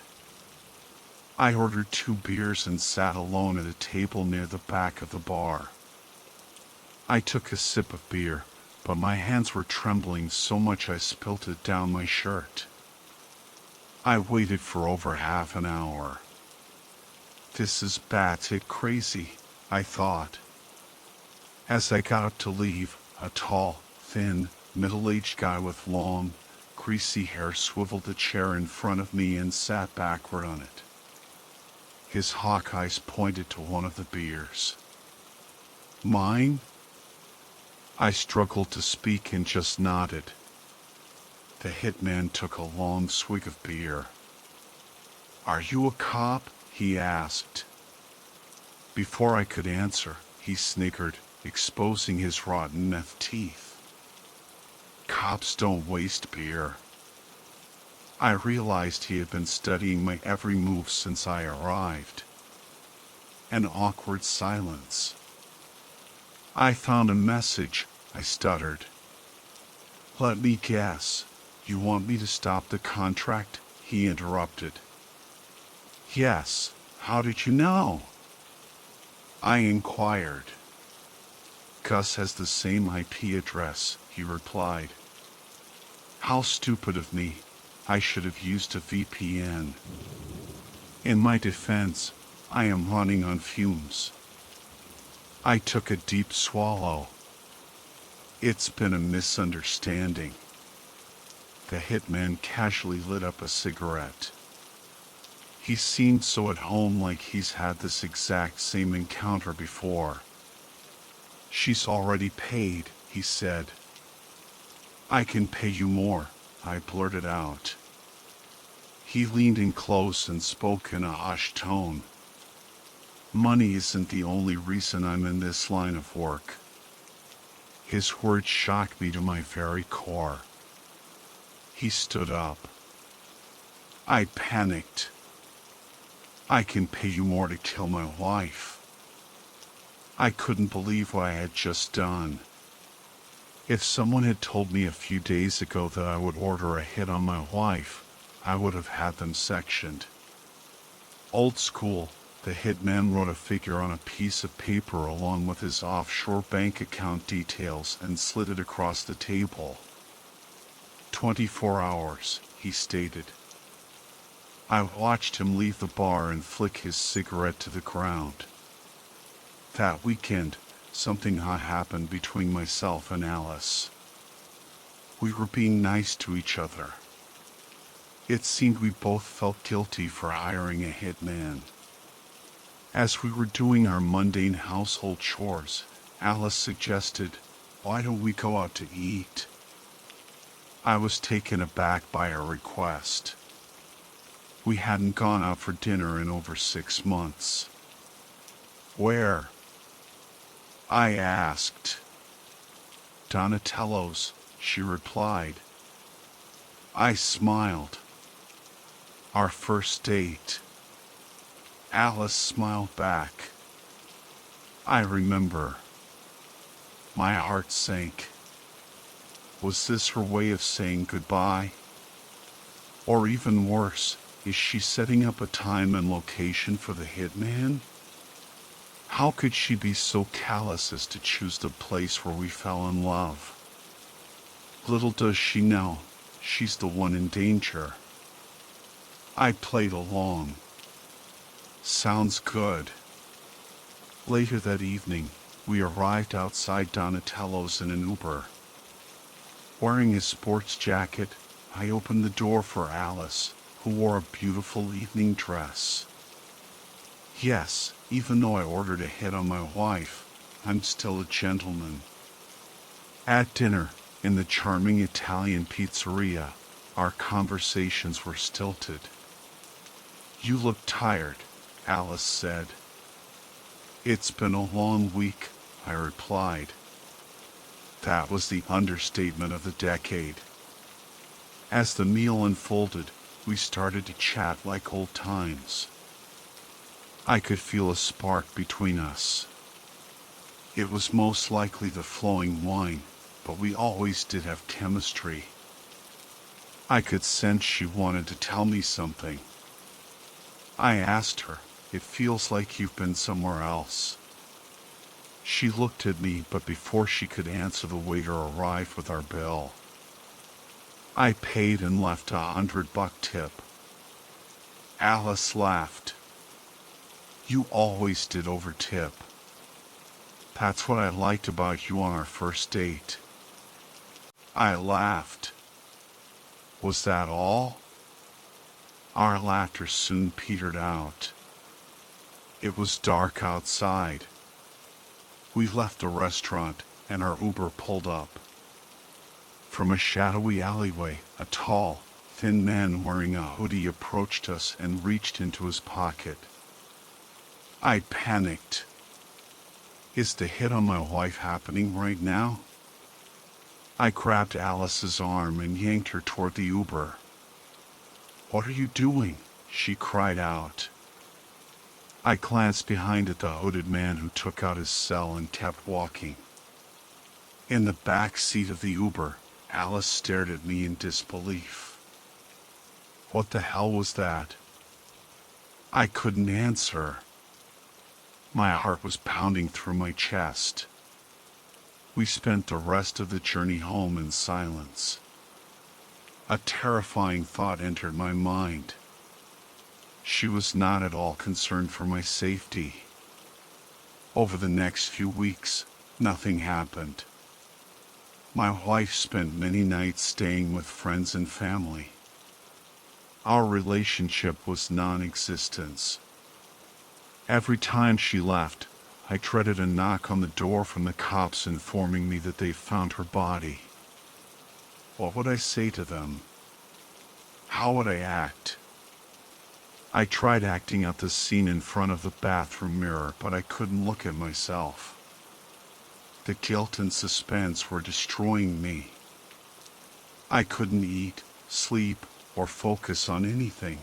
I ordered 2 beers and sat alone at a table near the back of the bar. I took a sip of beer, but my hands were trembling so much I spilt it down my shirt. I waited for over half an hour. This is batshit crazy, I thought. As I got up to leave, a tall, thin, middle-aged guy with long, greasy hair swiveled a chair in front of me and sat backward on it. His hawk eyes pointed to one of the beers. "Mine?" I struggled to speak and just nodded. The hitman took a long swig of beer. "Are you a cop?" he asked. Before I could answer, he snickered, exposing his rotten meth teeth. "Cops don't waste beer." I realized he had been studying my every move since I arrived. An awkward silence. "I found a message," I stuttered. "Let me guess. You want me to stop the contract?" he interrupted. "Yes. How did you know?" I inquired. Gus has the same IP address, he replied. How stupid of me. I should have used a VPN. In my defense, I am running on fumes. I took a deep swallow. It's been a misunderstanding. The hitman casually lit up a cigarette. He seemed so at home, like he's had this exact same encounter before. She's already paid, he said. I can pay you more, I blurted out. He leaned in close and spoke in a hushed tone. Money isn't the only reason I'm in this line of work. His words shocked me to my very core. He stood up. I panicked. I can pay you more to kill my wife. I couldn't believe what I had just done. If someone had told me a few days ago that I would order a hit on my wife, I would have had them sectioned. Old school, the hitman wrote a figure on a piece of paper along with his offshore bank account details and slid it across the table. 24 hours, he stated. I watched him leave the bar and flick his cigarette to the ground. That weekend, something odd happened between myself and Alice. We were being nice to each other. It seemed we both felt guilty for hiring a hitman. As we were doing our mundane household chores, Alice suggested, "Why don't we go out to eat?" I was taken aback by her request. We hadn't gone out for dinner in over 6 months. Where? I asked. Donatello's, she replied. I smiled. Our first date. Alice smiled back. I remember. My heart sank. Was this her way of saying goodbye? Or even worse, is she setting up a time and location for the hitman? How could she be so callous as to choose the place where we fell in love? Little does she know, she's the one in danger. I played along. Sounds good. Later that evening, we arrived outside Donatello's in an Uber. Wearing his sports jacket, I opened the door for Alice, who wore a beautiful evening dress. Yes, even though I ordered a hit on my wife, I'm still a gentleman. At dinner, in the charming Italian pizzeria, our conversations were stilted. You look tired, Alice said. It's been a long week, I replied. That was the understatement of the decade. As the meal unfolded, we started to chat like old times. I could feel a spark between us. It was most likely the flowing wine, but we always did have chemistry. I could sense she wanted to tell me something. I asked her, "It feels like you've been somewhere else." She looked at me, but before she could answer, the waiter arrived with our bill. I paid and left $100 tip. Alice laughed. You always did over tip. That's what I liked about you on our first date. I laughed. Was that all? Our laughter soon petered out. It was dark outside. We left the restaurant and our Uber pulled up. From a shadowy alleyway, a tall, thin man wearing a hoodie approached us and reached into his pocket. I panicked. Is the hit on my wife happening right now? I grabbed Alice's arm and yanked her toward the Uber. What are you doing? She cried out. I glanced behind at the hooded man who took out his cell and kept walking. In the back seat of the Uber, Alice stared at me in disbelief. What the hell was that? I couldn't answer. My heart was pounding through my chest. We spent the rest of the journey home in silence. A terrifying thought entered my mind. She was not at all concerned for my safety. Over the next few weeks, nothing happened. My wife spent many nights staying with friends and family. Our relationship was non-existent. Every time she left, I dreaded a knock on the door from the cops informing me that they found her body. What would I say to them? How would I act? I tried acting out the scene in front of the bathroom mirror, but I couldn't look at myself. The guilt and suspense were destroying me. I couldn't eat, sleep, or focus on anything.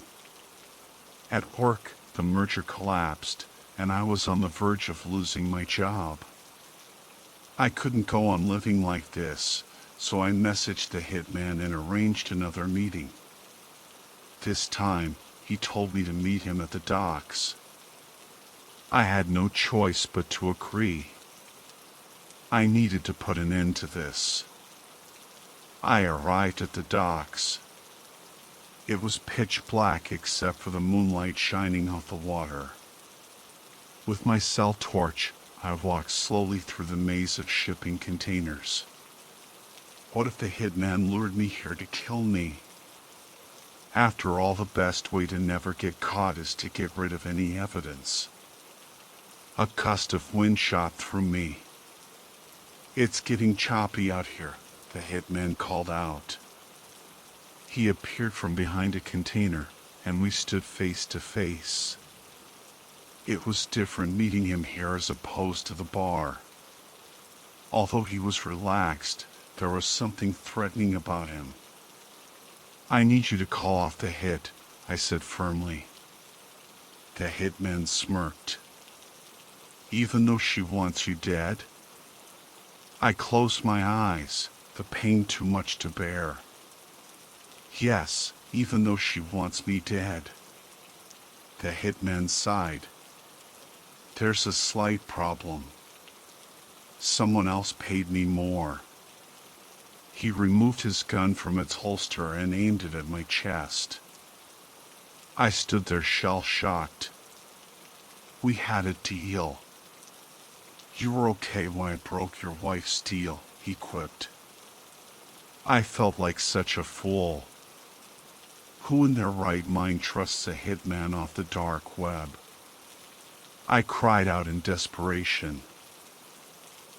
At work, the merger collapsed, and I was on the verge of losing my job. I couldn't go on living like this, so I messaged the hitman and arranged another meeting. This time, he told me to meet him at the docks. I had no choice but to agree. I needed to put an end to this. I arrived at the docks. It was pitch black except for the moonlight shining off the water. With my cell torch, I walked slowly through the maze of shipping containers. What if the hitman lured me here to kill me? After all, the best way to never get caught is to get rid of any evidence. A gust of wind shot through me. "It's getting choppy out here," the hitman called out. He appeared from behind a container, and we stood face to face. It was different meeting him here as opposed to the bar. Although he was relaxed, there was something threatening about him. "I need you to call off the hit," I said firmly. The hitman smirked. "Even though she wants you dead?" I closed my eyes, the pain too much to bear. "Yes, even though she wants me dead." The hitman sighed. "There's a slight problem. Someone else paid me more." He removed his gun from its holster and aimed it at my chest. I stood there shell-shocked. "We had a deal. You were okay when I broke your wife's deal," he quipped. I felt like such a fool. Who in their right mind trusts a hitman off the dark web? I cried out in desperation.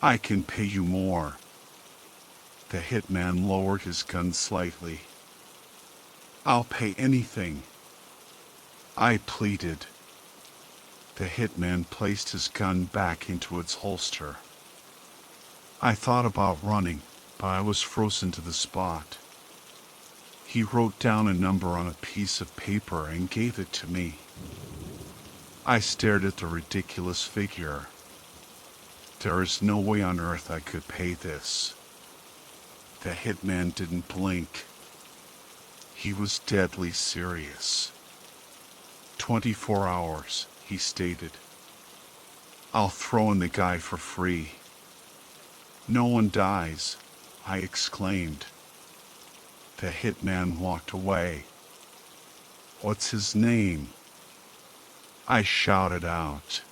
"I can pay you more." The hitman lowered his gun slightly. "I'll pay anything," I pleaded. The hitman placed his gun back into its holster. I thought about running, but I was frozen to the spot. He wrote down a number on a piece of paper and gave it to me. I stared at the ridiculous figure. There is no way on earth I could pay this. The hitman didn't blink. He was deadly serious. 24 hours, he stated. "I'll throw in the guy for free." "No one dies," I exclaimed. The hitman walked away. "What's his name?" I shouted out.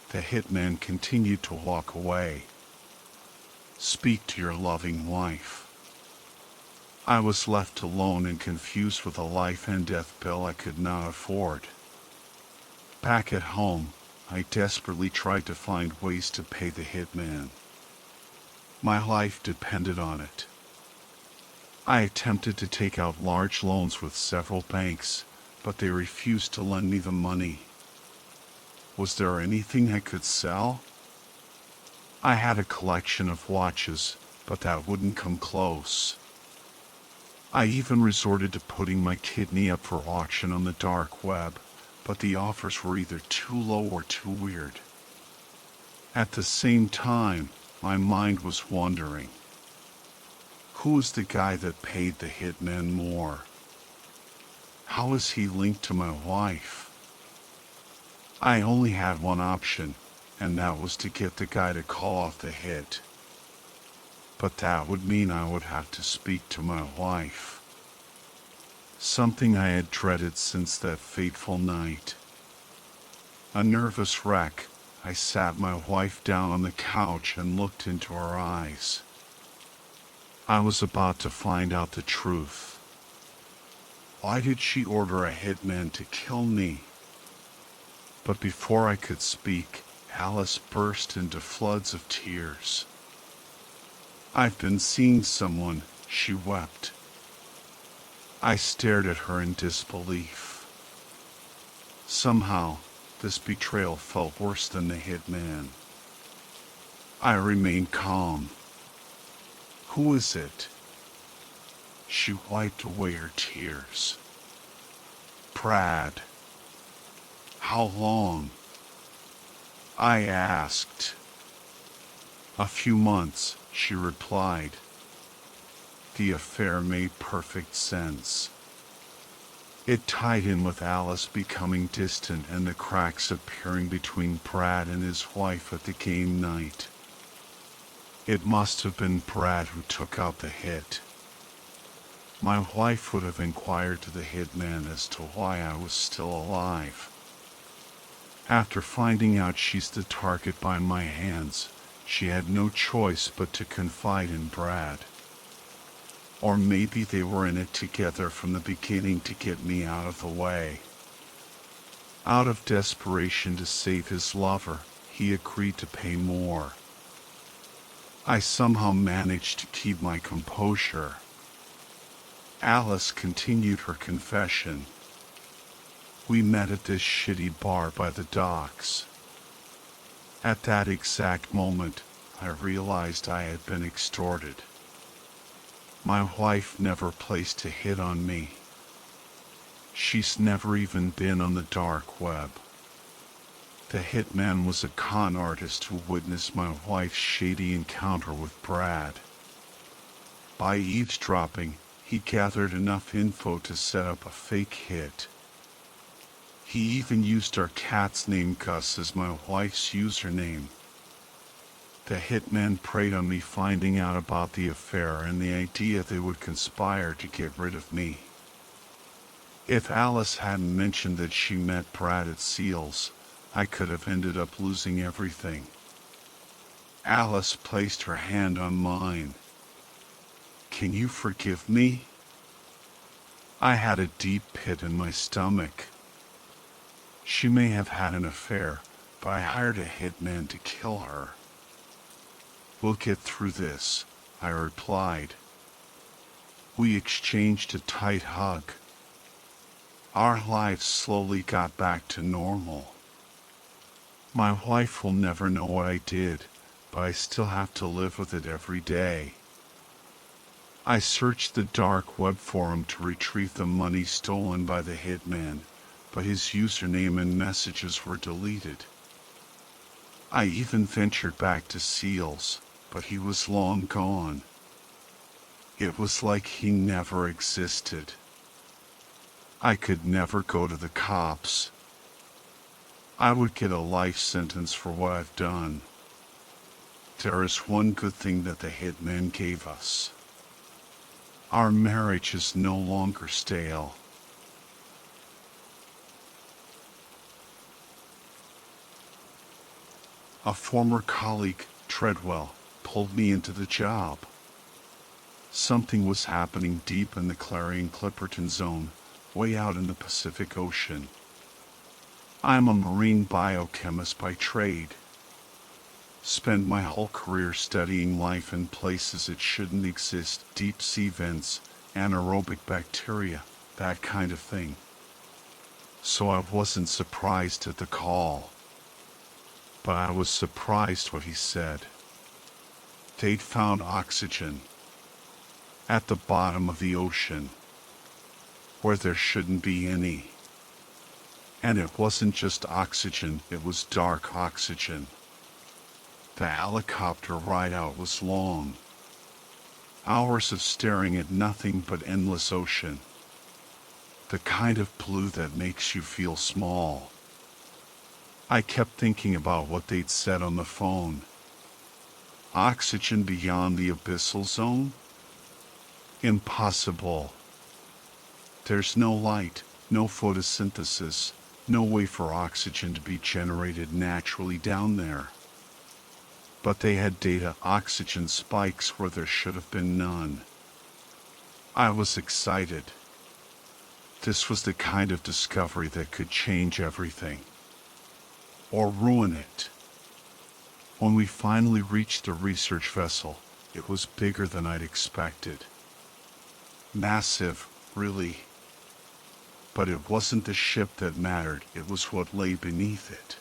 The hitman continued to walk away. "Speak to your loving wife." I was left alone and confused with a life and death bill I could not afford. Back at home, I desperately tried to find ways to pay the hitman. My life depended on it. I attempted to take out large loans with several banks, but they refused to lend me the money. Was there anything I could sell? I had a collection of watches, but that wouldn't come close. I even resorted to putting my kidney up for auction on the dark web, but the offers were either too low or too weird. At the same time, my mind was wandering. Who is the guy that paid the hitman more? How is he linked to my wife? I only had one option, and that was to get the guy to call off the hit. But that would mean I would have to speak to my wife. Something I had dreaded since that fateful night. A nervous wreck, I sat my wife down on the couch and looked into her eyes. I was about to find out the truth. Why did she order a hitman to kill me? But before I could speak, Alice burst into floods of tears. "I've been seeing someone," she wept. I stared at her in disbelief. Somehow, this betrayal felt worse than the hitman. I remained calm. "Who is it?" She wiped away her tears. "Brad." "How long?" I asked. "A few months," she replied. The affair made perfect sense. It tied in with Alice becoming distant and the cracks appearing between Brad and his wife at the game night. It must have been Brad who took out the hit. My wife would have inquired to the hitman as to why I was still alive. After finding out she's the target by my hands, she had no choice but to confide in Brad. Or maybe they were in it together from the beginning to get me out of the way. Out of desperation to save his lover, he agreed to pay more. I somehow managed to keep my composure. Alice continued her confession. "We met at this shitty bar by the docks. At that exact moment, I realized I had been extorted. My wife never placed a hit on me. She's never even been on the dark web. The hitman was a con artist who witnessed my wife's shady encounter with Brad. By eavesdropping, he gathered enough info to set up a fake hit. He even used our cat's name Gus as my wife's username. The hitman preyed on me finding out about the affair and the idea they would conspire to get rid of me. If Alice hadn't mentioned that she met Brad at Seals, I could have ended up losing everything." Alice placed her hand on mine. "Can you forgive me?" I had a deep pit in my stomach. She may have had an affair, but I hired a hitman to kill her. "We'll get through this," I replied. We exchanged a tight hug. Our lives slowly got back to normal. My wife will never know what I did, but I still have to live with it every day. I searched the dark web forum to retrieve the money stolen by the hitman, but his username and messages were deleted. I even ventured back to Seals, but he was long gone. It was like he never existed. I could never go to the cops. I would get a life sentence for what I've done. There is one good thing that the hitman gave us. Our marriage is no longer stale. A former colleague, Treadwell, pulled me into the job. Something was happening deep in the Clarion-Clipperton zone, way out in the Pacific Ocean. I'm a marine biochemist by trade. Spent my whole career studying life in places it shouldn't exist, deep sea vents, anaerobic bacteria, that kind of thing. So I wasn't surprised at the call. But I was surprised what he said. They'd found oxygen at the bottom of the ocean, where there shouldn't be any. And it wasn't just oxygen, it was dark oxygen. The helicopter ride out was long. Hours of staring at nothing but endless ocean. The kind of blue that makes you feel small. I kept thinking about what they'd said on the phone. Oxygen beyond the abyssal zone? Impossible. There's no light, no photosynthesis, no way for oxygen to be generated naturally down there. But they had data oxygen spikes where there should have been none. I was excited. This was the kind of discovery that could change everything. Or ruin it. When we finally reached the research vessel, it was bigger than I'd expected. Massive, really. But it wasn't the ship that mattered, it was what lay beneath it.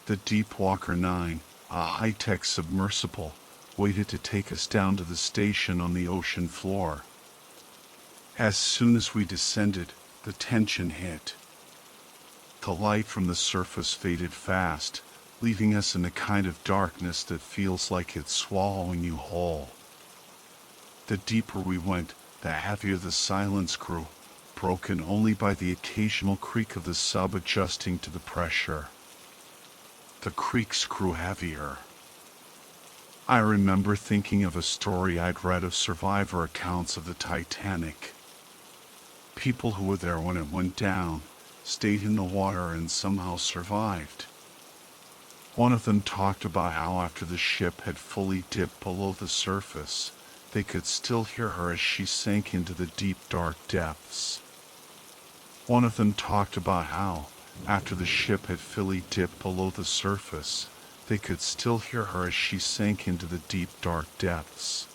The Deepwalker 9, a high-tech submersible, waited to take us down to the station on the ocean floor. As soon as we descended, the tension hit. The light from the surface faded fast, leaving us in a kind of darkness that feels like it's swallowing you whole. The deeper we went, the heavier the silence grew, broken only by the occasional creak of the sub adjusting to the pressure. The creaks grew heavier. I remember thinking of a story I'd read of survivor accounts of the Titanic. People who were there when it went down, stayed in the water and somehow survived. One of them talked about how after the ship had fully dipped below the surface, they could still hear her as she sank into the deep dark depths. One of them talked about how, after the ship had fully dipped below the surface, they could still hear her as she sank into the deep dark depths.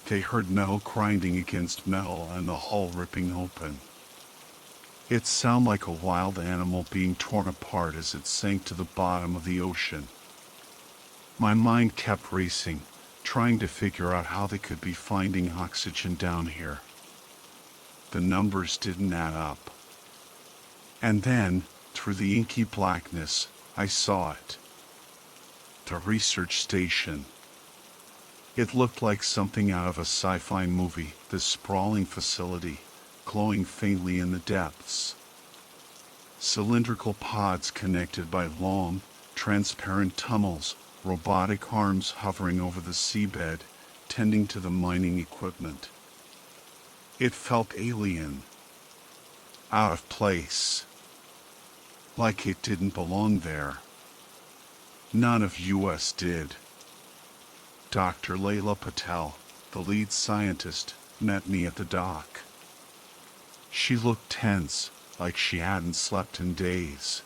They heard metal grinding against metal and the hull ripping open. It sounded like a wild animal being torn apart as it sank to the bottom of the ocean. My mind kept racing, trying to figure out how they could be finding oxygen down here. The numbers didn't add up. And then, through the inky blackness, I saw it. The research station. It looked like something out of a sci-fi movie, this sprawling facility, glowing faintly in the depths. Cylindrical pods connected by long, transparent tunnels, robotic arms hovering over the seabed, tending to the mining equipment. It felt alien. Out of place. Like it didn't belong there. None of US did. Dr. Layla Patel, the lead scientist, met me at the dock. She looked tense, like she hadn't slept in days.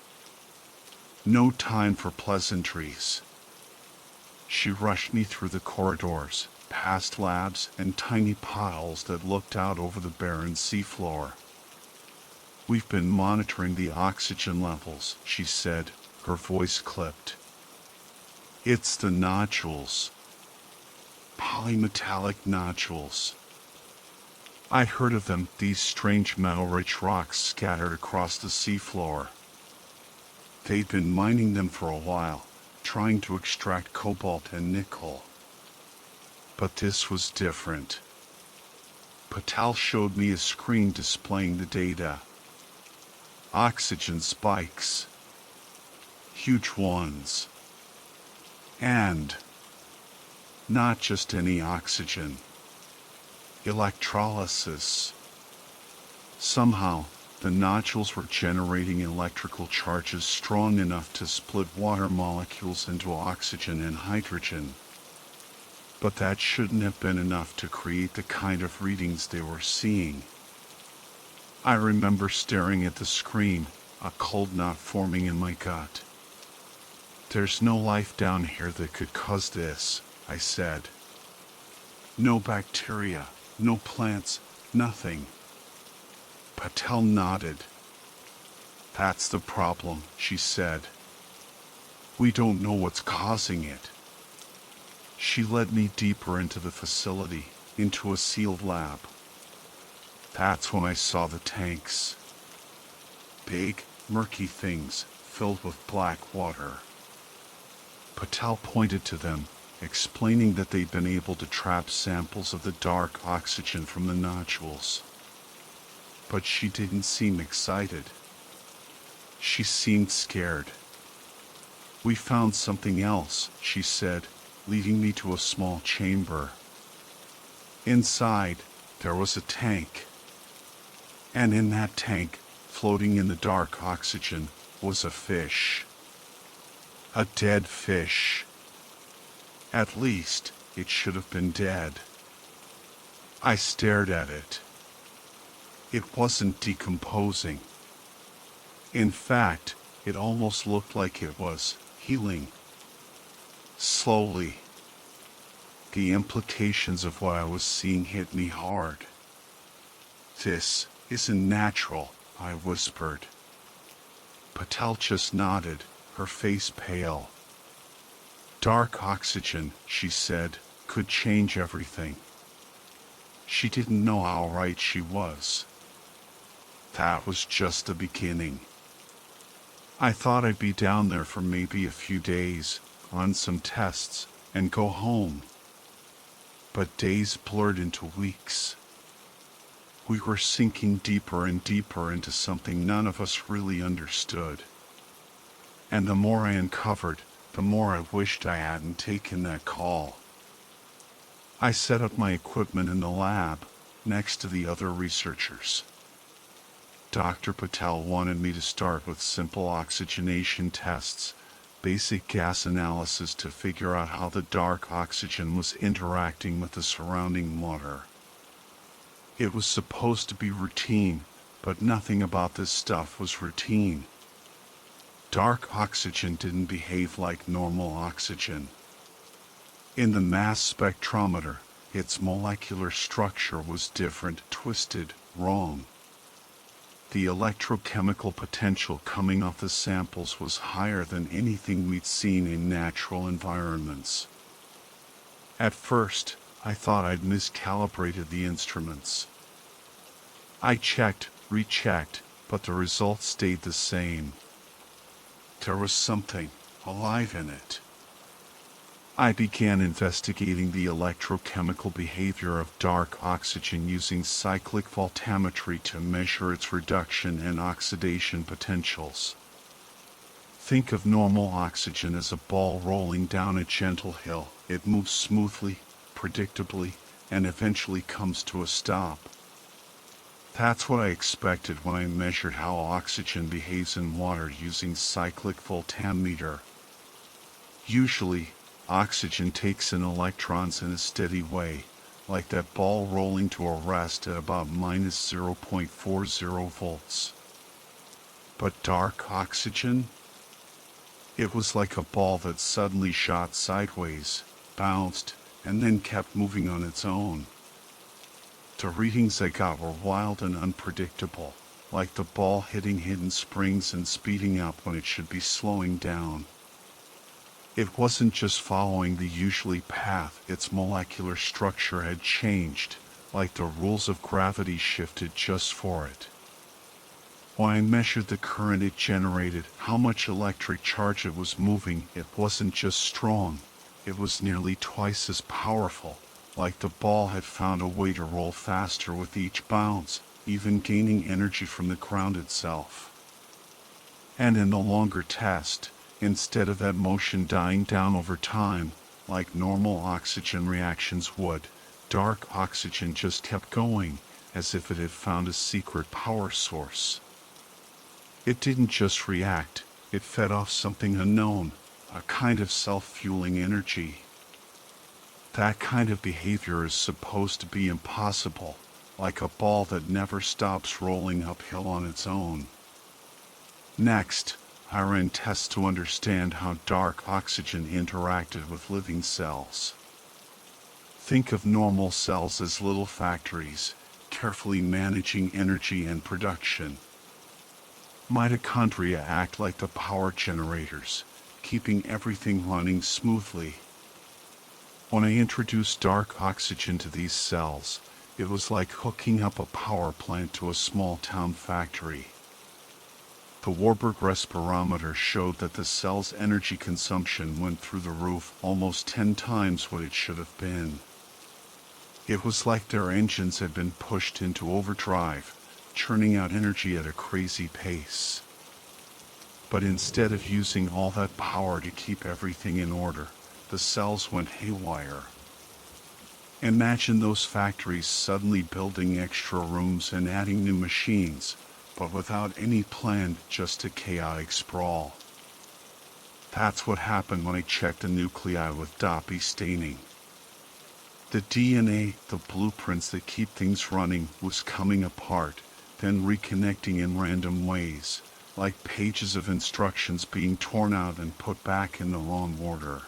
No time for pleasantries. She rushed me through the corridors, past labs and tiny potholes that looked out over the barren seafloor. We've been monitoring the oxygen levels, she said, her voice clipped. It's the nodules. Polymetallic nodules. I heard of them, these strange metal-rich rocks scattered across the seafloor. They'd been mining them for a while, trying to extract cobalt and nickel. But this was different. Patel showed me a screen displaying the data. Oxygen spikes. Huge ones. And not just any oxygen. Electrolysis. Somehow, the nodules were generating electrical charges strong enough to split water molecules into oxygen and hydrogen. But that shouldn't have been enough to create the kind of readings they were seeing. I remember staring at the screen, a cold knot forming in my gut. There's no life down here that could cause this, I said. No bacteria, no plants, nothing. Patel nodded. That's the problem, she said. We don't know what's causing it. She led me deeper into the facility, into a sealed lab. That's when I saw the tanks. Big, murky things, filled with black water. Patel pointed to them, explaining that they'd been able to trap samples of the dark oxygen from the nodules. But she didn't seem excited. She seemed scared. "We found something else," she said, leading me to a small chamber. Inside, there was a tank. And in that tank, floating in the dark oxygen, was a fish. A dead fish. At least, it should have been dead. I stared at it. It wasn't decomposing. In fact, it almost looked like it was healing. Slowly. The implications of what I was seeing hit me hard. "This isn't natural," I whispered. Patel just nodded, her face pale. "Dark oxygen," she said, "could change everything." She didn't know how right she was. That was just the beginning. I thought I'd be down there for maybe a few days, run some tests, and go home. But days blurred into weeks. We were sinking deeper and deeper into something none of us really understood. And the more I uncovered, the more I wished I hadn't taken that call. I set up my equipment in the lab, next to the other researchers. Dr. Patel wanted me to start with simple oxygenation tests, basic gas analysis to figure out how the dark oxygen was interacting with the surrounding water. It was supposed to be routine, but nothing about this stuff was routine. Dark oxygen didn't behave like normal oxygen. In the mass spectrometer, its molecular structure was different, twisted, wrong. The electrochemical potential coming off the samples was higher than anything we'd seen in natural environments. At first, I thought I'd miscalibrated the instruments. I checked, rechecked, but the results stayed the same. There was something alive in it. I began investigating the electrochemical behavior of dark oxygen using cyclic voltammetry to measure its reduction and oxidation potentials. Think of normal oxygen as a ball rolling down a gentle hill. It moves smoothly, predictably, and eventually comes to a stop. That's what I expected when I measured how oxygen behaves in water using cyclic voltammeter. Usually, oxygen takes in electrons in a steady way, like that ball rolling to a rest at about minus 0.40 volts. But dark oxygen? It was like a ball that suddenly shot sideways, bounced, and then kept moving on its own. The readings I got were wild and unpredictable, like the ball hitting hidden springs and speeding up when it should be slowing down. It wasn't just following the usual path, its molecular structure had changed, like the rules of gravity shifted just for it. When I measured the current it generated, how much electric charge it was moving, it wasn't just strong, it was nearly twice as powerful, like the ball had found a way to roll faster with each bounce, even gaining energy from the ground itself. And in the longer test, instead of that motion dying down over time, like normal oxygen reactions would, dark oxygen just kept going, as if it had found a secret power source. It didn't just react, it fed off something unknown, a kind of self-fueling energy. That kind of behavior is supposed to be impossible, like a ball that never stops rolling uphill on its own. Next, I ran tests to understand how dark oxygen interacted with living cells. Think of normal cells as little factories, carefully managing energy and production. Mitochondria act like the power generators, keeping everything running smoothly. When I introduced dark oxygen to these cells, it was like hooking up a power plant to a small town factory. The Warburg respirometer showed that the cell's energy consumption went through the roof, almost 10 times what it should have been. It was like their engines had been pushed into overdrive, churning out energy at a crazy pace. But instead of using all that power to keep everything in order, the cells went haywire. Imagine those factories suddenly building extra rooms and adding new machines, but without any plan, just a chaotic sprawl. That's what happened when I checked the nuclei with Doppy staining. The DNA, the blueprints that keep things running, was coming apart, then reconnecting in random ways, like pages of instructions being torn out and put back in the wrong order.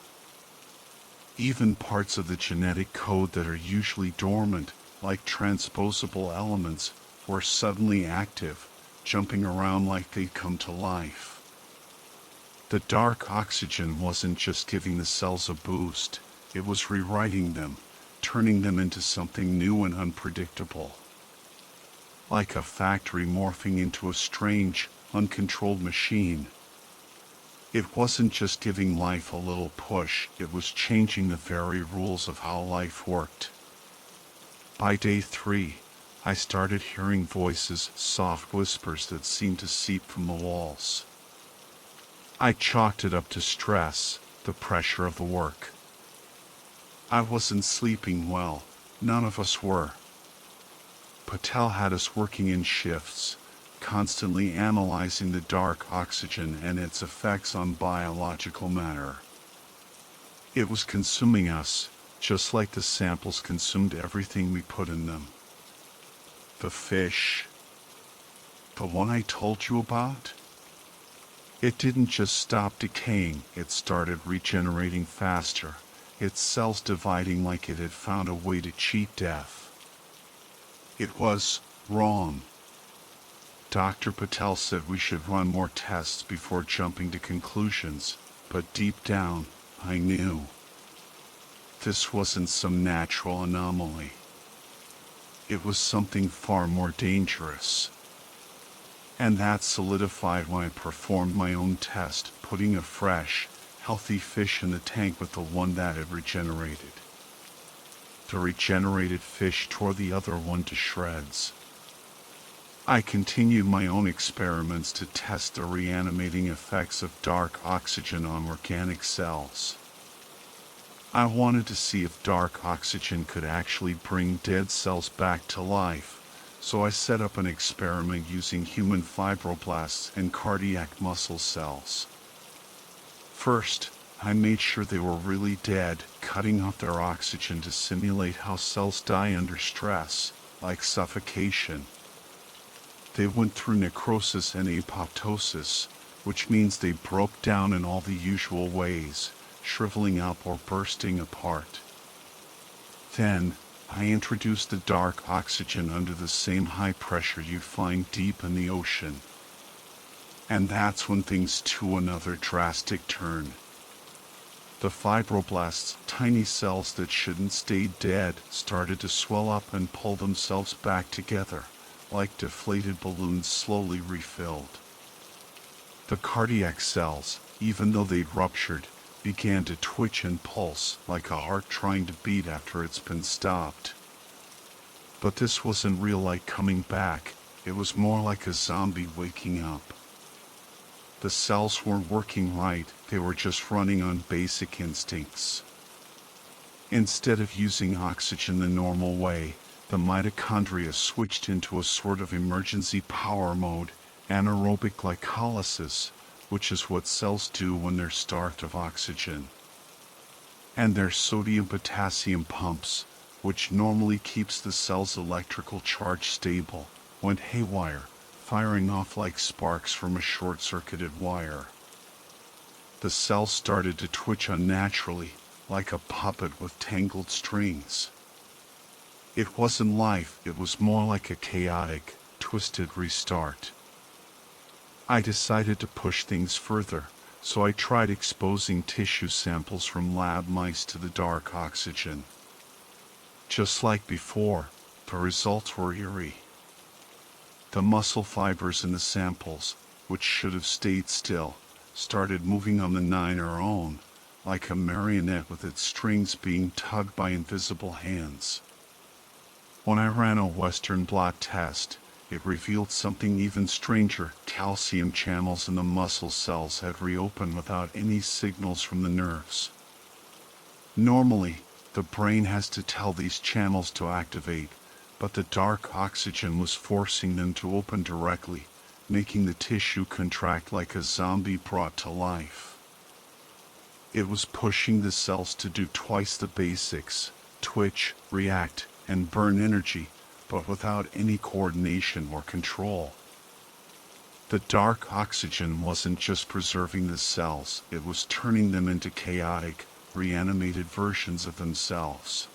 Even parts of the genetic code that are usually dormant, like transposable elements, were suddenly active, jumping around like they'd come to life. The dark oxygen wasn't just giving the cells a boost, it was rewriting them, turning them into something new and unpredictable. Like a factory morphing into a strange, uncontrolled machine. It wasn't just giving life a little push, it was changing the very rules of how life worked. By day 3, I started hearing voices, soft whispers that seemed to seep from the walls. I chalked it up to stress, the pressure of the work. I wasn't sleeping well, none of us were. Patel had us working in shifts, constantly analyzing the dark oxygen and its effects on biological matter. It was consuming us, just like the samples consumed everything we put in them. The fish, the one I told you about, it didn't just stop decaying, it started regenerating faster, its cells dividing like it had found a way to cheat death. It was wrong. Dr. Patel said we should run more tests before jumping to conclusions, but deep down, I knew. This wasn't some natural anomaly. It was something far more dangerous. And that solidified when I performed my own test, putting a fresh, healthy fish in the tank with the one that had regenerated. The regenerated fish tore the other one to shreds. I continued my own experiments to test the reanimating effects of dark oxygen on organic cells. I wanted to see if dark oxygen could actually bring dead cells back to life, so I set up an experiment using human fibroblasts and cardiac muscle cells. First, I made sure they were really dead, cutting off their oxygen to simulate how cells die under stress, like suffocation. They went through necrosis and apoptosis, which means they broke down in all the usual ways, shriveling up or bursting apart. Then, I introduced the dark oxygen under the same high pressure you find deep in the ocean. And that's when things took another drastic turn. The fibroblasts, tiny cells that shouldn't stay dead, started to swell up and pull themselves back together, like deflated balloons slowly refilled. The cardiac cells, even though they'd ruptured, began to twitch and pulse like a heart trying to beat after it's been stopped. But this wasn't real light coming back, it was more like a zombie waking up. The cells weren't working right, they were just running on basic instincts. Instead of using oxygen the normal way, the mitochondria switched into a sort of emergency power mode, anaerobic glycolysis, which is what cells do when they're starved of oxygen. And their sodium-potassium pumps, which normally keeps the cell's electrical charge stable, went haywire, firing off like sparks from a short-circuited wire. The cells started to twitch unnaturally, like a puppet with tangled strings. It wasn't life, it was more like a chaotic, twisted restart. I decided to push things further, so I tried exposing tissue samples from lab mice to the dark oxygen. Just like before, the results were eerie. The muscle fibers in the samples, which should have stayed still, started moving on their own, like a marionette with its strings being tugged by invisible hands. When I ran a Western blot test, it revealed something even stranger. Calcium channels in the muscle cells had reopened without any signals from the nerves. Normally, the brain has to tell these channels to activate, but the dark oxygen was forcing them to open directly, making the tissue contract like a zombie brought to life. It was pushing the cells to do twice the basics: twitch, react, and burn energy, but without any coordination or control. The dark oxygen wasn't just preserving the cells, it was turning them into chaotic, reanimated versions of themselves.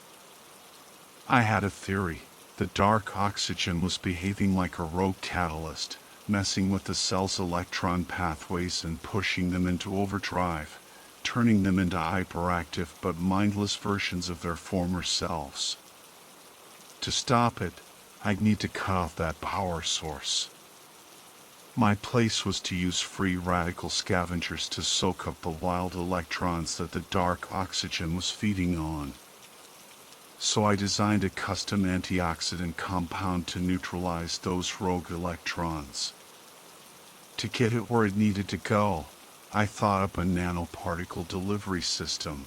I had a theory. The dark oxygen was behaving like a rogue catalyst, messing with the cell's electron pathways and pushing them into overdrive, turning them into hyperactive but mindless versions of their former selves. To stop it, I'd need to cut off that power source. My place was to use free radical scavengers to soak up the wild electrons that the dark oxygen was feeding on. So I designed a custom antioxidant compound to neutralize those rogue electrons. To get it where it needed to go, I thought up a nanoparticle delivery system.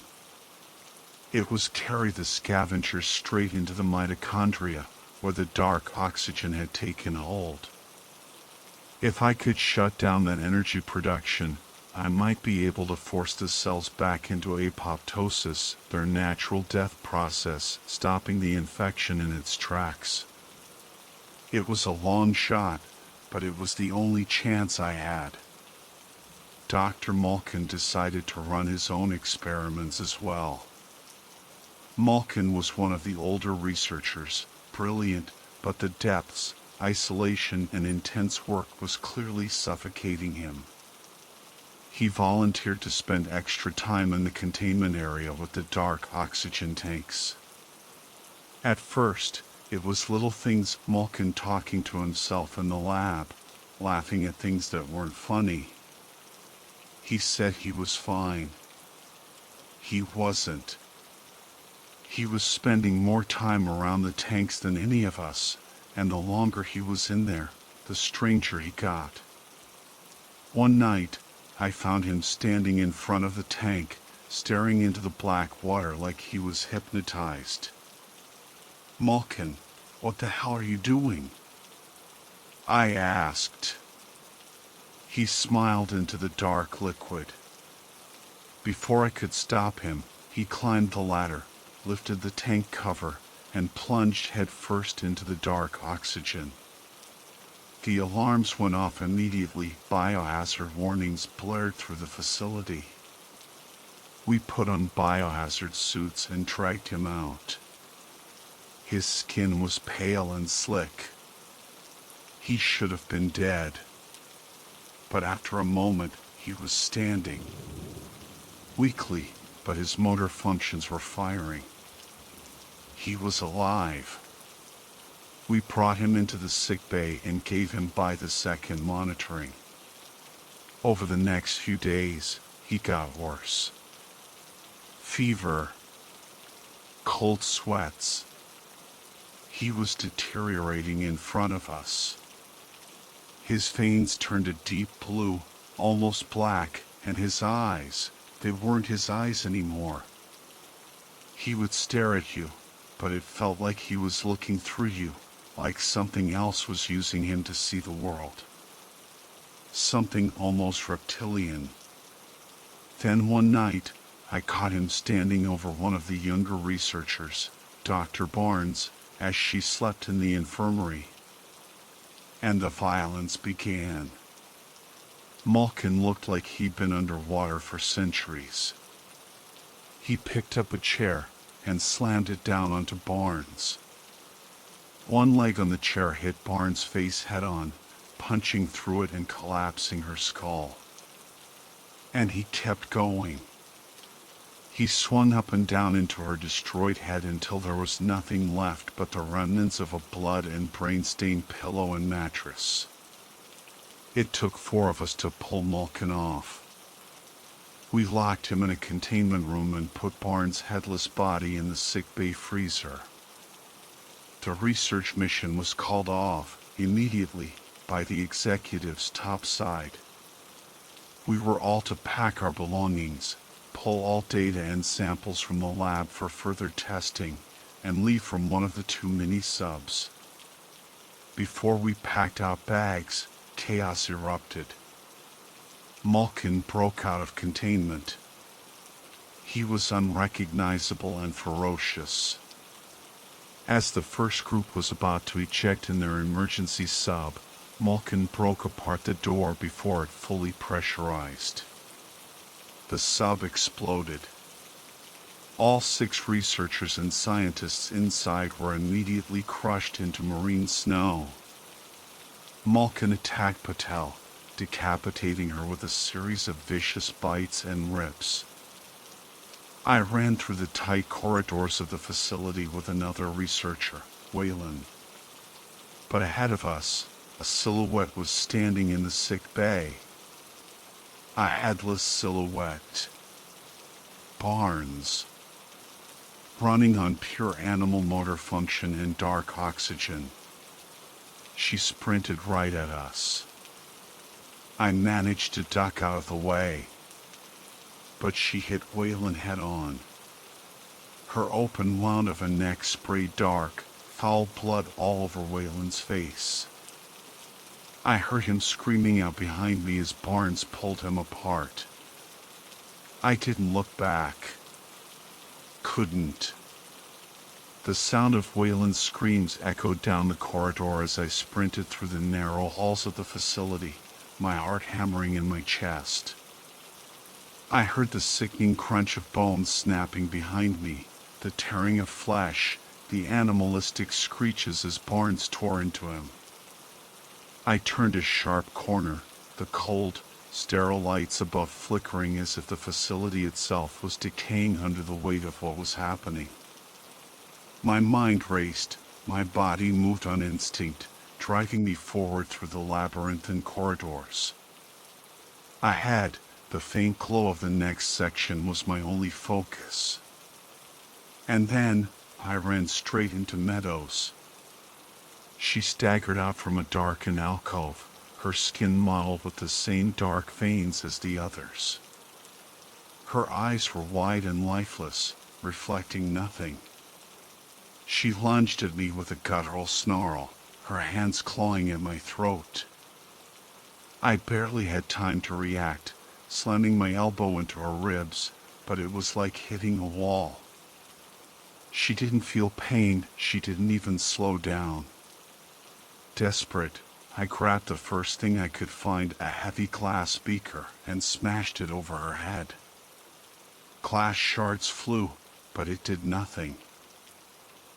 It was carry the scavengers straight into the mitochondria, where the dark oxygen had taken hold. If I could shut down that energy production, I might be able to force the cells back into apoptosis, their natural death process, stopping the infection in its tracks. It was a long shot, but it was the only chance I had. Dr. Malkin decided to run his own experiments as well. Malkin was one of the older researchers, brilliant, but the depths, isolation, and intense work was clearly suffocating him. He volunteered to spend extra time in the containment area with the dark oxygen tanks. At first, it was little things: Malkin talking to himself in the lab, laughing at things that weren't funny. He said he was fine. He wasn't. He was spending more time around the tanks than any of us, and the longer he was in there, the stranger he got. One night, I found him standing in front of the tank, staring into the black water like he was hypnotized. "Malkin, what the hell are you doing?" I asked. He smiled into the dark liquid. Before I could stop him, he climbed the ladder, lifted the tank cover, and plunged headfirst into the dark oxygen. The alarms went off immediately. Biohazard warnings blared through the facility. We put on biohazard suits and dragged him out. His skin was pale and slick. He should have been dead. But after a moment, he was standing. Weakly, but his motor functions were firing. He was alive. We brought him into the sick bay and gave him by-the-second monitoring. Over the next few days, he got worse. Fever, cold sweats. He was deteriorating in front of us. His veins turned a deep blue, almost black, and his eyes, they weren't his eyes anymore. He would stare at you, but it felt like he was looking through you, like something else was using him to see the world. Something almost reptilian. Then one night, I caught him standing over one of the younger researchers, Dr. Barnes, as she slept in the infirmary. And the violence began. Malkin looked like he'd been underwater for centuries. He picked up a chair and slammed it down onto Barnes. One leg on the chair hit Barnes' face head-on, punching through it and collapsing her skull. And he kept going. He swung up and down into her destroyed head until there was nothing left but the remnants of a blood and brain-stained pillow and mattress. It took 4 of us to pull Malkin off. We locked him in a containment room and put Barnes' headless body in the sick bay freezer. The research mission was called off, immediately, by the executive's top side. We were all to pack our belongings, pull all data and samples from the lab for further testing, and leave from one of the two mini-subs. Before we packed our bags, chaos erupted. Malkin broke out of containment. He was unrecognizable and ferocious. As the first group was about to eject in their emergency sub, Malkin broke apart the door before it fully pressurized. The sub exploded. All 6 researchers and scientists inside were immediately crushed into marine snow. Malkin attacked Patel, decapitating her with a series of vicious bites and rips. I ran through the tight corridors of the facility with another researcher, Wayland. But ahead of us, a silhouette was standing in the sick bay. A headless silhouette. Barnes. Running on pure animal motor function and dark oxygen. She sprinted right at us. I managed to duck out of the way, but she hit Wayland head on. Her open wound of a neck sprayed dark, foul blood all over Wayland's face. I heard him screaming out behind me as Barnes pulled him apart. I didn't look back. Couldn't. The sound of Wayland's screams echoed down the corridor as I sprinted through the narrow halls of the facility, my heart hammering in my chest. I heard the sickening crunch of bones snapping behind me, the tearing of flesh, the animalistic screeches as Barnes tore into him. I turned a sharp corner, the cold, sterile lights above flickering as if the facility itself was decaying under the weight of what was happening. My mind raced, my body moved on instinct, driving me forward through the labyrinthine corridors. Ahead, the faint glow of the next section was my only focus. And then, I ran straight into Meadows. She staggered out from a darkened alcove, her skin mottled with the same dark veins as the others. Her eyes were wide and lifeless, reflecting nothing. She lunged at me with a guttural snarl, her hands clawing at my throat. I barely had time to react, slamming my elbow into her ribs, but it was like hitting a wall. She didn't feel pain, she didn't even slow down. Desperate, I grabbed the first thing I could find, a heavy glass beaker, and smashed it over her head. Glass shards flew, but it did nothing.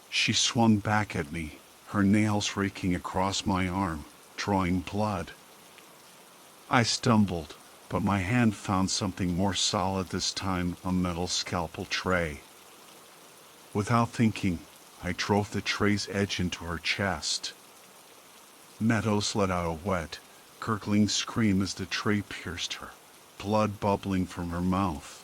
She swung back at me, her nails raking across my arm, drawing blood. I stumbled, but my hand found something more solid this time, a metal scalpel tray. Without thinking, I drove the tray's edge into her chest. Meadows let out a wet, gurgling scream as the tray pierced her, blood bubbling from her mouth.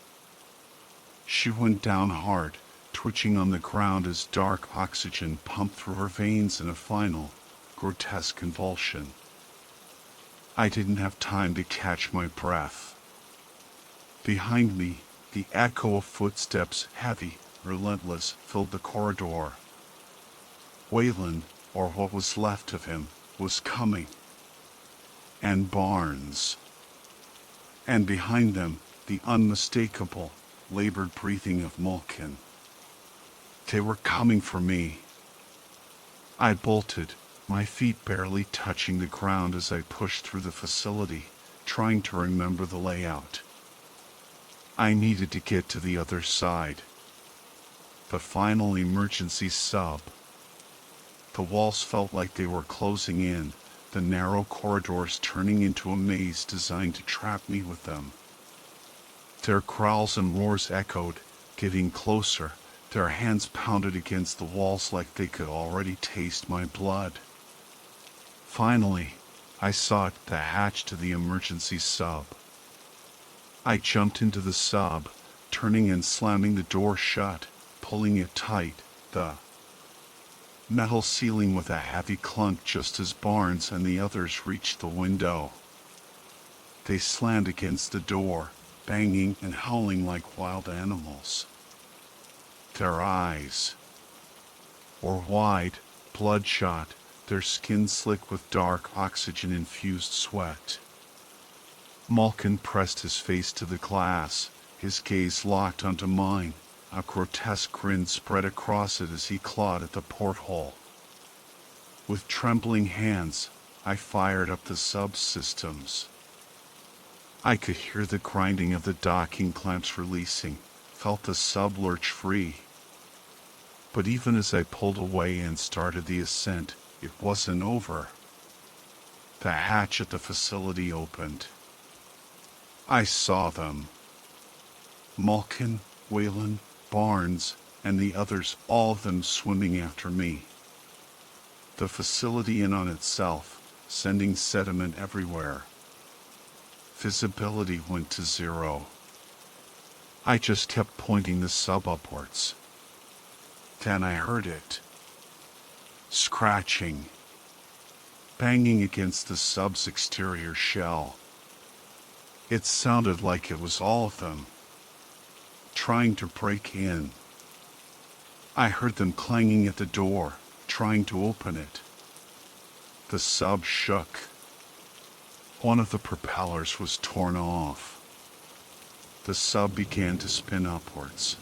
She went down hard, twitching on the ground as dark oxygen pumped through her veins in a final, grotesque convulsion. I didn't have time to catch my breath. Behind me, the echo of footsteps, heavy, relentless, filled the corridor. Wayland, or what was left of him, was coming. And Barnes. And behind them, the unmistakable, labored breathing of Malkin. They were coming for me. I bolted, my feet barely touching the ground as I pushed through the facility, trying to remember the layout. I needed to get to the other side. The final emergency sub. The walls felt like they were closing in, the narrow corridors turning into a maze designed to trap me with them. Their growls and roars echoed, getting closer, their hands pounded against the walls like they could already taste my blood. Finally, I saw it, the hatch to the emergency sub. I jumped into the sub, turning and slamming the door shut, pulling it tight. The metal ceiling with a heavy clunk just as Barnes and the others reached the window. They slammed against the door, banging and howling like wild animals. Their eyes were wide, bloodshot, their skin slick with dark oxygen-infused sweat. Malkin pressed his face to the glass, his gaze locked onto mine. A grotesque grin spread across it as he clawed at the porthole. With trembling hands, I fired up the subsystems. I could hear the grinding of the docking clamps releasing, felt the sub lurch free. But even as I pulled away and started the ascent, it wasn't over. The hatch at the facility opened. I saw them. Malkin, Whalen, Barnes, and the others, all of them swimming after me. The facility in on itself, sending sediment everywhere. Visibility went to 0. I just kept pointing the sub upwards. Then I heard it. Scratching. Banging against the sub's exterior shell. It sounded like it was all of them, trying to break in. I heard them clanging at the door, trying to open it. The sub shook. One of the propellers was torn off. The sub began to spin upwards.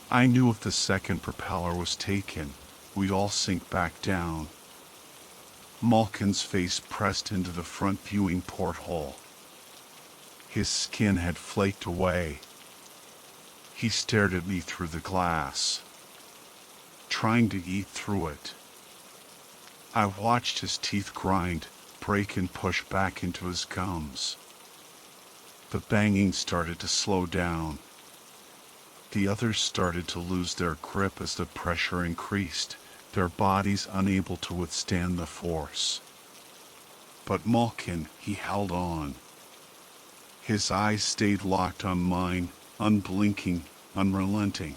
I knew if the second propeller was taken, we'd all sink back down. Malkin's face pressed into the front viewing porthole. His skin had flaked away. He stared at me through the glass, trying to eat through it. I watched his teeth grind, break and push back into his gums. The banging started to slow down. The others started to lose their grip as the pressure increased, their bodies unable to withstand the force. But Malkin, he held on. His eyes stayed locked on mine, unblinking, unrelenting.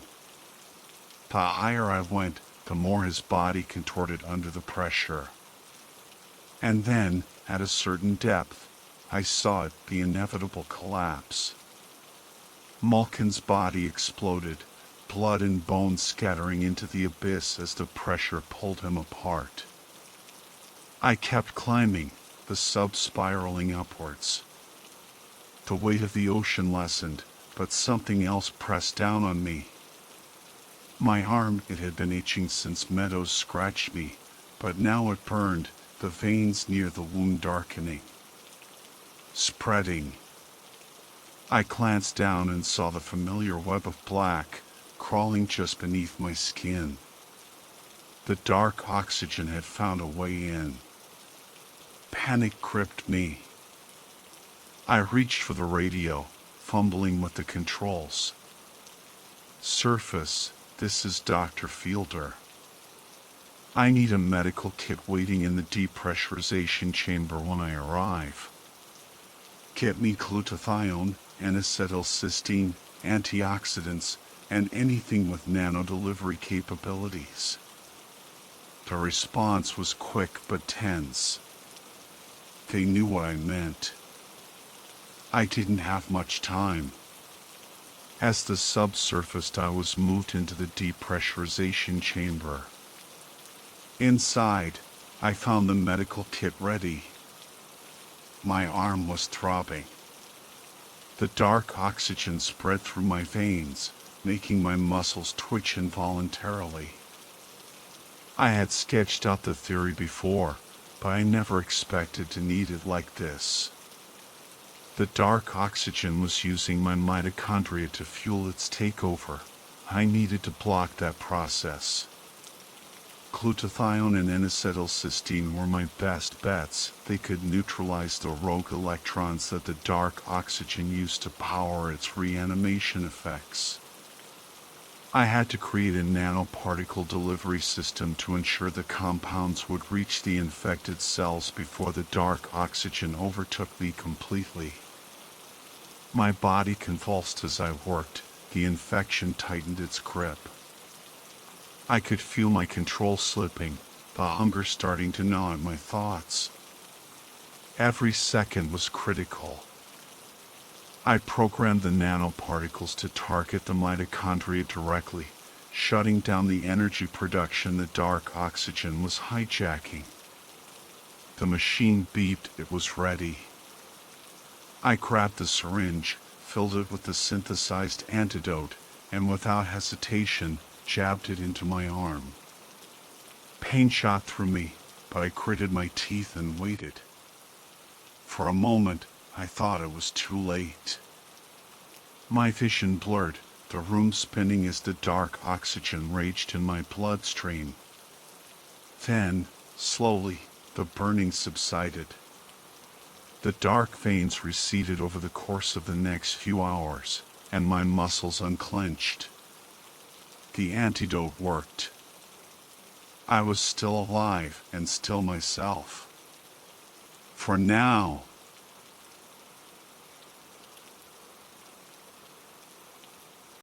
The higher I went, the more his body contorted under the pressure. And then, at a certain depth, I saw it, the inevitable collapse. Malkin's body exploded, blood and bone scattering into the abyss as the pressure pulled him apart. I kept climbing, the sub spiraling upwards. The weight of the ocean lessened, but something else pressed down on me. My arm, it had been itching since Meadows scratched me, but now it burned, the veins near the wound darkening. Spreading. I glanced down and saw the familiar web of black, crawling just beneath my skin. The dark oxygen had found a way in. Panic gripped me. I reached for the radio, fumbling with the controls. Surface, this is Dr. Fielder. I need a medical kit waiting in the depressurization chamber when I arrive. Get me glutathione, N-acetylcysteine, antioxidants, and anything with nano-delivery capabilities. The response was quick but tense. They knew what I meant. I didn't have much time. As the sub surfaced, I was moved into the depressurization chamber. Inside, I found the medical kit ready. My arm was throbbing. The dark oxygen spread through my veins, making my muscles twitch involuntarily. I had sketched out the theory before, but I never expected to need it like this. The dark oxygen was using my mitochondria to fuel its takeover. I needed to block that process. Glutathione and N-acetylcysteine were my best bets. They could neutralize the rogue electrons that the dark oxygen used to power its reanimation effects. I had to create a nanoparticle delivery system to ensure the compounds would reach the infected cells before the dark oxygen overtook me completely. My body convulsed as I worked. The infection tightened its grip. I could feel my control slipping, the hunger starting to gnaw at my thoughts. Every second was critical. I programmed the nanoparticles to target the mitochondria directly, shutting down the energy production the dark oxygen was hijacking. The machine beeped, it was ready. I grabbed the syringe, filled it with the synthesized antidote, and without hesitation, jabbed it into my arm. Pain shot through me, but I gritted my teeth and waited. For a moment, I thought it was too late. My vision blurred, the room spinning as the dark oxygen raged in my bloodstream. Then, slowly, the burning subsided. The dark veins receded over the course of the next few hours, and my muscles unclenched. The antidote worked. I was still alive and still myself. For now,